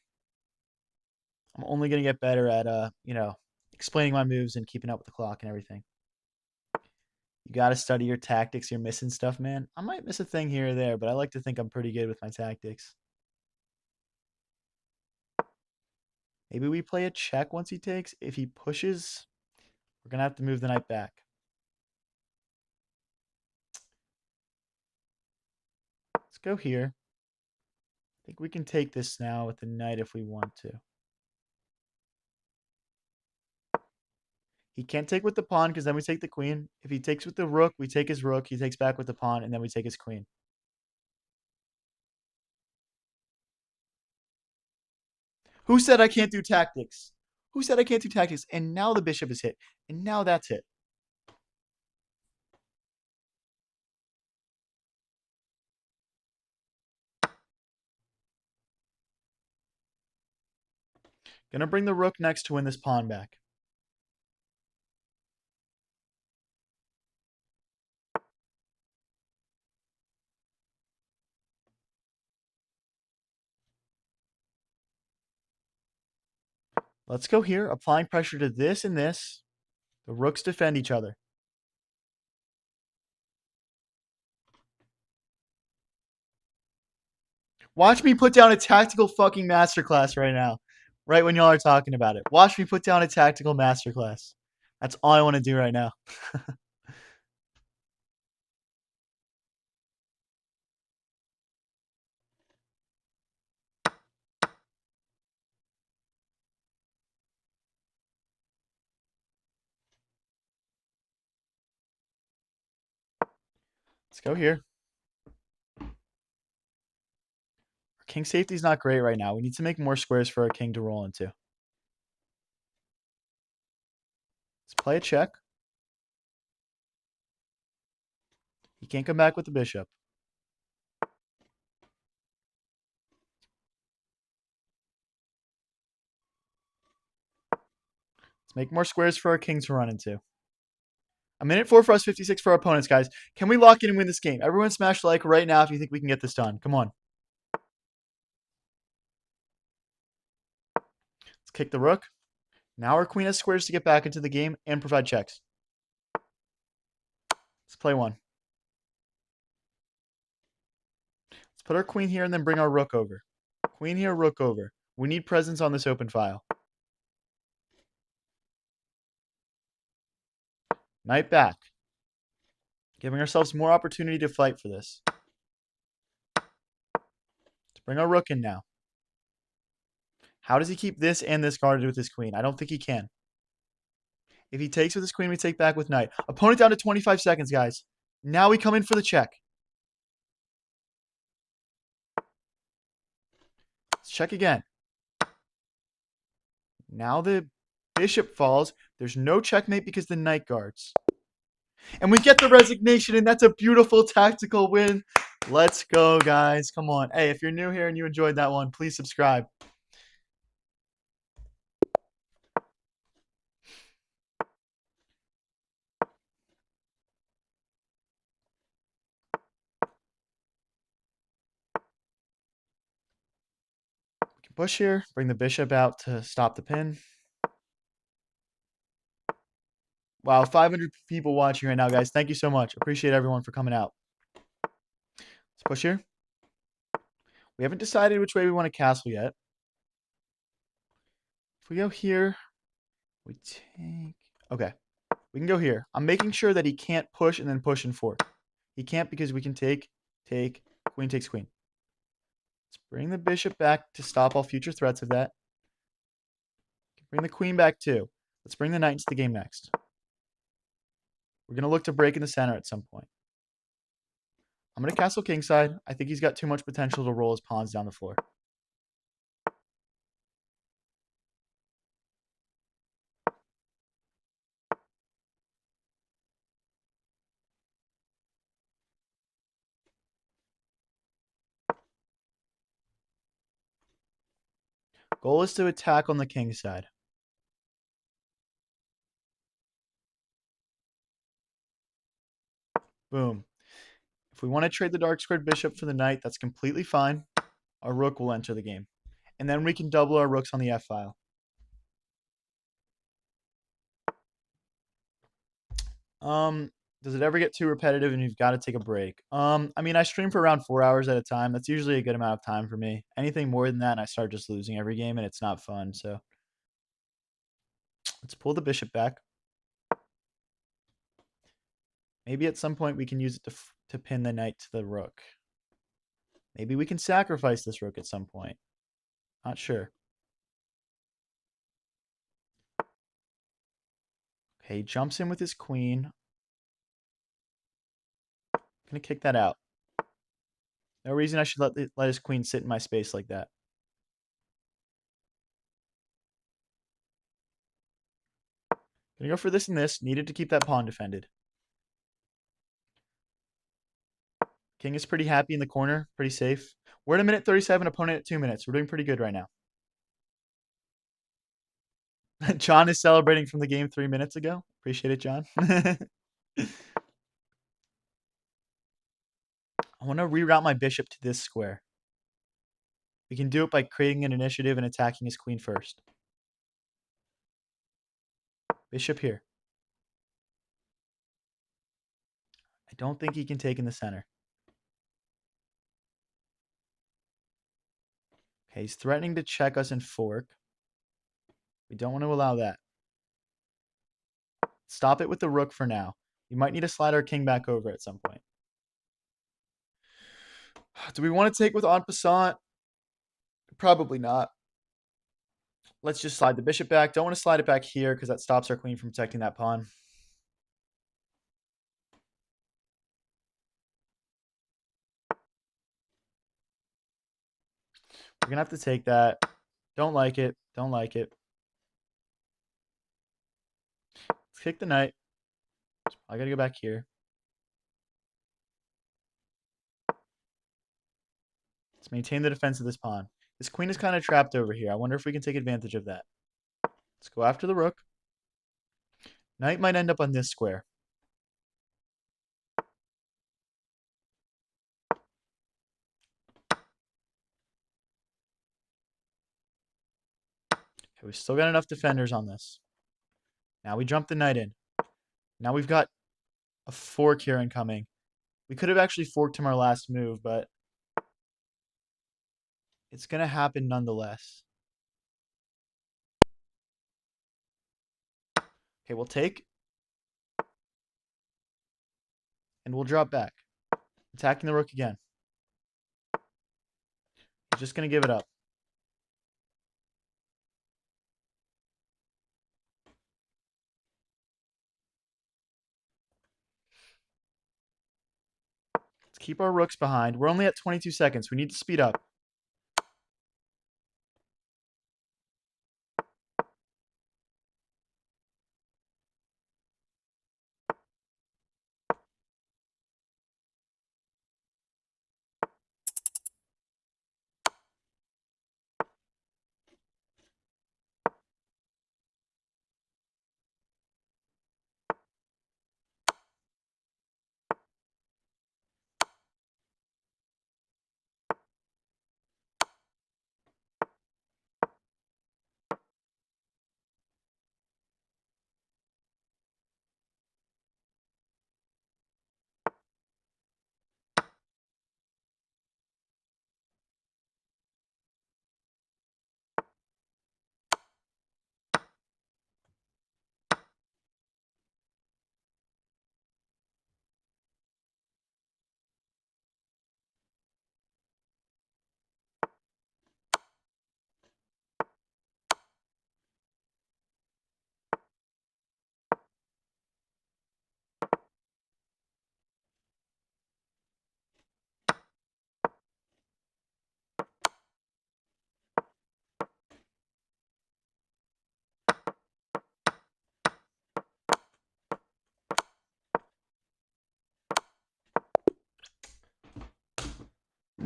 I'm only gonna get better at explaining my moves and keeping up with the clock and everything. You gotta study your tactics. You're missing stuff, man. I might miss a thing here or there, but I like to think I'm pretty good with my tactics. Maybe we play a check once he takes. If he pushes, we're gonna have to move the knight back. Let's go here. think we can take this now with the knight if we want to. He can't take with the pawn because then we take the queen. If he takes with the rook, we take his rook. He takes back with the pawn, and then we take his queen. Who said I can't do tactics? Who said I can't do tactics? And now the bishop is hit. And now that's hit. Gonna bring the rook next to win this pawn back. Let's go here, applying pressure to this and this. The rooks defend each other. Watch me put down a tactical fucking masterclass right now. Right when y'all are talking about it. Watch me put down a tactical masterclass. That's all I want to do right now. Let's go here. Our king safety is not great right now. We need to make more squares for our king to roll into. Let's play a check. He can't come back with the bishop. Let's make more squares for our king to run into. A minute 4 for us, 56 for our opponents, guys. Can we lock in and win this game? Everyone smash like right now if you think we can get this done. Come on. Let's kick the rook. Now our queen has squares to get back into the game and provide checks. Let's play one. Let's put our queen here and then bring our rook over. Queen here, rook over. We need presence on this open file. Knight back. Giving ourselves more opportunity to fight for this. Let's bring our rook in now. How does he keep this and this guarded with his queen? I don't think he can. If he takes with his queen, we take back with knight. Opponent down to 25 seconds, guys. Now we come in for the check. Let's check again. Now the bishop falls. There's no checkmate because the knight guards. And we get the resignation, and that's a beautiful tactical win. Let's go, guys. Come on. Hey, if you're new here and you enjoyed that one, please subscribe. We can push here, bring the bishop out to stop the pin. Wow, 500 people watching right now, guys. Thank you so much. Appreciate everyone for coming out. Let's push here. We haven't decided which way we want to castle yet. If we go here, we take... Okay, we can go here. I'm making sure that he can't push and then push and fork. He can't because we can take, queen takes queen. Let's bring the bishop back to stop all future threats of that. Bring the queen back too. Let's bring the knight into the game next. We're going to look to break in the center at some point. I'm going to castle kingside. I think he's got too much potential to roll his pawns down the floor. Goal is to attack on the king side. Boom. If we want to trade the dark squared bishop for the knight, that's completely fine. Our rook will enter the game. And then we can double our rooks on the f file. Does it ever get too repetitive and you've got to take a break? I mean, I stream for around 4 hours at a time. That's usually a good amount of time for me. Anything more than that, and I start just losing every game, and it's not fun. So let's pull the bishop back. Maybe at some point we can use it to pin the knight to the rook. Maybe we can sacrifice this rook at some point. Not sure. Okay, he jumps in with his queen. Gonna kick that out. No reason I should let his queen sit in my space like that. Gonna go for this and this. Needed to keep that pawn defended. King is pretty happy in the corner. Pretty safe. We're at a minute 37. Opponent at 2 minutes. We're doing pretty good right now. John is celebrating from the game 3 minutes ago. Appreciate it, John. I want to reroute my bishop to this square. We can do it by creating an initiative and attacking his queen first. Bishop here. I don't think he can take in the center. Okay, he's threatening to check us and fork. We don't want to allow that. Stop it with the rook for now. We might need to slide our king back over at some point. Do we want to take with en passant? Probably not. Let's just slide the bishop back. Don't want to slide it back here because that stops our queen from protecting that pawn. We're going to have to take that. Don't like it. Don't like it. Let's kick the knight. I got to go back here. Let's maintain the defense of this pawn. This queen is kind of trapped over here. I wonder if we can take advantage of that. Let's go after the rook. Knight might end up on this square. Okay, we still got enough defenders on this. Now we jump the knight in. Now we've got a fork here incoming. We could have actually forked him our last move, but it's going to happen nonetheless. Okay, we'll take. And we'll drop back. Attacking the rook again. He's just going to give it up. Let's keep our rooks behind. We're only at 22 seconds. We need to speed up.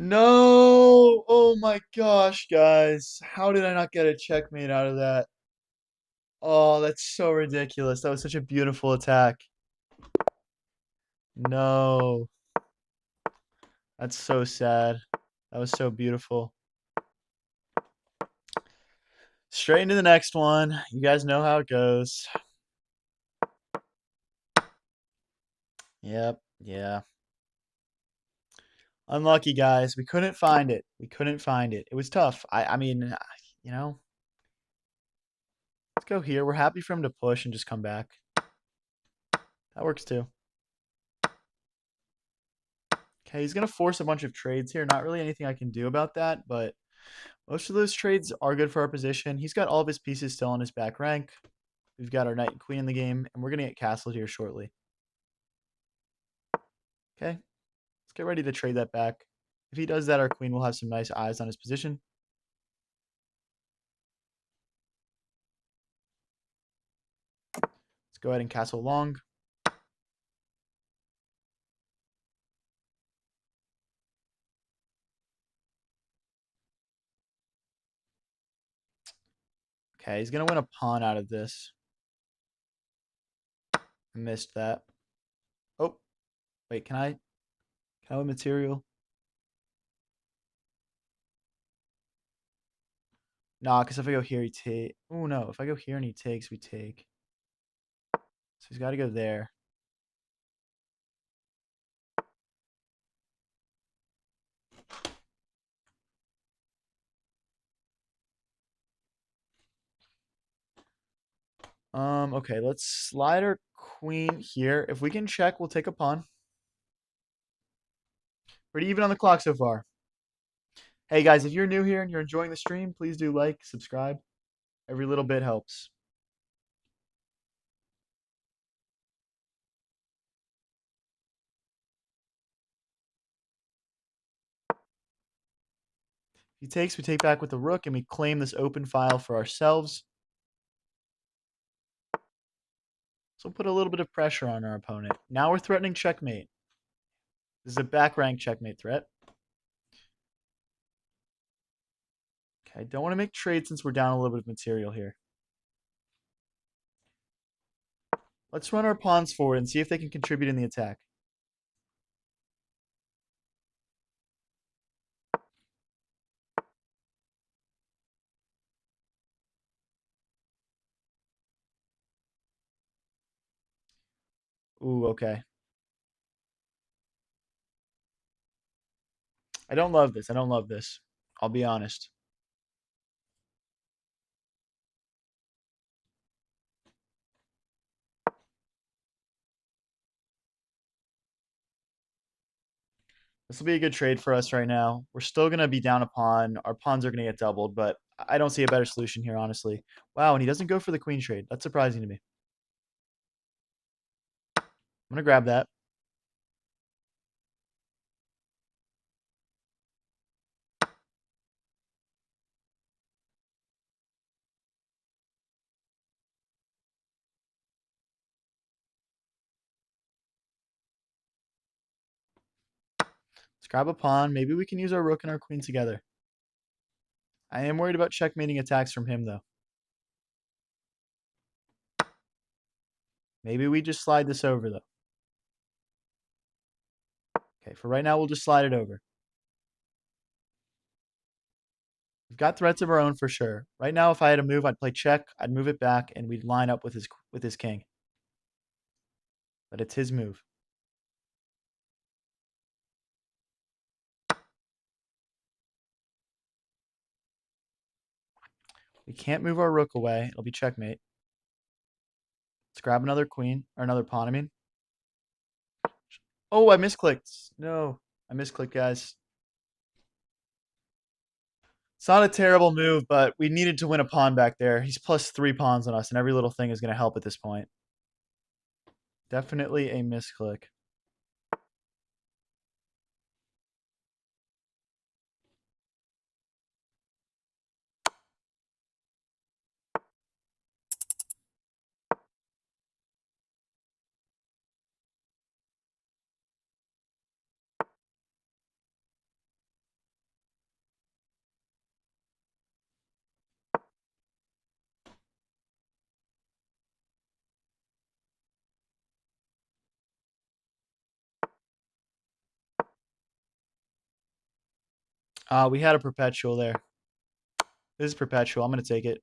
No! Oh my gosh, guys. How did I not get a checkmate out of that? Oh, that's so ridiculous. That was such a beautiful attack. No. That's so sad. That was so beautiful. Straight into the next one. You guys know how it goes. Yep. Yeah. Unlucky, guys. We couldn't find it. We couldn't find it. It was tough. I mean, you know, let's go here. We're happy for him to push and just come back. That works too. Okay, he's going to force a bunch of trades here. Not really anything I can do about that, but most of those trades are good for our position. He's got all of his pieces still on his back rank. We've got our knight and queen in the game, and we're going to get castled here shortly. Okay, let's get ready to trade that back. If he does that, our queen will have some nice eyes on his position. Let's go ahead and castle long. Okay, he's going to win a pawn out of this. I missed that. Oh, wait, can I win material? Nah, because if I go here, he takes. Oh, no. If I go here and he takes, we take. So he's got to go there. Okay, let's slide our queen here. If we can check, we'll take a pawn. Pretty even on the clock so far. Hey guys, if you're new here and you're enjoying the stream, please do like, subscribe. Every little bit helps. If he takes, we take back with the rook and we claim this open file for ourselves. So we'll put a little bit of pressure on our opponent. Now we're threatening checkmate. This is a back rank checkmate threat. Okay, don't want to make trades since we're down a little bit of material here. Let's run our pawns forward and see if they can contribute in the attack. Ooh, okay. I don't love this. I don't love this. I'll be honest. This will be a good trade for us right now. We're still going to be down a pawn. Our pawns are going to get doubled, but I don't see a better solution here, honestly. Wow, and he doesn't go for the queen trade. That's surprising to me. I'm going to grab that. Let's grab a pawn. Maybe we can use our rook and our queen together. I am worried about checkmating attacks from him, though. Maybe we just slide this over, though. Okay, for right now, we'll just slide it over. We've got threats of our own for sure. Right now, if I had a move, I'd play check. I'd move it back, and we'd line up with his king. But it's his move. We can't move our rook away. It'll be checkmate. Let's grab another queen, or another pawn, I mean. Oh, I misclicked. No, I misclicked, guys. It's not a terrible move, but we needed to win a pawn back there. He's plus 3 pawns on us, and every little thing is going to help at this point. Definitely a misclick. We had a perpetual there. This is perpetual. I'm going to take it.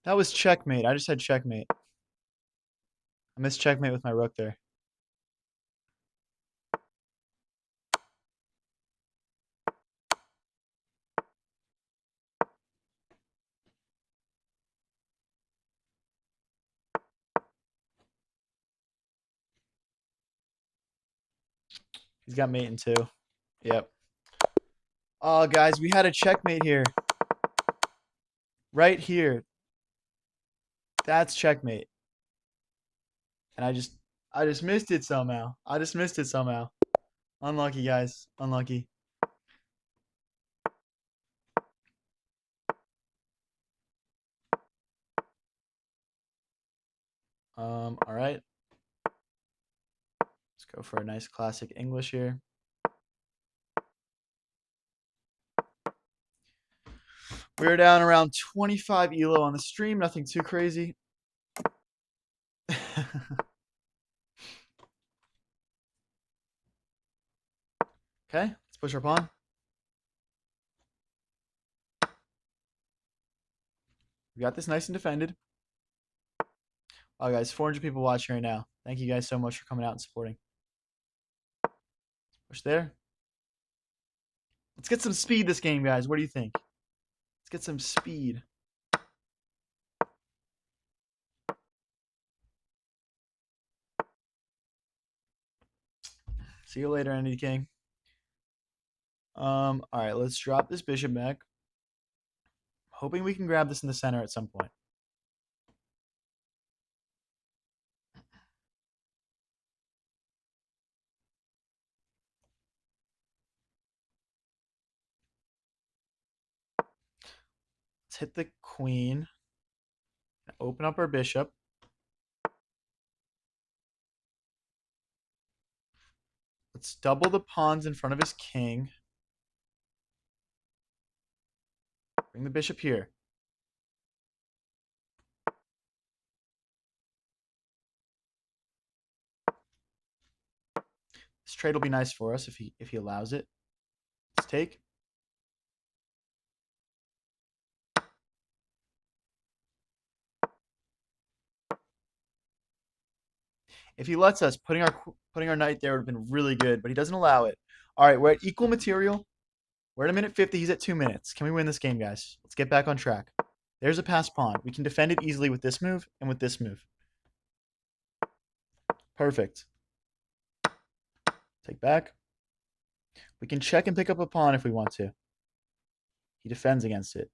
That was checkmate. I just had checkmate. I missed checkmate with my rook there. He's got mate in two. Yep. Oh, guys, we had a checkmate here. Right here. That's checkmate. And I just missed it somehow. I just missed it somehow. Unlucky, guys. Unlucky. All right. Let's go for a nice classic English here. We're down around 25 elo on the stream. Nothing too crazy. Okay, let's push our pawn. We got this nice and defended. Oh, guys, 400 people watching right now. Thank you guys so much for coming out and supporting. Push there. Let's get some speed this game, guys. What do you think? Let's get some speed. See you later, Andy King. All right, let's drop this bishop back. Hoping we can grab this in the center at some point. Let's hit the queen. Open up our bishop. Let's double the pawns in front of his king. Bring the bishop here. This trade will be nice for us if he allows it. Let's take. If he lets us, putting our knight there would have been really good, but he doesn't allow it. All right, we're at equal material. We're at a minute 50. He's at 2 minutes. Can we win this game, guys? Let's get back on track. There's a passed pawn. We can defend it easily with this move and with this move. Perfect. Take back. We can check and pick up a pawn if we want to. He defends against it.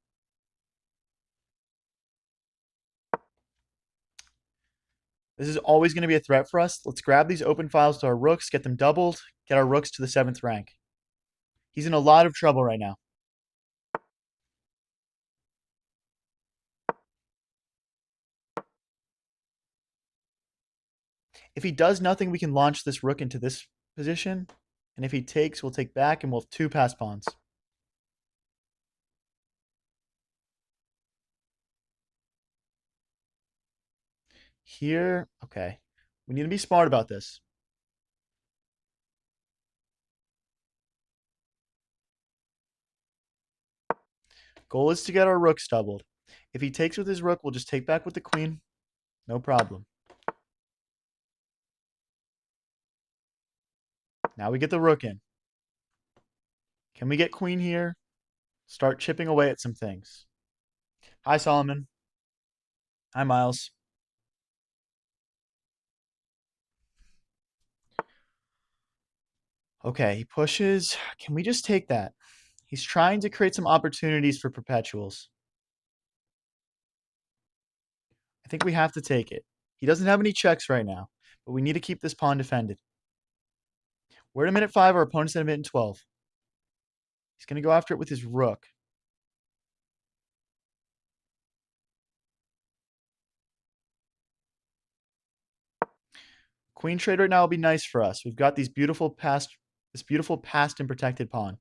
This is always going to be a threat for us. Let's grab these open files to our rooks, get them doubled, get our rooks to the 7th rank. He's in a lot of trouble right now. If he does nothing, we can launch this rook into this position. And if he takes, we'll take back, and we'll have 2 passed pawns. Here, okay. We need to be smart about this. Goal is to get our rooks doubled. If he takes with his rook, we'll just take back with the queen. No problem. Now we get the rook in. Can we get queen here? Start chipping away at some things. Hi, Solomon. Hi, Miles. Okay, he pushes. Can we just take that? He's trying to create some opportunities for perpetuals. I think we have to take it. He doesn't have any checks right now, but we need to keep this pawn defended. We're at a minute 5. Our opponent's at a minute 12. He's going to go after it with his rook. Queen trade right now will be nice for us. We've got this beautiful passed and protected pawn.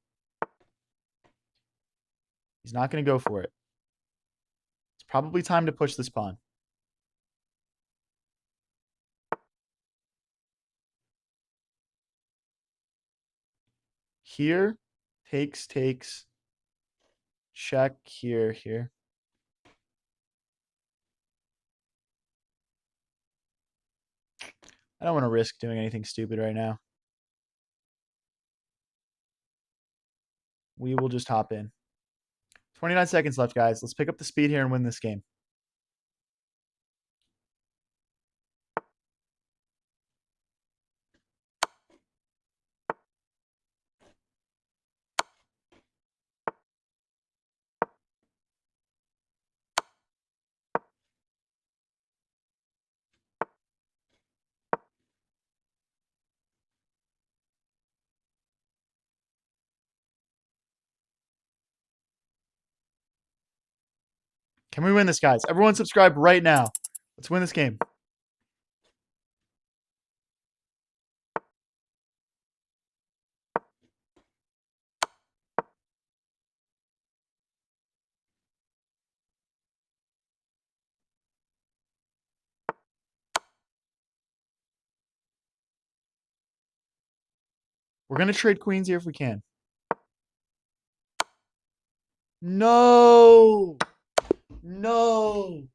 He's not going to go for it. It's probably time to push this pawn. Here, takes, check, here. I don't want to risk doing anything stupid right now. We will just hop in. 29 seconds left, guys. Let's pick up the speed here and win this game. Can we win this, guys? Everyone subscribe right now. Let's win this game. We're going to trade queens here if we can. No! No!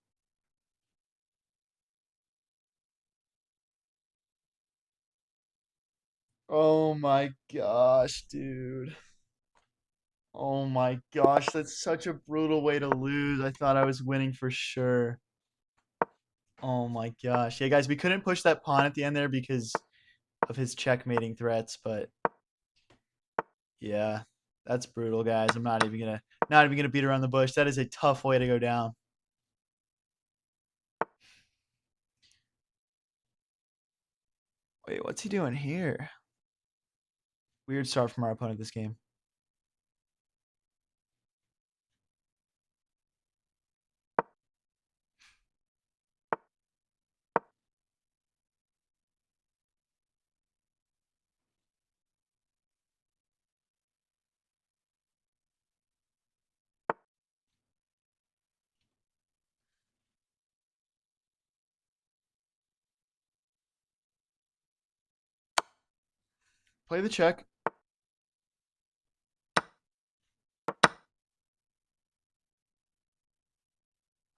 Oh my gosh, dude. Oh my gosh, that's such a brutal way to lose. I thought I was winning for sure. Oh my gosh. Yeah, guys, we couldn't push that pawn at the end there because of his checkmating threats, but yeah, that's brutal, guys. I'm not even gonna beat around the bush. That is a tough way to go down. Wait, what's he doing here? Weird start from our opponent this game. Play the check.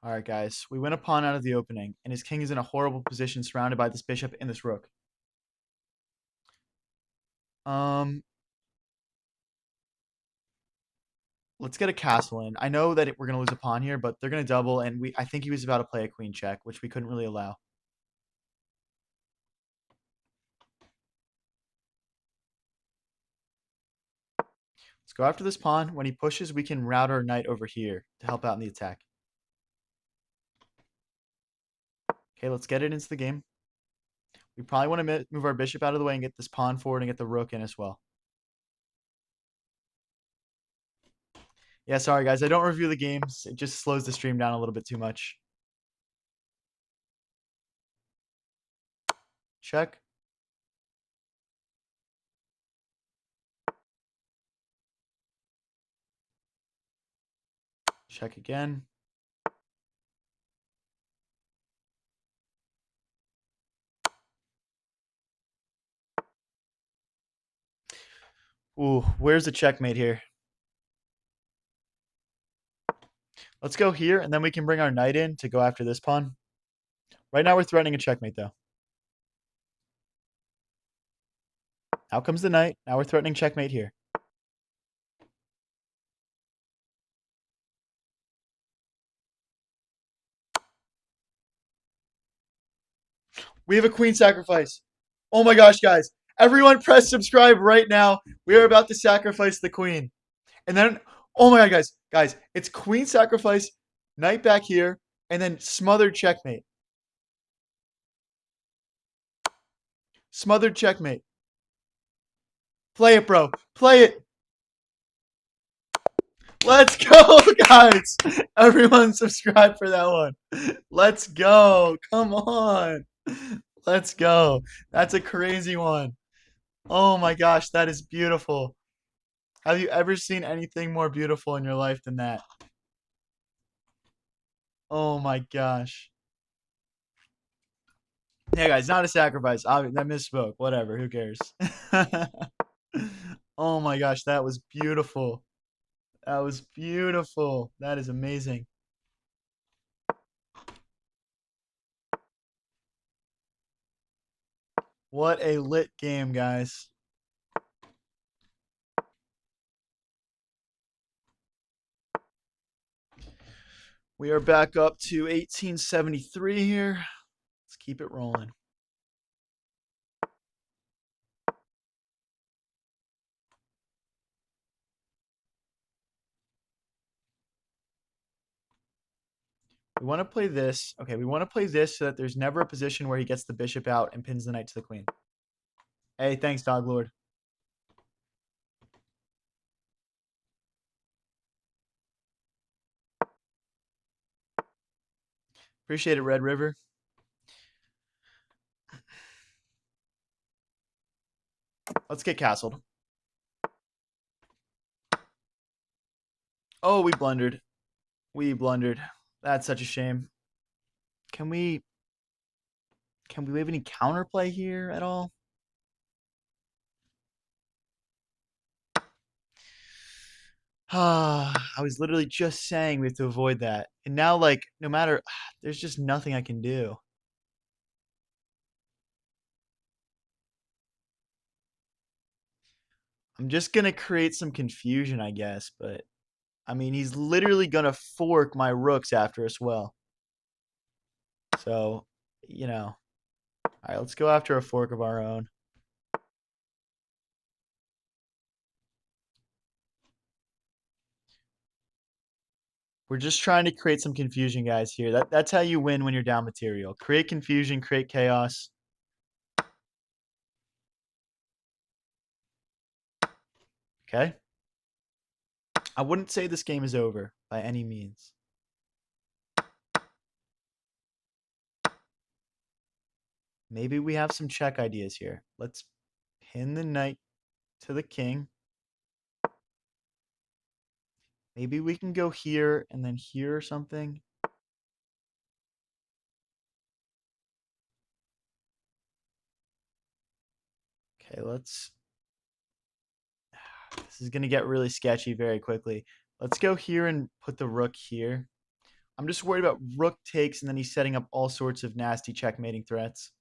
All right, guys. We win a pawn out of the opening, and his king is in a horrible position surrounded by this bishop and this rook. Um, let's get a castle in. I know that we're going to lose a pawn here, but they're going to double, and I think he was about to play a queen check, which we couldn't really allow. Let's go after this pawn. When he pushes, we can route our knight over here to help out in the attack. Okay, let's get it into the game. We probably want to move our bishop out of the way and get this pawn forward and get the rook in as well. Yeah, sorry, guys. I don't review the games. It just slows the stream down a little bit too much. Check. Check again. Ooh, where's the checkmate here? Let's go here, and then we can bring our knight in to go after this pawn. Right now, we're threatening a checkmate, though. Out comes the knight. Now we're threatening checkmate here. We have a queen sacrifice. Oh my gosh, guys. Everyone press subscribe right now. We are about to sacrifice the queen. And then, oh my god, guys. Guys, it's queen sacrifice, knight back here, and then smothered checkmate. Smothered checkmate. Play it, bro. Play it. Let's go, guys. Everyone subscribe for that one. Let's go. Come on. Let's go. That's a crazy one. Oh my gosh, that is beautiful. Have you ever seen anything more beautiful in your life than that? Oh my gosh. Yeah, guys, not a sacrifice. I misspoke. Whatever. Who cares? Oh my gosh, that was beautiful. That was beautiful. That is amazing. What a lit game, guys. We are back up to 1873 here. Let's keep it rolling. We want to play this. Okay, we want to play this so that there's never a position where he gets the bishop out and pins the knight to the queen. Hey, thanks, Dog Lord. Appreciate it, Red River. Let's get castled. Oh, we blundered. We blundered. That's such a shame. Can we have any counterplay here at all? I was literally just saying we have to avoid that. And now, like, no matter, there's just nothing I can do. I'm just going to create some confusion, I guess. But, I mean, he's literally going to fork my rooks after as well. So, you know. All right, let's go after a fork of our own. We're just trying to create some confusion, guys, here. That's how you win when you're down material. Create confusion, create chaos. Okay? I wouldn't say this game is over by any means. Maybe we have some check ideas here. Let's pin the knight to the king. Maybe we can go here and then here or something. Okay, let's... This is going to get really sketchy very quickly. Let's go here and put the rook here. I'm just worried about rook takes, and then he's setting up all sorts of nasty checkmating threats.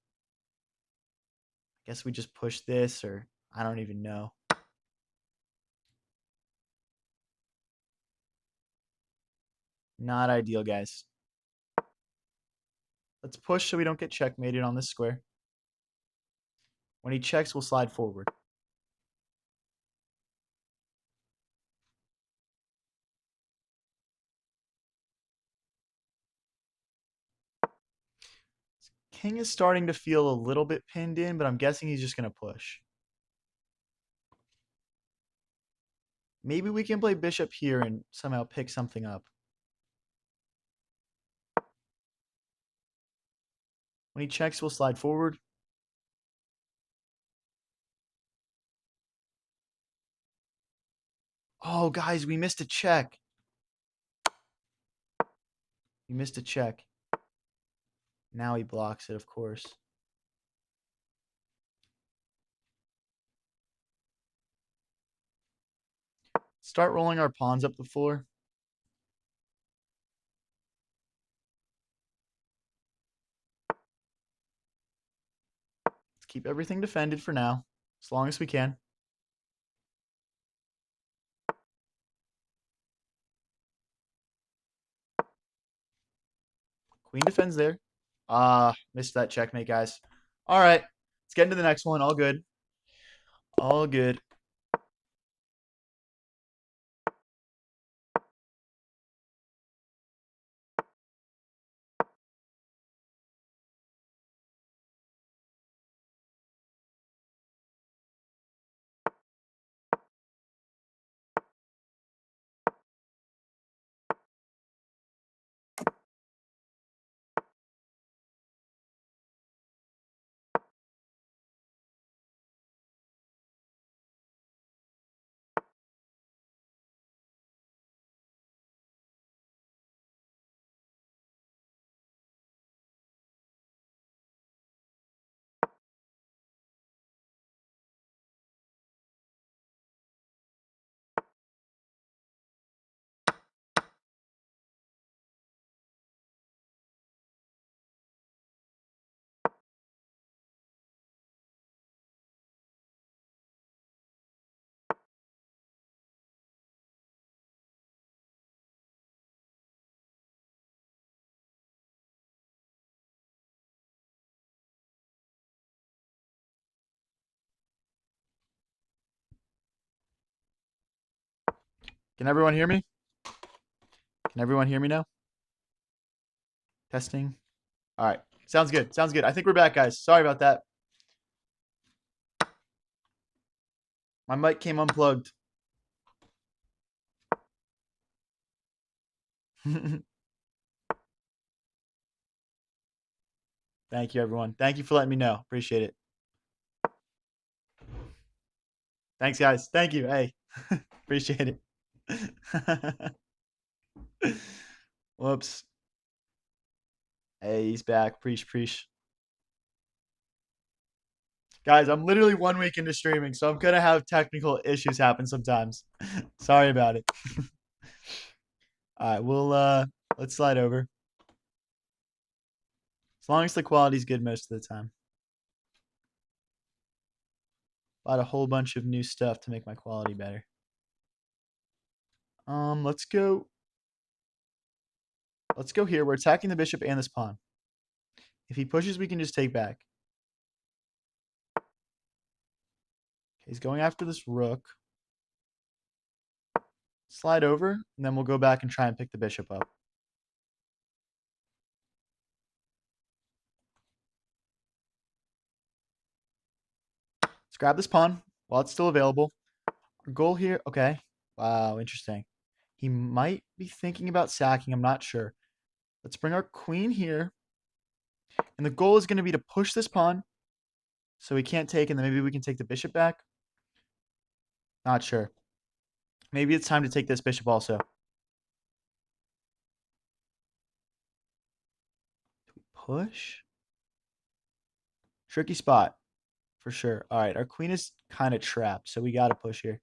I guess we just push this, or I don't even know. Not ideal, guys. Let's push so we don't get checkmated on this square. When he checks, we'll slide forward. King is starting to feel a little bit pinned in, but I'm guessing he's just going to push. Maybe we can play bishop here and somehow pick something up. When he checks, we'll slide forward. Oh, guys, we missed a check. We missed a check. Now he blocks it, of course. Start rolling our pawns up the floor. Let's keep everything defended for now, as long as we can. Queen defends there. Missed that checkmate, guys. All right, let's get into the next one. All good. All good. Can everyone hear me? Can everyone hear me now? Testing. All right. Sounds good. Sounds good. I think we're back, guys. Sorry about that. My mic came unplugged. Thank you, everyone. Thank you for letting me know. Appreciate it. Thanks, guys. Thank you. Hey, appreciate it. Whoops. Hey, he's back. Preach, preach. Guys, I'm literally 1 week into streaming, so I'm gonna have technical issues happen sometimes. Sorry about it. All right, let's slide over. As long as the quality's good most of the time. Bought a whole bunch of new stuff to make my quality better. Let's go. Let's go here. We're attacking the bishop and this pawn. If he pushes, we can just take back. Okay, he's going after this rook. Slide over, and then we'll go back and try and pick the bishop up. Let's grab this pawn while it's still available. Our goal here, okay. Wow, interesting. He might be thinking about sacking. I'm not sure. Let's bring our queen here. And the goal is going to be to push this pawn so he can't take, and then maybe we can take the bishop back. Not sure. Maybe it's time to take this bishop also. Do we push? Tricky spot, for sure. All right, our queen is kind of trapped, so we got to push here.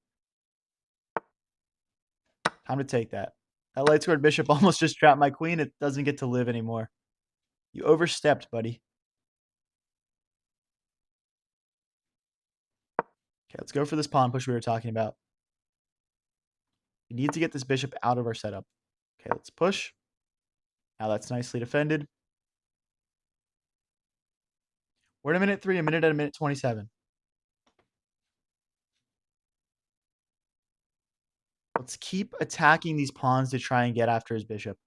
Time to take that. That light squared bishop almost just trapped my queen. It doesn't get to live anymore. You overstepped, buddy. Okay, let's go for this pawn push we were talking about. We need to get this bishop out of our setup. Okay, let's push. Now that's nicely defended. We're at a minute 3, a minute at a minute 27. Let's keep attacking these pawns to try and get after his bishop.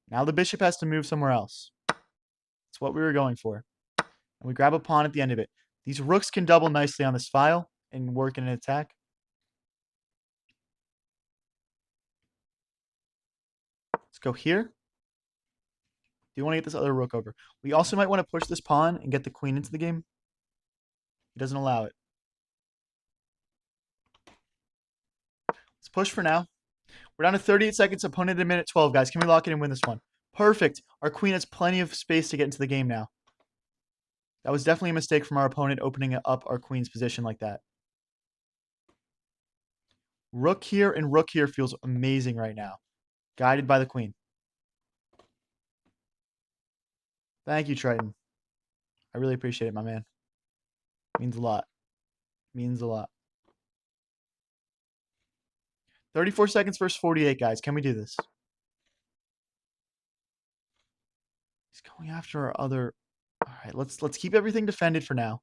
Now the bishop has to move somewhere else. That's what we were going for. And we grab a pawn at the end of it. These rooks can double nicely on this file and work in an attack. Let's go here. Do you want to get this other rook over? We also might want to push this pawn and get the queen into the game. He doesn't allow it. Let's push for now. We're down to 38 seconds. Opponent at minute 12, guys. Can we lock it and win this one? Perfect. Our queen has plenty of space to get into the game now. That was definitely a mistake from our opponent opening up our queen's position like that. Rook here and rook here feels amazing right now. Guided by the queen. Thank you, Triton. I really appreciate it, my man. Means a lot. Means a lot. 34 seconds versus 48, guys. Can we do this? He's going after our other... All right, let's keep everything defended for now.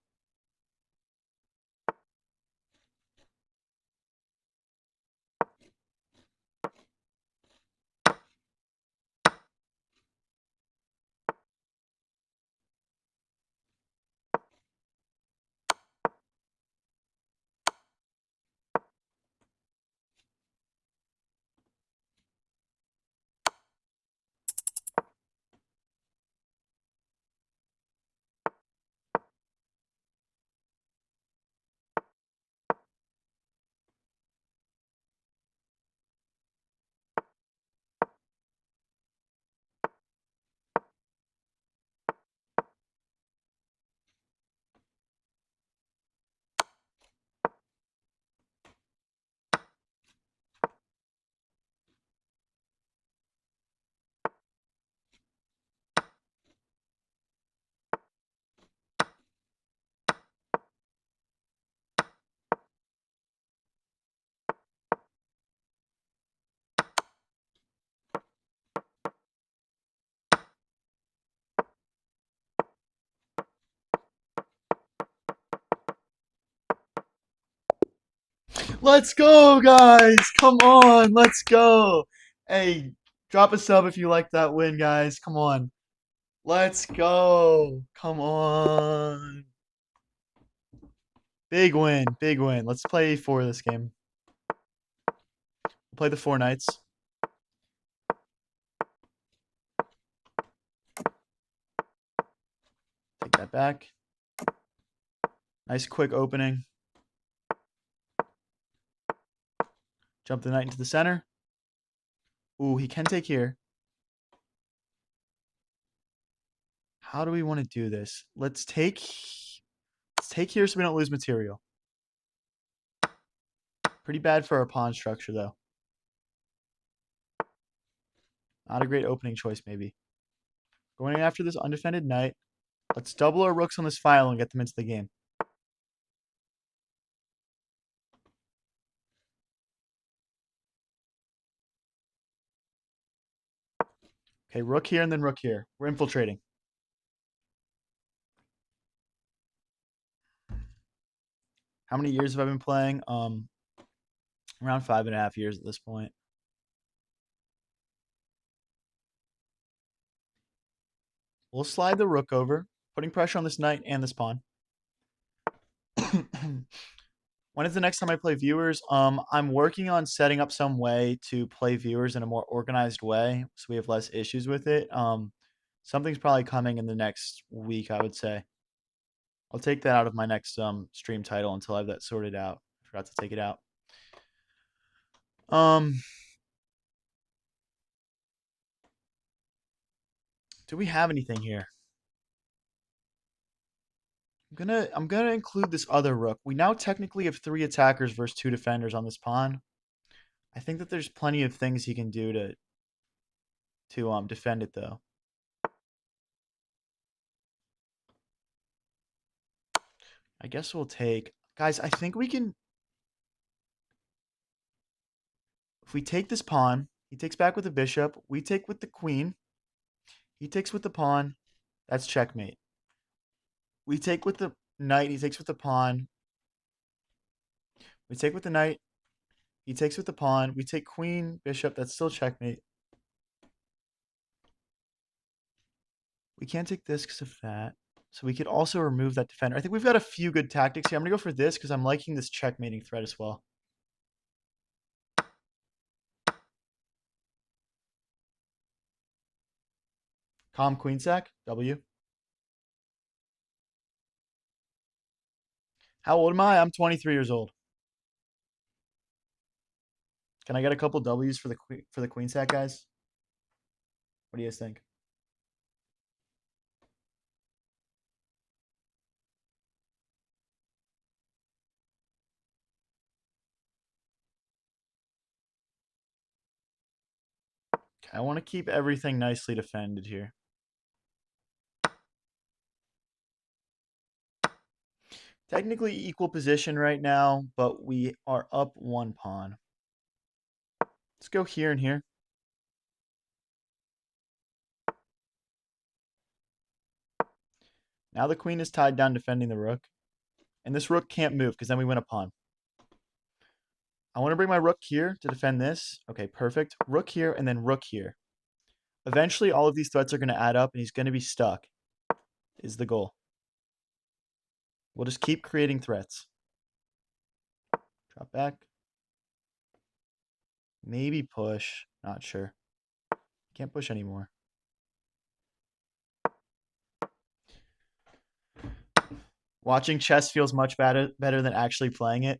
Let's go, guys. Come on. Let's go. Hey, drop a sub if you like that win, guys. Come on. Let's go. Come on. Big win. Big win. Let's play 4 this game. We'll play the 4 knights. Drop back. Nice quick opening. Jump the knight into the center. Ooh, he can take here. How do we want to do this? Let's take here so we don't lose material. Pretty bad for our pawn structure, though. Not a great opening choice, maybe. Going after this undefended knight. Let's double our rooks on this file and get them into the game. Okay, rook here and then rook here. We're infiltrating. How many years have I been playing? Around 5.5 years at this point. We'll slide the rook over, putting pressure on this knight and this pawn. When is the next time I play viewers? I'm working on setting up some way to play viewers in a more organized way, so we have less issues with it. Something's probably coming in the next week, I would say. I'll take that out of my next stream title until I have that sorted out. I forgot to take it out. Do we have anything here? I'm gonna include this other rook. We now technically have 3 attackers versus 2 defenders on this pawn. I think that there's plenty of things he can do to defend it though. I guess we'll take, guys, I think we can, if we take this pawn, he takes back with the bishop, we take with the queen, he takes with the pawn, that's checkmate. We take with the knight, he takes with the pawn. We take with the knight, he takes with the pawn, we take queen, bishop, that's still checkmate. We can't take this because of that. So we could also remove that defender. I think we've got a few good tactics here. I'm going to go for this because I'm liking this checkmating threat as well. Calm queen sack, W. How old am I? I'm 23 years old. Can I get a couple W's for the queen sack, guys? What do you guys think? Okay, I want to keep everything nicely defended here. Technically equal position right now, but we are up 1 pawn. Let's go here and here. Now the queen is tied down defending the rook. And this rook can't move because then we win a pawn. I want to bring my rook here to defend this. Okay, perfect. Rook here and then rook here. Eventually, all of these threats are going to add up and he's going to be stuck, is the goal. We'll just keep creating threats. Drop back. Maybe push. Not sure. Can't push anymore. Watching chess feels much better than actually playing it.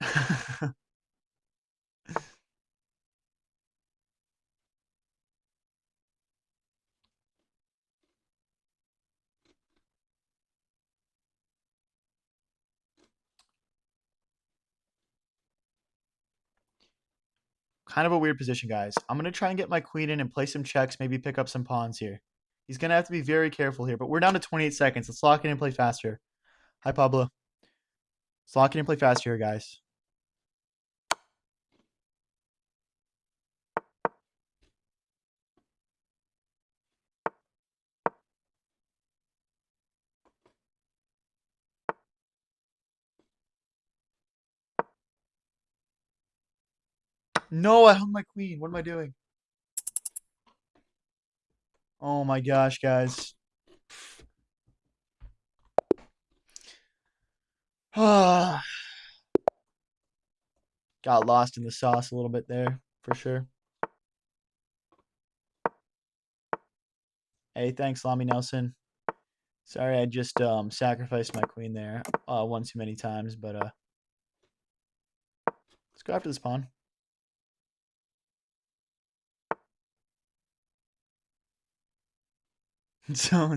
Kind of a weird position, guys. I'm going to try and get my queen in and play some checks, maybe pick up some pawns here. He's going to have to be very careful here, but we're down to 28 seconds. Let's lock in and play faster. Hi, Pablo. Let's lock in and play faster here, guys. No, I hung my queen. What am I doing? Oh my gosh, guys. Got lost in the sauce a little bit there, for sure. Hey, thanks, Lamy Nelson. Sorry, I just sacrificed my queen there one too many times, but let's go after this pawn. So,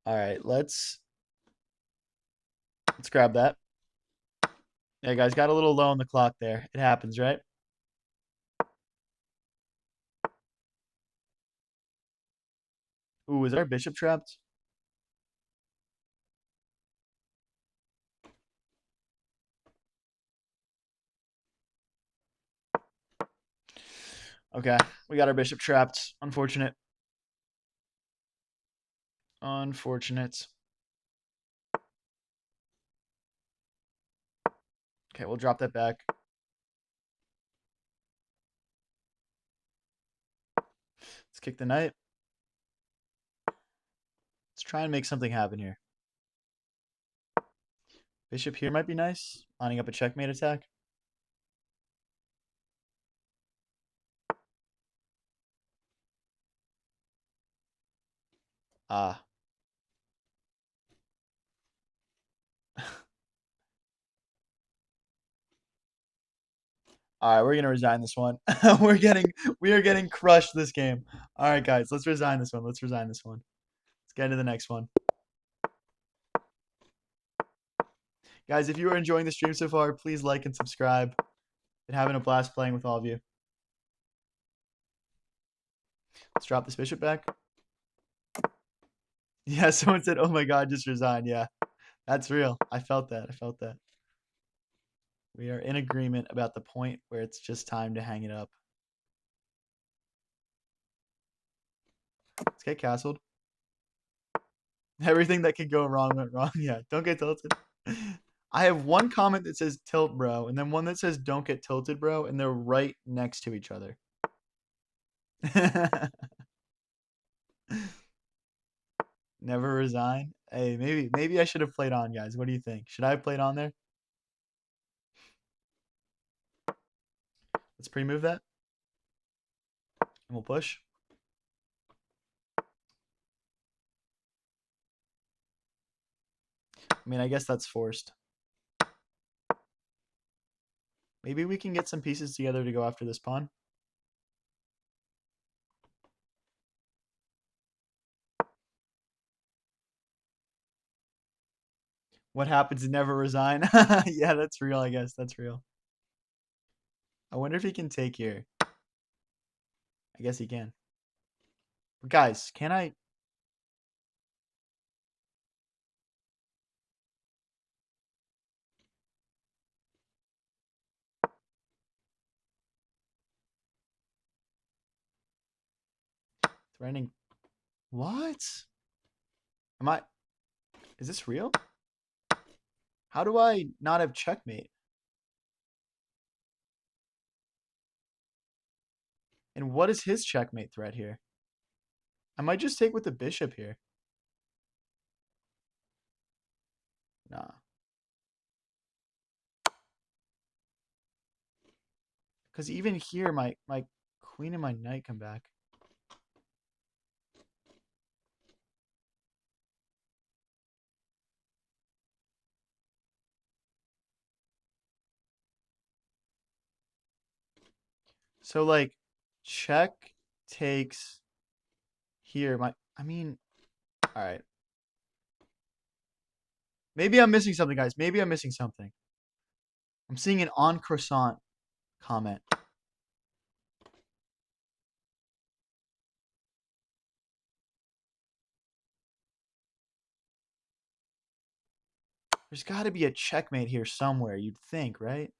all right, let's grab that. Yeah, guys, got a little low on the clock there. It happens, right? Ooh, is our bishop trapped? Okay, we got our bishop trapped. Unfortunate. Unfortunate. Okay, we'll drop that back. Let's kick the knight. Let's try and make something happen here. Bishop here might be nice. Lining up a checkmate attack. Ah. All right, we're gonna resign this one. We are getting crushed this game. All right, guys, let's resign this one. Let's resign this one. Let's get into the next one. Guys, if you are enjoying the stream so far, please like and subscribe. Been having a blast playing with all of you. Let's drop this bishop back. Yeah, someone said, "Oh my God, just resign." Yeah, that's real. I felt that. I felt that. We are in agreement about the point where it's just time to hang it up. Let's get castled. Everything that could go wrong went wrong. Yeah, don't get tilted. I have one comment that says tilt bro, and then one that says don't get tilted bro, and they're right next to each other. Never resign. Hey, maybe I should have played on, guys. What do you think? Should I have played on there? Let's pre-move that. And we'll push. I mean, I guess that's forced. Maybe we can get some pieces together to go after this pawn. What happens? Never resign. Yeah, that's real, I guess. That's real. I wonder if he can take here. I guess he can. But guys, can I? Threatening. What? Am I? Is this real? How do I not have checkmate? And what is his checkmate threat here? I might just take with the bishop here. Nah. Because even here, my queen and my knight come back. So like, check takes here. I mean, all right. Maybe I'm missing something, guys. Maybe I'm missing something. I'm seeing an on croissant comment. There's got to be a checkmate here somewhere, you'd think, right?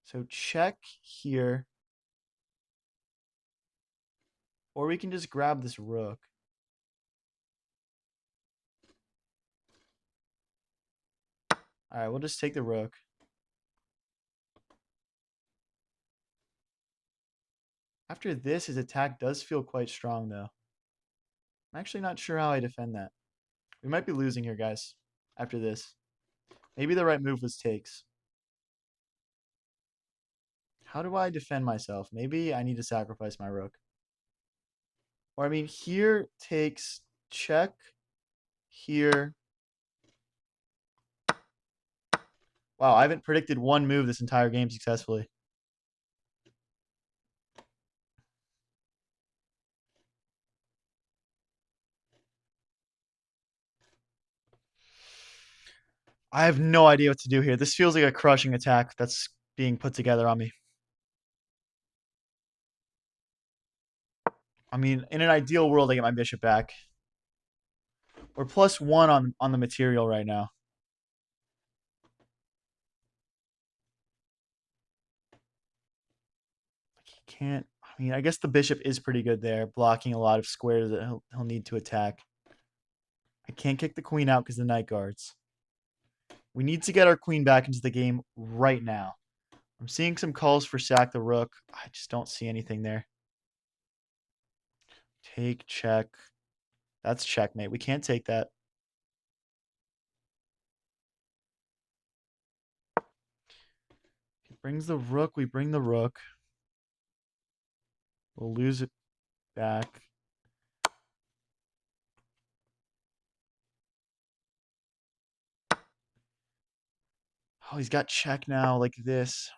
So check here. Or we can just grab this rook. All right, we'll just take the rook. After this, his attack does feel quite strong, though. I'm actually not sure how I defend that. We might be losing here, guys, after this. Maybe the right move was takes. How do I defend myself? Maybe I need to sacrifice my rook. Or I mean, here takes check. Here. Wow, I haven't predicted one move this entire game successfully. I have no idea what to do here. This feels like a crushing attack that's being put together on me. I mean, in an ideal world, I get my bishop back. We're +1 on the material right now. He can't. I mean, I guess the bishop is pretty good there, blocking a lot of squares that he'll need to attack. I can't kick the queen out because the knight guards. We need to get our queen back into the game right now. I'm seeing some calls for sack the rook. I just don't see anything there. Take, check. That's checkmate. We can't take that. He brings the rook. We bring the rook. We'll lose it back. Oh, he's got check now like this.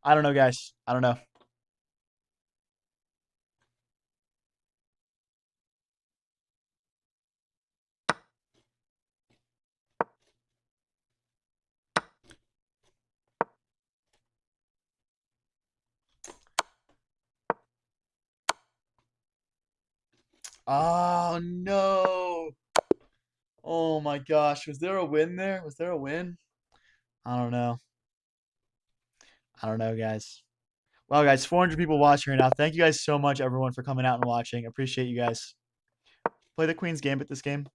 I don't know, guys. I don't know. Oh, no. Oh, my gosh. Was there a win there? Was there a win? I don't know. I don't know, guys. Well, guys, 400 people watching right now. Thank you guys so much, everyone, for coming out and watching. Appreciate you guys. Play the Queen's Gambit this game.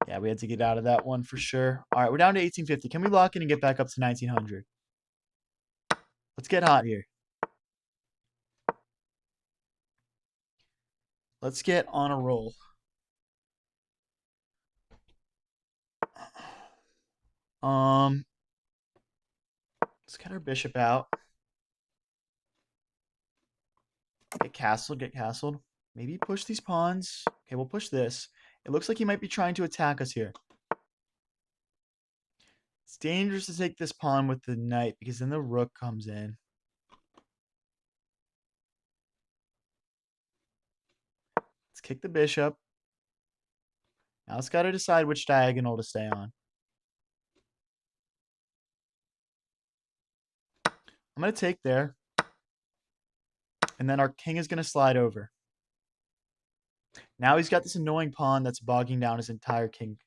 Yeah, we had to get out of that one for sure. All right, we're down to 1850. Can we lock in and get back up to 1900? Let's get hot here. Let's get on a roll. Let's get our bishop out. Get castled, get castled. Maybe push these pawns. Okay, we'll push this. It looks like he might be trying to attack us here. It's dangerous to take this pawn with the knight because then the rook comes in. Let's kick the bishop. Now it's got to decide which diagonal to stay on. I'm going to take there. And then our king is going to slide over. Now he's got this annoying pawn that's bogging down his entire king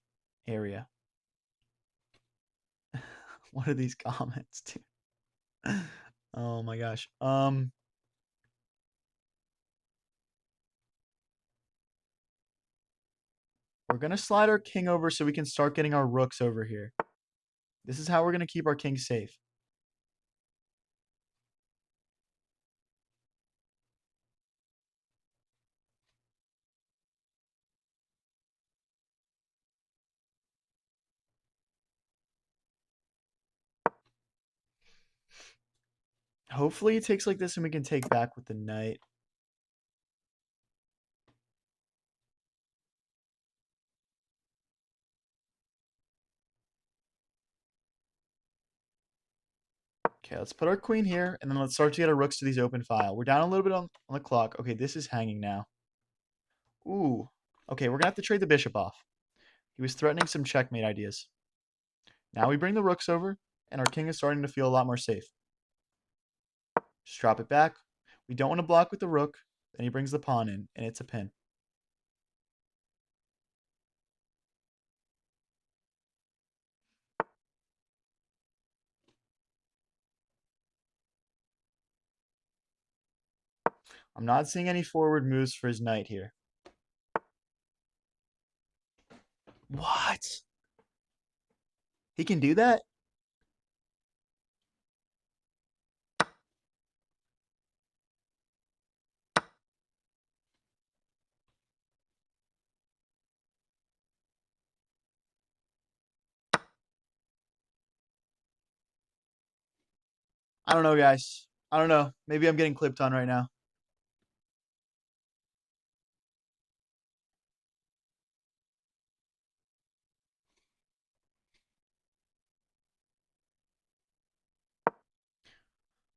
area. What are these comments, dude? Oh my gosh. We're going to slide our king over so we can start getting our rooks over here. This is how we're going to keep our king safe. Hopefully it takes like this and we can take back with the knight. Okay, let's put our queen here, and then let's start to get our rooks to these open file. We're down a little bit on the clock. Okay, this is hanging now. Ooh. Okay, we're going to have to trade the bishop off. He was threatening some checkmate ideas. Now we bring the rooks over, and our king is starting to feel a lot more safe. Just drop it back. We don't want to block with the rook. Then he brings the pawn in, and it's a pin. I'm not seeing any forward moves for his knight here. What? He can do that? I don't know, guys. I don't know. Maybe I'm getting clipped on right now.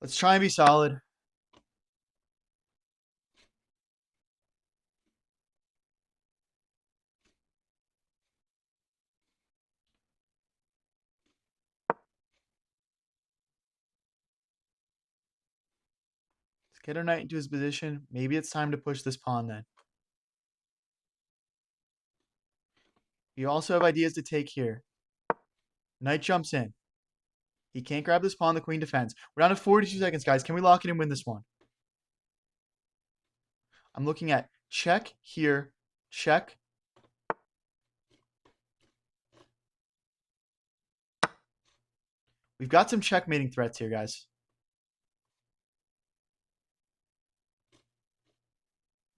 Let's try and be solid. Let's get our knight into his position. Maybe it's time to push this pawn then. You also have ideas to take here. Knight jumps in. He can't grab this pawn. The queen defends. We're down to 42 seconds, guys. Can we lock it and win this one? I'm looking at check here. Check. We've got some checkmating threats here, guys.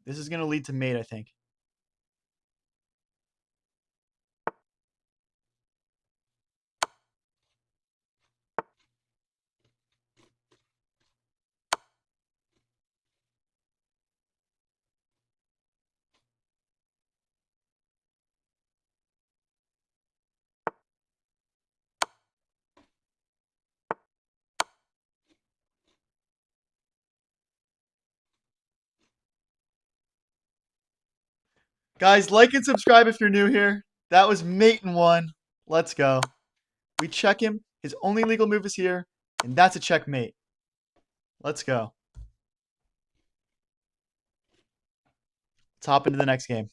This is going to lead to mate, I think. Guys, like and subscribe if you're new here. That was mate in one. Let's go. We check him. His only legal move is here, and that's a checkmate. Let's go. Let's hop into the next game.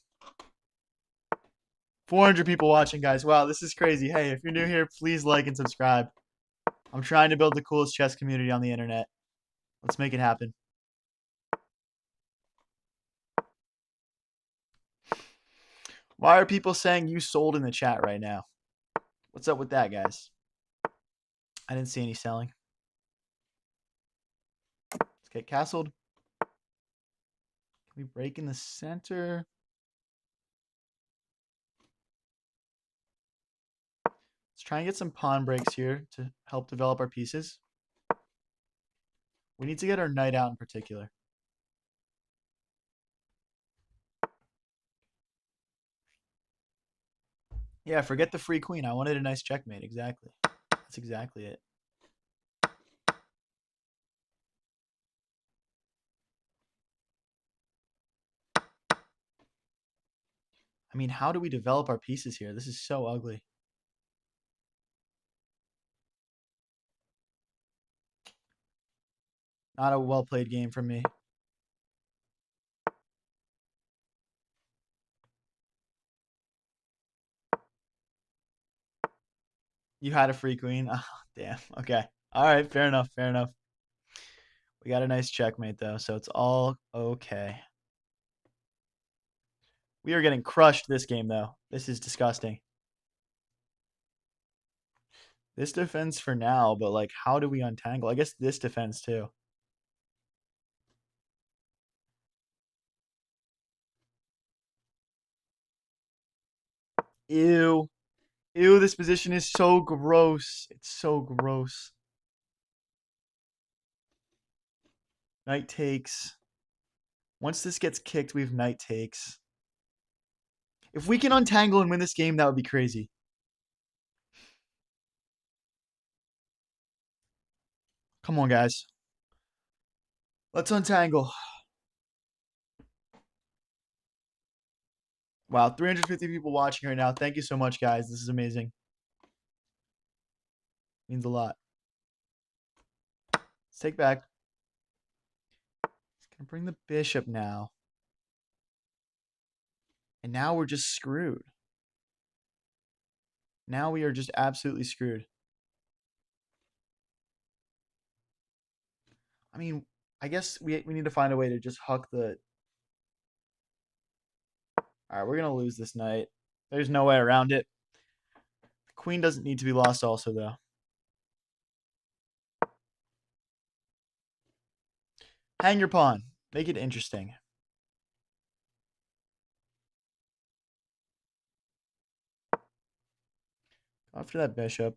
400 people watching, guys. Wow, this is crazy. Hey, if you're new here, please like and subscribe. I'm trying to build the coolest chess community on the internet. Let's make it happen. Why are people saying you sold in the chat right now? What's up with that, guys? I didn't see any selling. Let's get castled. Can we break in the center? Let's try and get some pawn breaks here to help develop our pieces. We need to get our knight out in particular. Yeah, forget the free queen. I wanted a nice checkmate. Exactly. That's exactly it. I mean, how do we develop our pieces here? This is so ugly. Not a well-played game from me. You had a free queen? Oh, damn. Okay. All right. Fair enough. Fair enough. We got a nice checkmate, though, so it's all okay. We are getting crushed this game, though. This is disgusting. This defends for now, but, like, how do we untangle? I guess this defends, too. Ew. Ew, this position is so gross. It's so gross. Knight takes. Once this gets kicked, we have knight takes. If we can untangle and win this game, that would be crazy. Come on, guys. Let's untangle. Wow, 350 people watching right now. Thank you so much, guys. This is amazing. Means a lot. Let's take back. It's going to bring the bishop now. And now we're just screwed. Now we are just absolutely screwed. I mean, I guess we need to find a way to just huck the... All right, we're going to lose this knight. There's no way around it. The queen doesn't need to be lost also, though. Hang your pawn. Make it interesting. After that bishop.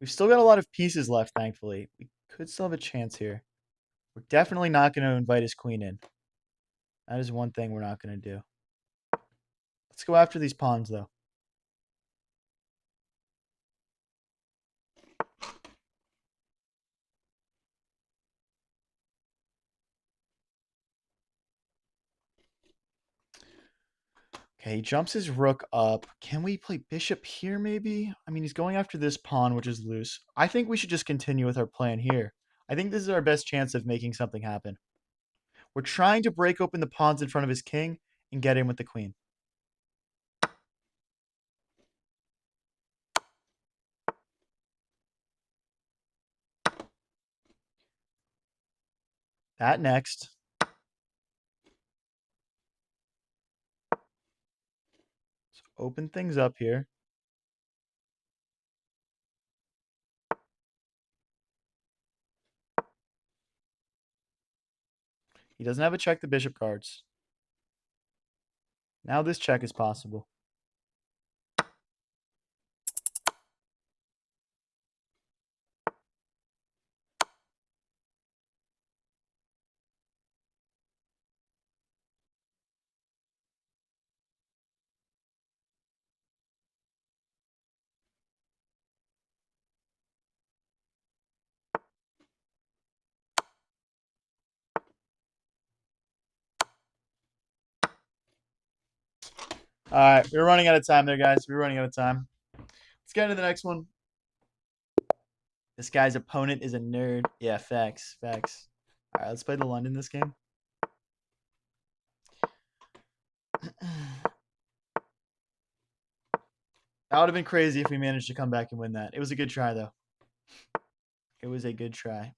We've still got a lot of pieces left, thankfully. We could still have a chance here. We're definitely not going to invite his queen in. That is one thing we're not going to do. Let's go after these pawns, though. Okay, he jumps his rook up. Can we play bishop here, maybe? I mean, he's going after this pawn, which is loose. I think we should just continue with our plan here. I think this is our best chance of making something happen. We're trying to break open the pawns in front of his king and get in with the queen. That next. Let's open things up here. He doesn't have a check the bishop cards. Now this check is possible. All right, we're running out of time there, guys. We're running out of time. Let's get into the next one. This guy's opponent is a nerd. Yeah, facts, facts. All right, let's play the London this game. That would have been crazy if we managed to come back and win that. It was a good try, though. It was a good try.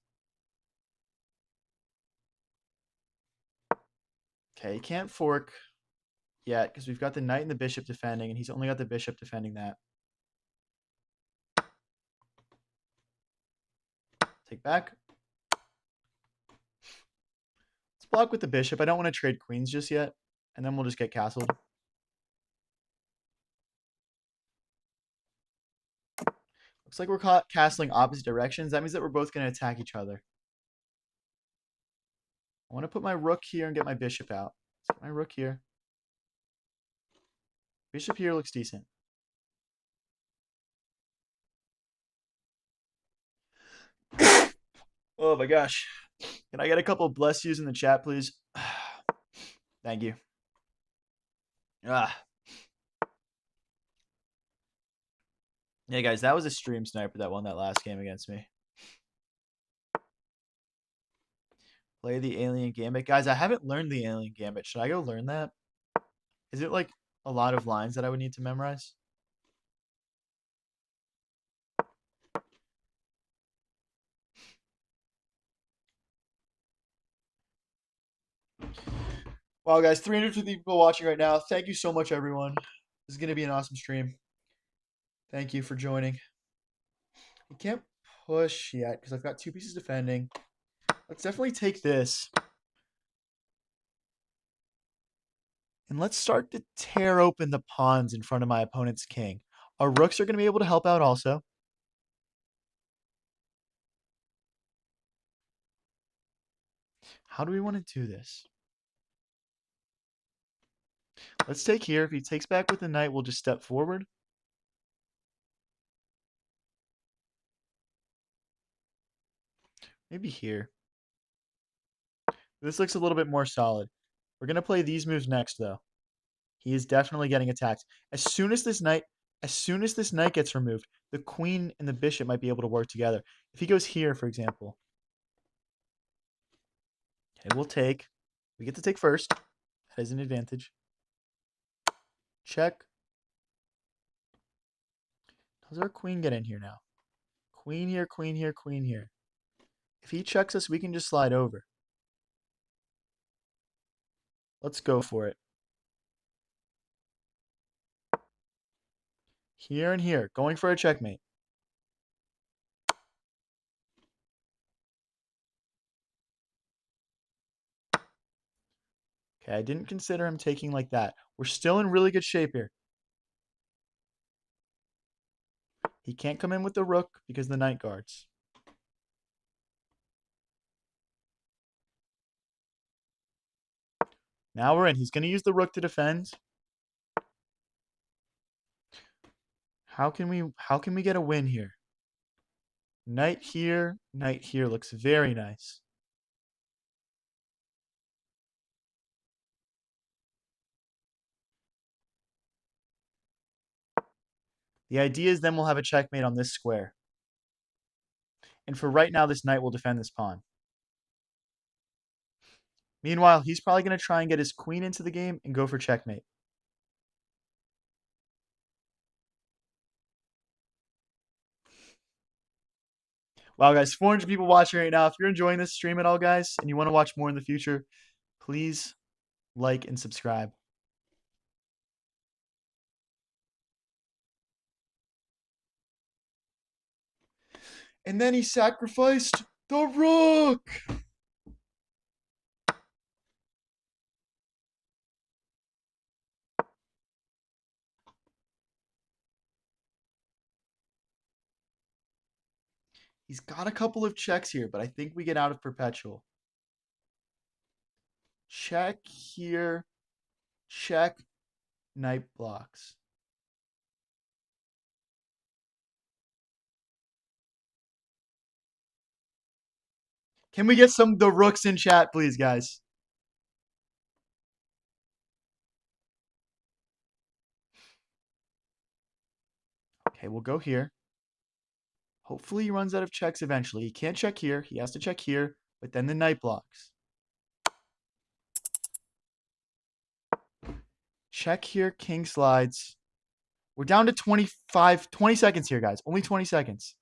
Okay, he can't fork yet because we've got the knight and the bishop defending, and he's only got the bishop defending that. Take back. Let's block with the bishop. I don't want to trade queens just yet, and then we'll just get castled. Looks like we're castling opposite directions. That means that we're both going to attack each other. I want to put my rook here and get my bishop out. Let's get my rook here. Bishop here looks decent. Oh my gosh. Can I get a couple bless yous in the chat, please? Thank you. Ah. Yeah, guys, that was a stream sniper that won that last game against me. Play the alien gambit. Guys, I haven't learned the alien gambit. Should I go learn that? Is it like a lot of lines that I would need to memorize? Wow, guys, 350 people watching right now. Thank you so much, everyone. This is going to be an awesome stream. Thank you for joining. I can't push yet because I've got two pieces defending. Let's definitely take this. And let's start to tear open the pawns in front of my opponent's king. Our rooks are going to be able to help out also. How do we want to do this? Let's take here. If he takes back with the knight, we'll just step forward. Maybe here. This looks a little bit more solid. We're going to play these moves next, though. He is definitely getting attacked. As soon as this knight gets removed, the queen and the bishop might be able to work together. If he goes here, for example. Okay, we'll take. We get to take first. That is an advantage. Check. Does our queen get in here now? Queen here, queen here, queen here. If he checks us, we can just slide over. Let's go for it. Here and here. Going for a checkmate. Okay, I didn't consider him taking like that. We're still in really good shape here. He can't come in with the rook because the knight guards. Now we're in. He's going to use the rook to defend. How can we get a win here? Knight here looks very nice. The idea is then we'll have a checkmate on this square. And for right now, this knight will defend this pawn. Meanwhile, he's probably going to try and get his queen into the game and go for checkmate. Wow, guys, 400 people watching right now. If you're enjoying this stream at all, guys, and you want to watch more in the future, please like and subscribe. And then he sacrificed the rook. He's got a couple of checks here, but I think we get out of perpetual. Check here. Check. Knight blocks. Can we get the rooks in chat, please, guys? Okay, we'll go here. Hopefully he runs out of checks eventually. He can't check here. He has to check here, but then the knight blocks. Check here, king slides. We're down to 20 seconds here, guys. Only 20 seconds.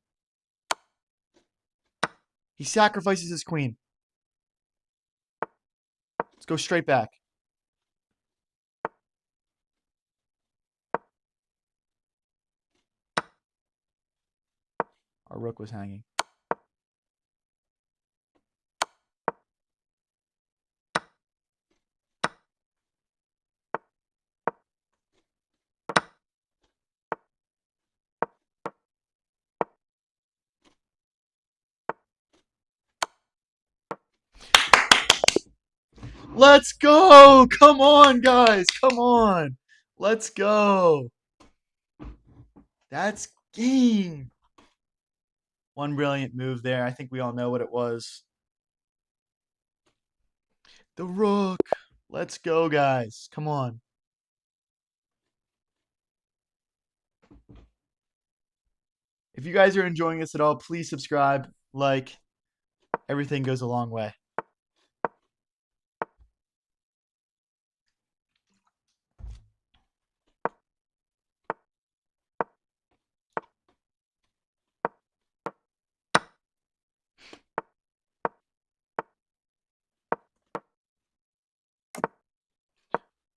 He sacrifices his queen. Let's go straight back. Our rook was hanging. Let's go! Come on, guys. Come on. Let's go. That's game. One brilliant move there. I think we all know what it was. The rook. Let's go, guys. Come on. If you guys are enjoying this at all, please subscribe, like. Everything goes a long way.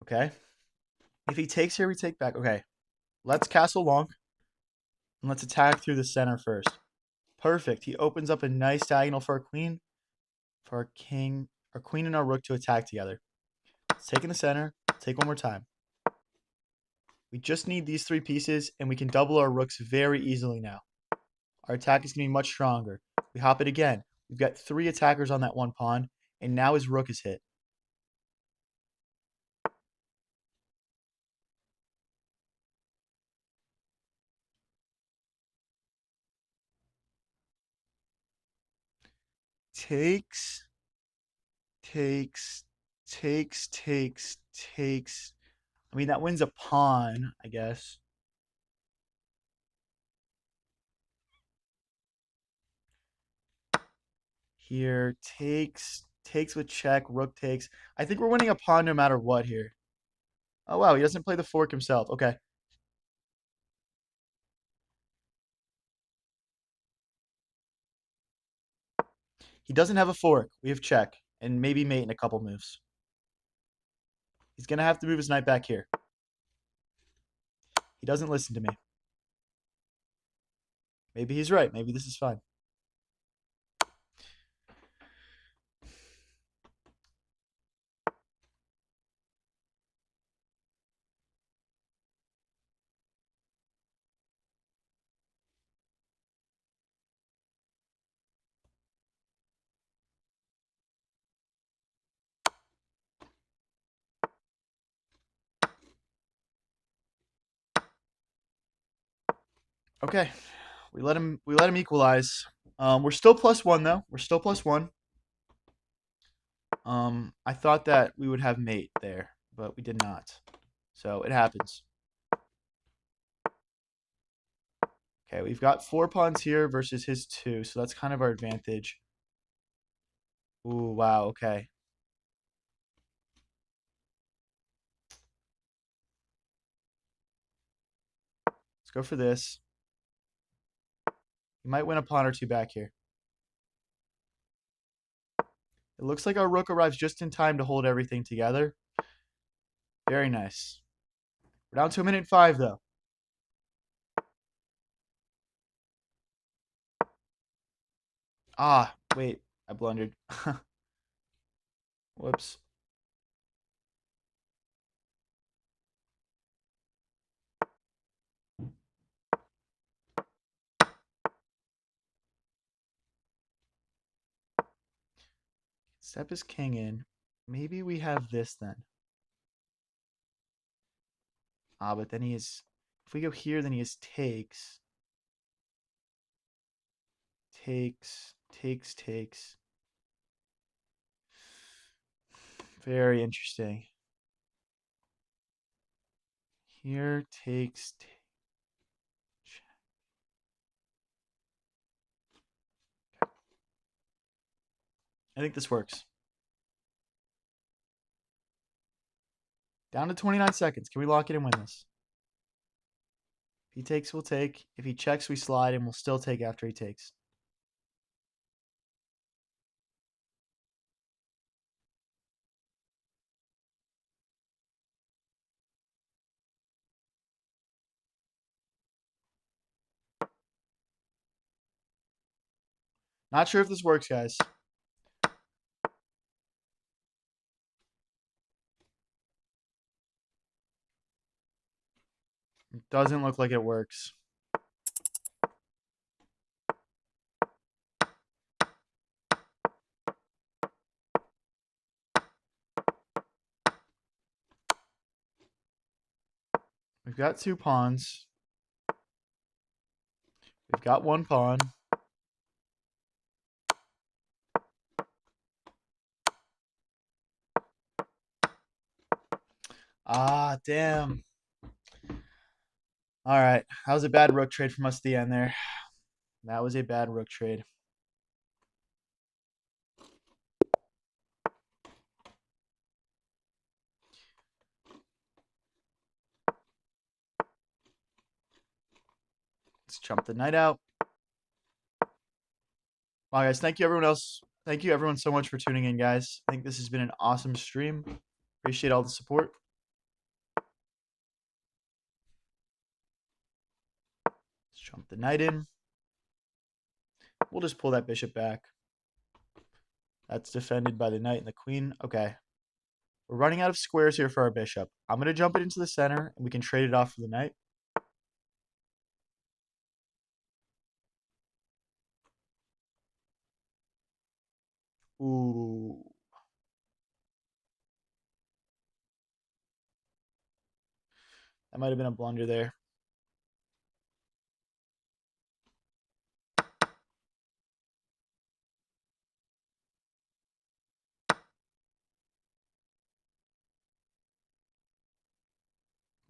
Okay. If he takes here, we take back. Okay. Let's castle long. And let's attack through the center first. Perfect. He opens up a nice diagonal for our queen, for our king, our queen and our rook to attack together. Let's take in the center. Take one more time. We just need these 3 pieces, and we can double our rooks very easily now. Our attack is going to be much stronger. We hop it again. We've got 3 attackers on that one pawn, and now his rook is hit. Takes. I mean, that wins a pawn, I guess. Here, takes with check, rook takes. I think we're winning a pawn no matter what here. Oh, wow, he doesn't play the fork himself. Okay. He doesn't have a fork. We have check, and maybe mate in a couple moves. He's going to have to move his knight back here. He doesn't listen to me. Maybe he's right. Maybe this is fine. Okay. We let him equalize. We're still +1 though. We're still +1. I thought that we would have mate there, but we did not. So it happens. Okay, we've got 4 pawns here versus his 2, so that's kind of our advantage. Ooh, wow, okay. Let's go for this. We might win a pawn or 2 back here. It looks like our rook arrives just in time to hold everything together. Very nice. We're down to 1:05 though. Ah, wait, I blundered. Whoops. Step his king in. Maybe we have this then. Ah, but then he is. If we go here, then he is takes. Takes. Very interesting. Here takes. I think this works. Down to 29 seconds. Can we lock it and win this? If he takes, we'll take. If he checks, we slide, and we'll still take after he takes. Not sure if this works, guys. It doesn't look like it works. We've got 2 pawns. We've got 1 pawn. Ah, damn. All right. That was a bad rook trade from us at the end there. That was a bad rook trade. Let's jump the knight out. Wow, guys. Thank you, everyone else. Thank you, everyone, so much for tuning in, guys. I think this has been an awesome stream. Appreciate all the support. Let's jump the knight in. We'll just pull that bishop back. That's defended by the knight and the queen. Okay. We're running out of squares here for our bishop. I'm going to jump it into the center, and we can trade it off for the knight. Ooh. That might have been a blunder there.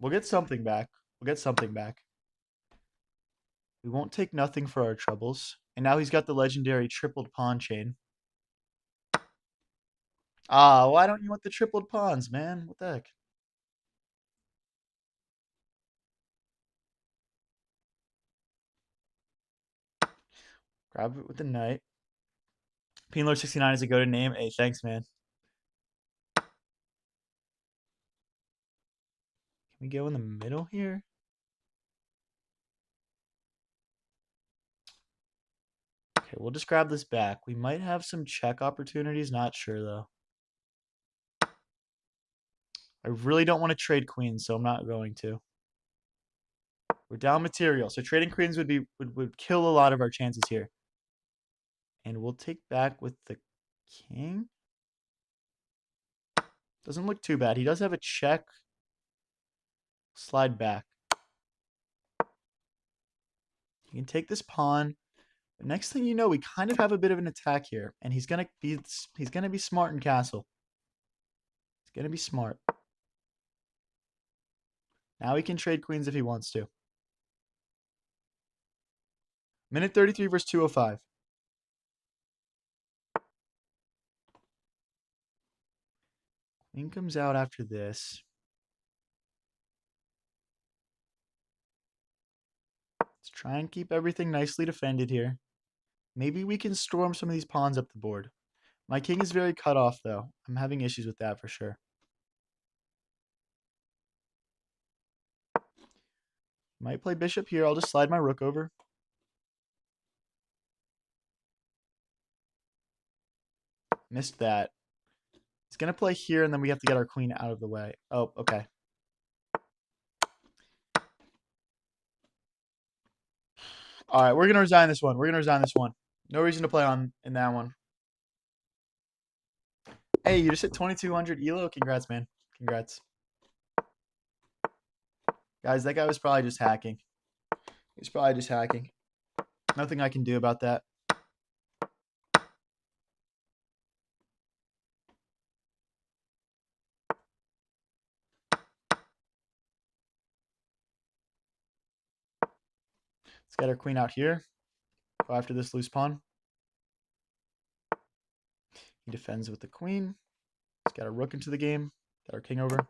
We'll get something back. We'll get something back. We won't take nothing for our troubles. And now he's got the legendary tripled pawn chain. Ah, why don't you want the tripled pawns, man? What the heck? Grab it with the knight. Penlord69 is a go-to name. Hey, thanks, man. Can we go in the middle here? Okay, we'll just grab this back. We might have some check opportunities. Not sure, though. I really don't want to trade queens, so I'm not going to. We're down material, so trading queens would kill a lot of our chances here. And we'll take back with the king. Doesn't look too bad. He does have a check. Slide back. You can take this pawn. The next thing you know, we kind of have a bit of an attack here, and he's gonna be smart in castle. He's gonna be smart. Now he can trade queens if he wants to. Minute 33 versus 205. Queen comes out after this. Let's try and keep everything nicely defended here. Maybe we can storm some of these pawns up the board. My king is very cut off, though. I'm having issues with that for sure. Might play bishop here. I'll just slide my rook over. Missed that. He's going to play here, and then we have to get our queen out of the way. Oh, okay. All right, we're going to resign this one. We're going to resign this one. No reason to play on in that one. Hey, you just hit 2200 elo. Congrats, man. Congrats. Guys, that guy was probably just hacking. He's probably just hacking. Nothing I can do about that. Let's get our queen out here. Go after this loose pawn. He defends with the queen. Let's get our rook into the game. Get our king over.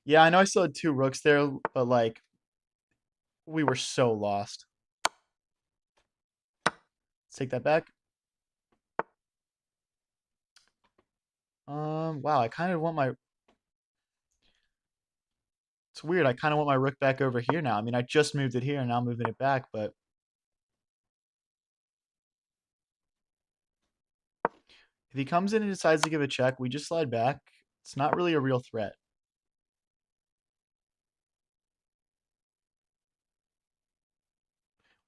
Yeah, I know I still had 2 rooks there, but like we were so lost. Let's take that back. Wow, I kind of want my... It's weird. I kind of want my rook back over here now. I mean, I just moved it here and now I'm moving it back, but if he comes in and decides to give a check, we just slide back. It's not really a real threat.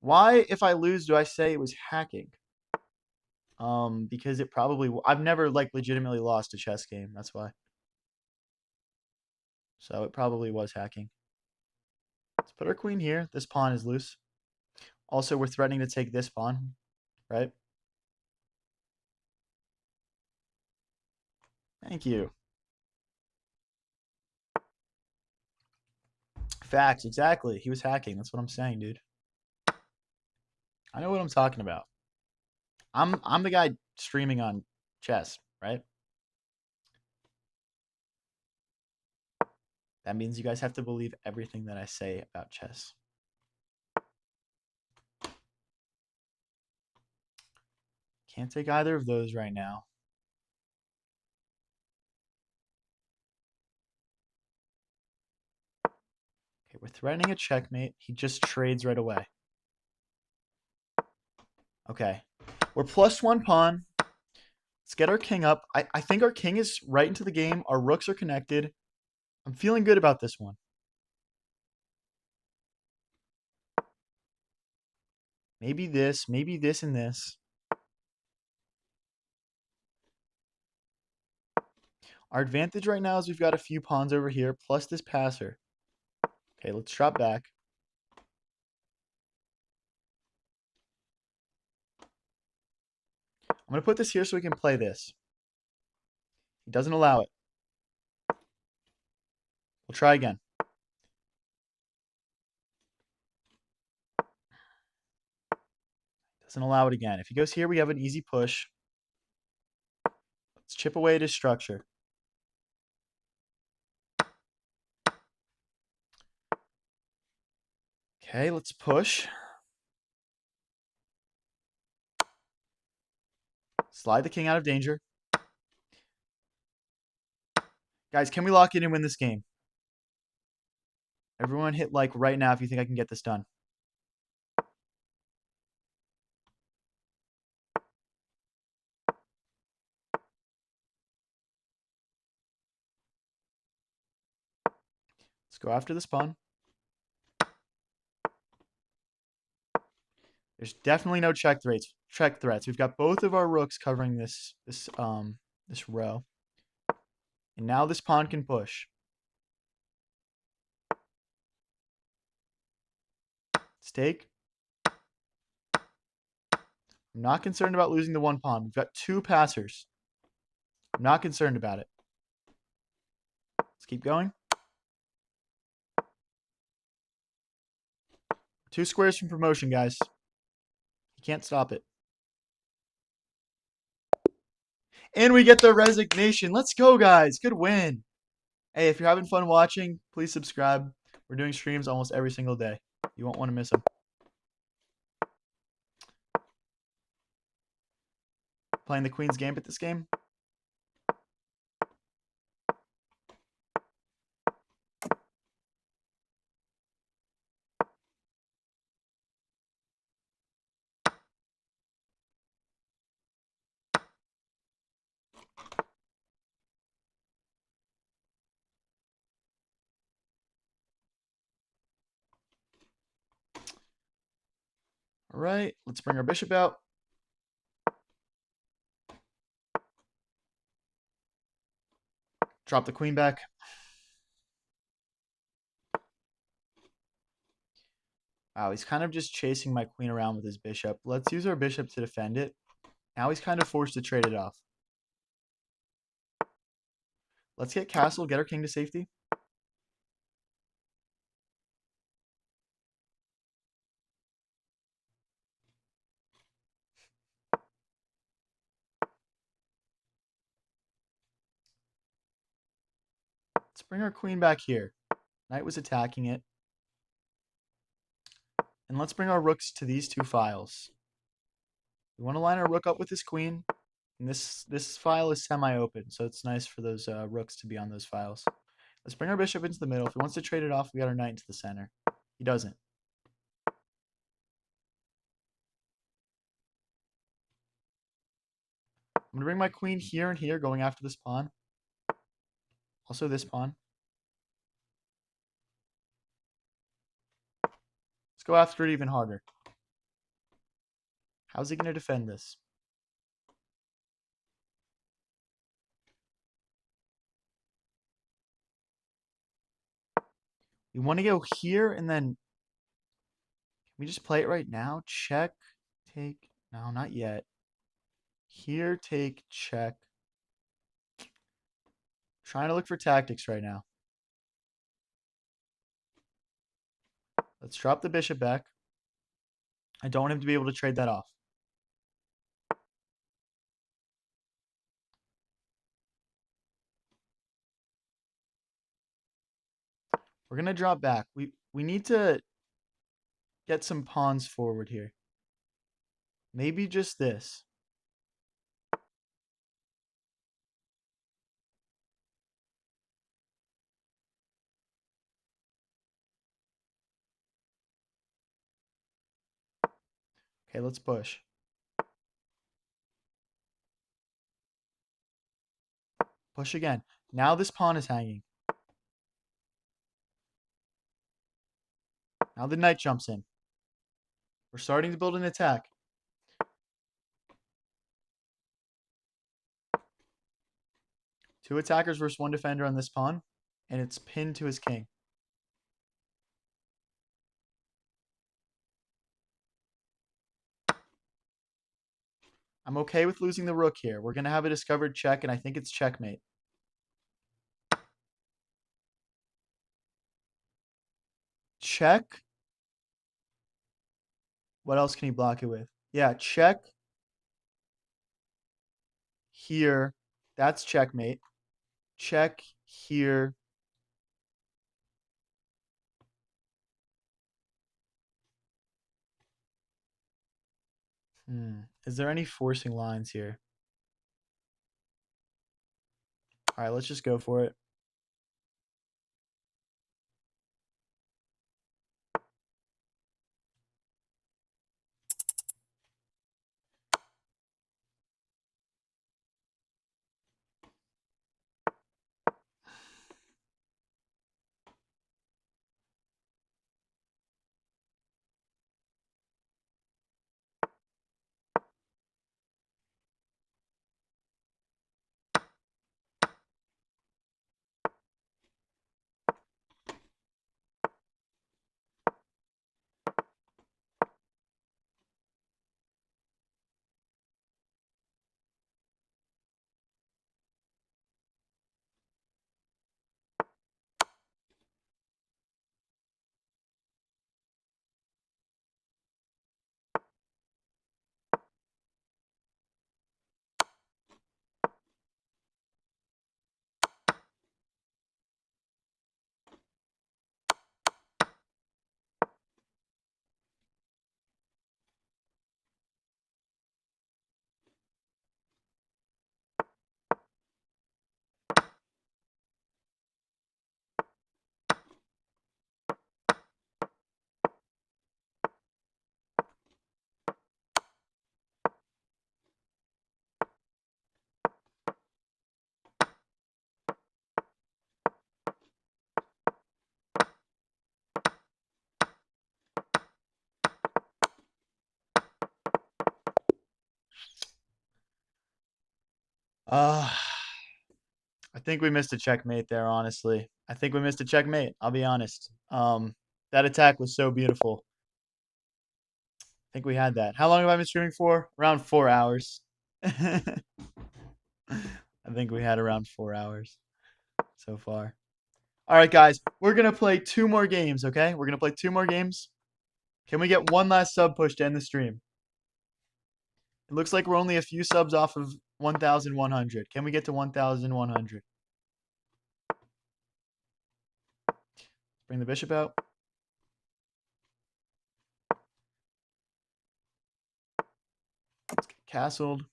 Why, if I lose, do I say it was hacking? Because it probably... I've never, like, legitimately lost a chess game. That's why. So it probably was hacking. Let's put our queen here. This pawn is loose. Also, we're threatening to take this pawn, right? Thank you. Facts, exactly. He was hacking. That's what I'm saying, dude. I know what I'm talking about. I'm the guy streaming on chess, right? That means you guys have to believe everything that I say about chess. Can't take either of those right now. Okay, we're threatening a checkmate. He just trades right away. Okay. We're +1 pawn. Let's get our king up. I think our king is right into the game. Our rooks are connected. I'm feeling good about this one. Maybe this, and this. Our advantage right now is we've got a few pawns over here, plus this passer. Okay, let's drop back. I'm going to put this here so we can play this. He doesn't allow it. We'll try again. Doesn't allow it again. If he goes here, we have an easy push. Let's chip away at his structure. Okay, let's push. Slide the king out of danger. Guys, can we lock in and win this game? Everyone hit like right now if you think I can get this done. Let's go after this pawn. There's definitely no check threats. We've got both of our rooks covering this row. And now this pawn can push. Let's take. I'm not concerned about losing the one pawn. We've got 2 passers. I'm not concerned about it. Let's keep going. 2 squares from promotion, guys. You can't stop it. And we get the resignation. Let's go, guys. Good win. Hey, if you're having fun watching, please subscribe. We're doing streams almost every single day. You won't want to miss them. Playing the Queen's Gambit this game. All right, let's bring our bishop out. Drop the queen back. Wow, he's kind of just chasing my queen around with his bishop. Let's use our bishop to defend it. Now he's kind of forced to trade it off. Let's get castle, get our king to safety. Let's bring our queen back here. Knight was attacking it. And let's bring our rooks to these 2 files. We want to line our rook up with this queen. And this file is semi-open, so it's nice for those rooks to be on those files. Let's bring our bishop into the middle. If he wants to trade it off, we got our knight into the center. He doesn't. I'm going to bring my queen here and here, going after this pawn. Also this pawn. Let's go after it even harder. How's he going to defend this? We want to go here and then... Can we just play it right now? Check, take... No, not yet. Here, take, check. Trying to look for tactics right now. Let's drop the bishop back. I don't want him to be able to trade that off. We're going to drop back. We need to get some pawns forward here. Maybe just this. Okay, let's push. Push again. Now this pawn is hanging. Now the knight jumps in. We're starting to build an attack. Two attackers versus one defender on this pawn, and it's pinned to his king. I'm okay with losing the rook here. We're going to have a discovered check, and I think it's checkmate. Check. What else can he block it with? Yeah, check. Here. That's checkmate. Check here. Is there any forcing lines here? All right, let's just go for it. Uh, I think we missed a checkmate there, honestly. I think we missed a checkmate, I'll be honest. That attack was so beautiful. I think we had that. How long have I been streaming for? Around 4 hours. I think we had around 4 hours so far. All right, guys, we're going to play 2 more games, okay? We're going to play 2 more games. Can we get one last sub push to end the stream? It looks like we're only a few subs off of 1,100. Can we get to 1,100? Bring the bishop out. Let's get castled.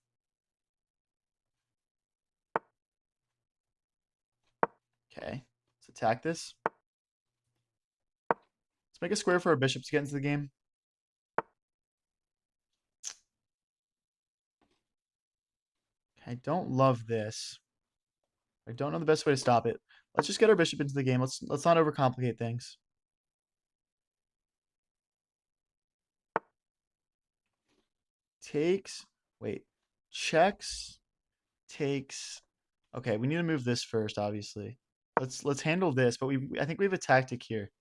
Okay, let's attack this. Let's make a square for our bishop to get into the game. I don't love this. I don't know the best way to stop it. Let's just get our bishop into the game. Let's not overcomplicate things. Takes. Wait. Checks. Takes. Okay, we need to move this first, obviously. Let's handle this, but I think we have a tactic here.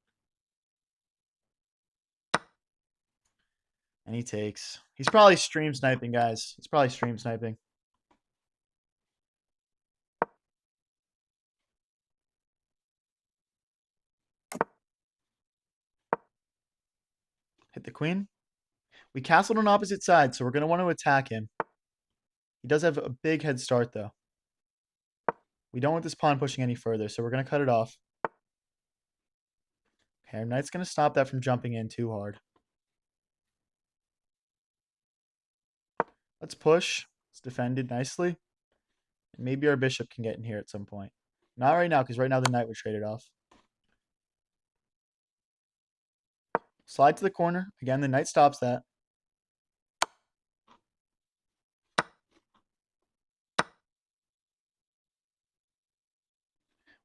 And he takes. He's probably stream sniping, guys. He's probably stream sniping. Hit the queen. We castled on opposite sides, so we're going to want to attack him. He does have a big head start, though. We don't want this pawn pushing any further, so we're going to cut it off. Okay, our knight's going to stop that from jumping in too hard. Let's push. It's defended nicely. And maybe our bishop can get in here at some point. Not right now, because right now the knight would trade it off. Slide to the corner. Again, the knight stops that.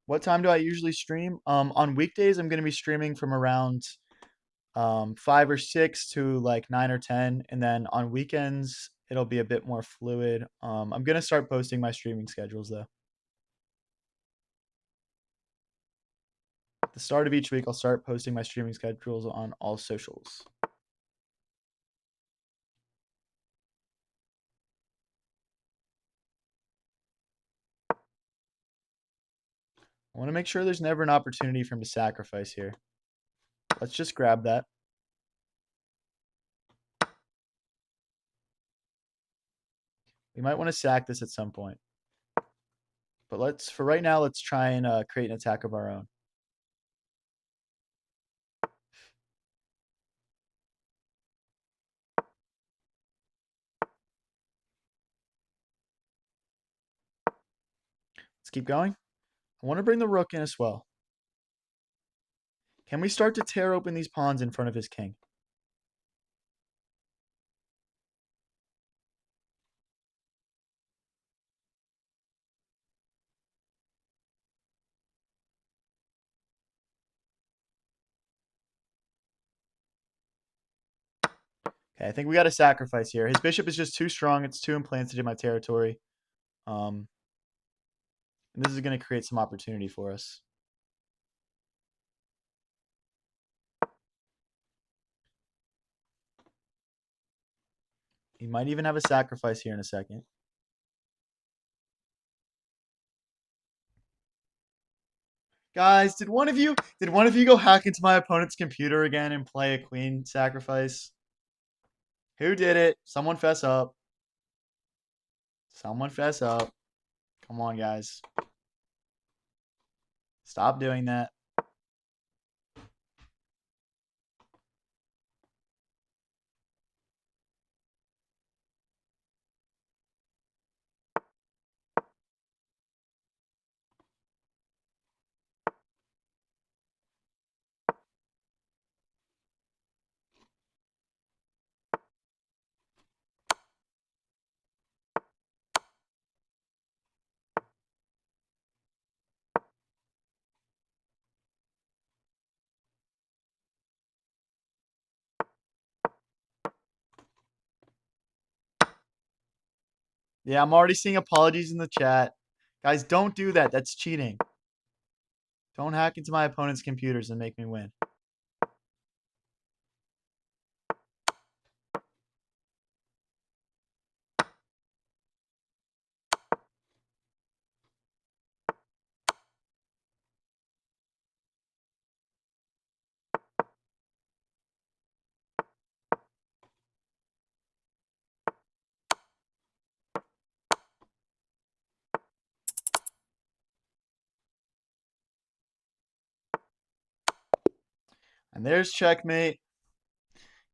What time do I usually stream? On weekdays, I'm going to be streaming from around 5 or 6 to like 9 or 10. And then on weekends, it'll be a bit more fluid. I'm going to start posting my streaming schedules, though. At the start of each week, I'll start posting my streaming schedules on all socials. I want to make sure there's never an opportunity for him to sacrifice here. Let's just grab that. We might want to sack this at some point. But for right now, let's try and create an attack of our own. Let's keep going. I want to bring the rook in as well. Can we start to tear open these pawns in front of his king? Okay, I think we got to sacrifice here. His bishop is just too strong. It's too implanted in my territory. And this is going to create some opportunity for us. He might even have a sacrifice here in a second. Guys, did one of you go hack into my opponent's computer again and play a queen sacrifice? Who did it? Someone fess up. Someone fess up. Come on, guys. Stop doing that. Yeah, I'm already seeing apologies in the chat. Guys, don't do that. That's cheating. Don't hack into my opponent's computers and make me win. And there's checkmate.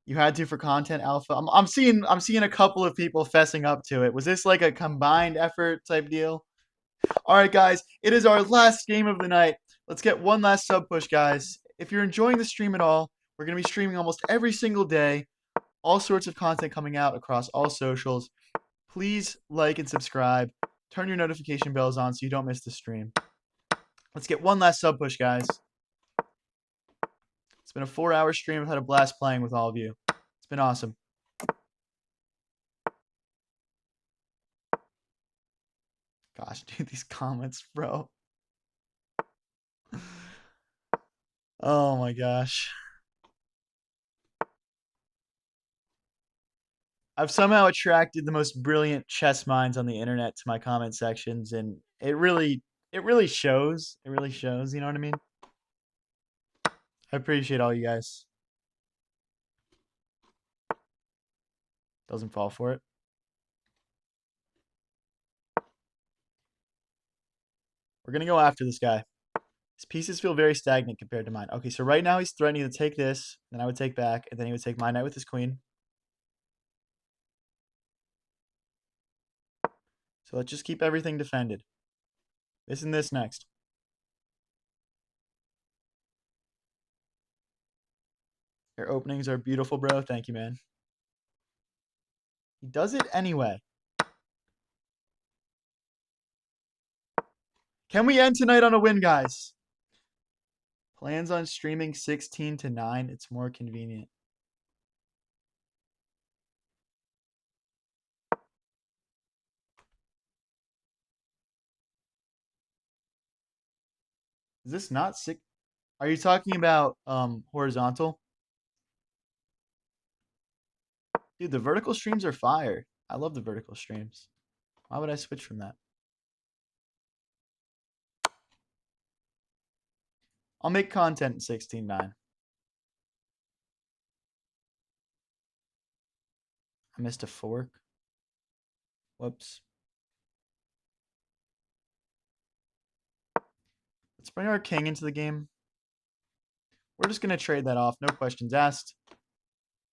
You had to for content alpha. I'm seeing a couple of people fessing up to it. Was this like a combined effort type deal? All right, guys, it is our last game of the night. Let's get one last sub push, guys. If you're enjoying the stream at all, we're going to be streaming almost every single day. All sorts of content coming out across all socials. Please like and subscribe. Turn your notification bells on so you don't miss the stream. Let's get one last sub push, guys. It's been a 4-hour stream. I've had a blast playing with all of you. It's been awesome. Gosh, dude, these comments, bro. Oh my gosh. I've somehow attracted the most brilliant chess minds on the internet to my comment sections, and it really shows. It really shows, you know what I mean? I appreciate all you guys. Doesn't fall for it. We're gonna go after this guy. His pieces feel very stagnant compared to mine. Okay, so right now he's threatening to take this, then I would take back, and then he would take my knight with his queen. So let's just keep everything defended. This and this next. Your openings are beautiful, bro. Thank you, man. He does it anyway. Can we end tonight on a win, guys? Plans on streaming 16 to 9. It's more convenient. Is this not sick? Are you talking about horizontal? Dude, the vertical streams are fire. I love the vertical streams. Why would I switch from that? I'll make content in 16:9. I missed a fork. Whoops. Let's bring our king into the game. We're just going to trade that off. No questions asked.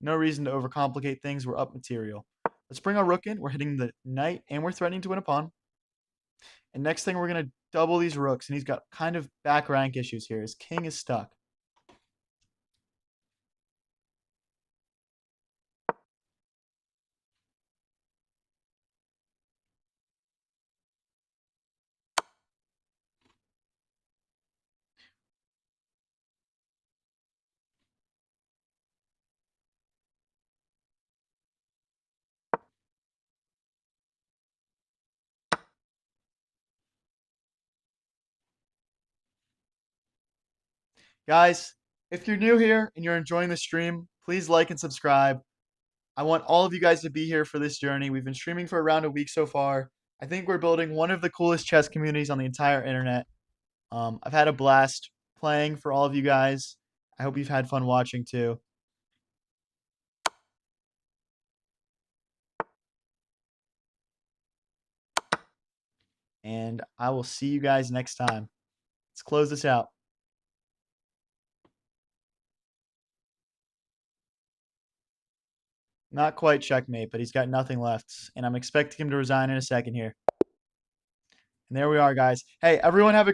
No reason to overcomplicate things. We're up material. Let's bring our rook in. We're hitting the knight, and we're threatening to win a pawn. And next thing, we're going to double these rooks. And he's got kind of back rank issues here. His king is stuck. Guys, if you're new here and you're enjoying the stream, please like and subscribe. I want all of you guys to be here for this journey. We've been streaming for around a week so far. I think we're building one of the coolest chess communities on the entire internet. I've had a blast playing for all of you guys. I hope you've had fun watching too. And I will see you guys next time. Let's close this out. Not quite checkmate, but he's got nothing left. And I'm expecting him to resign in a second here. And there we are, guys. Hey, everyone have a great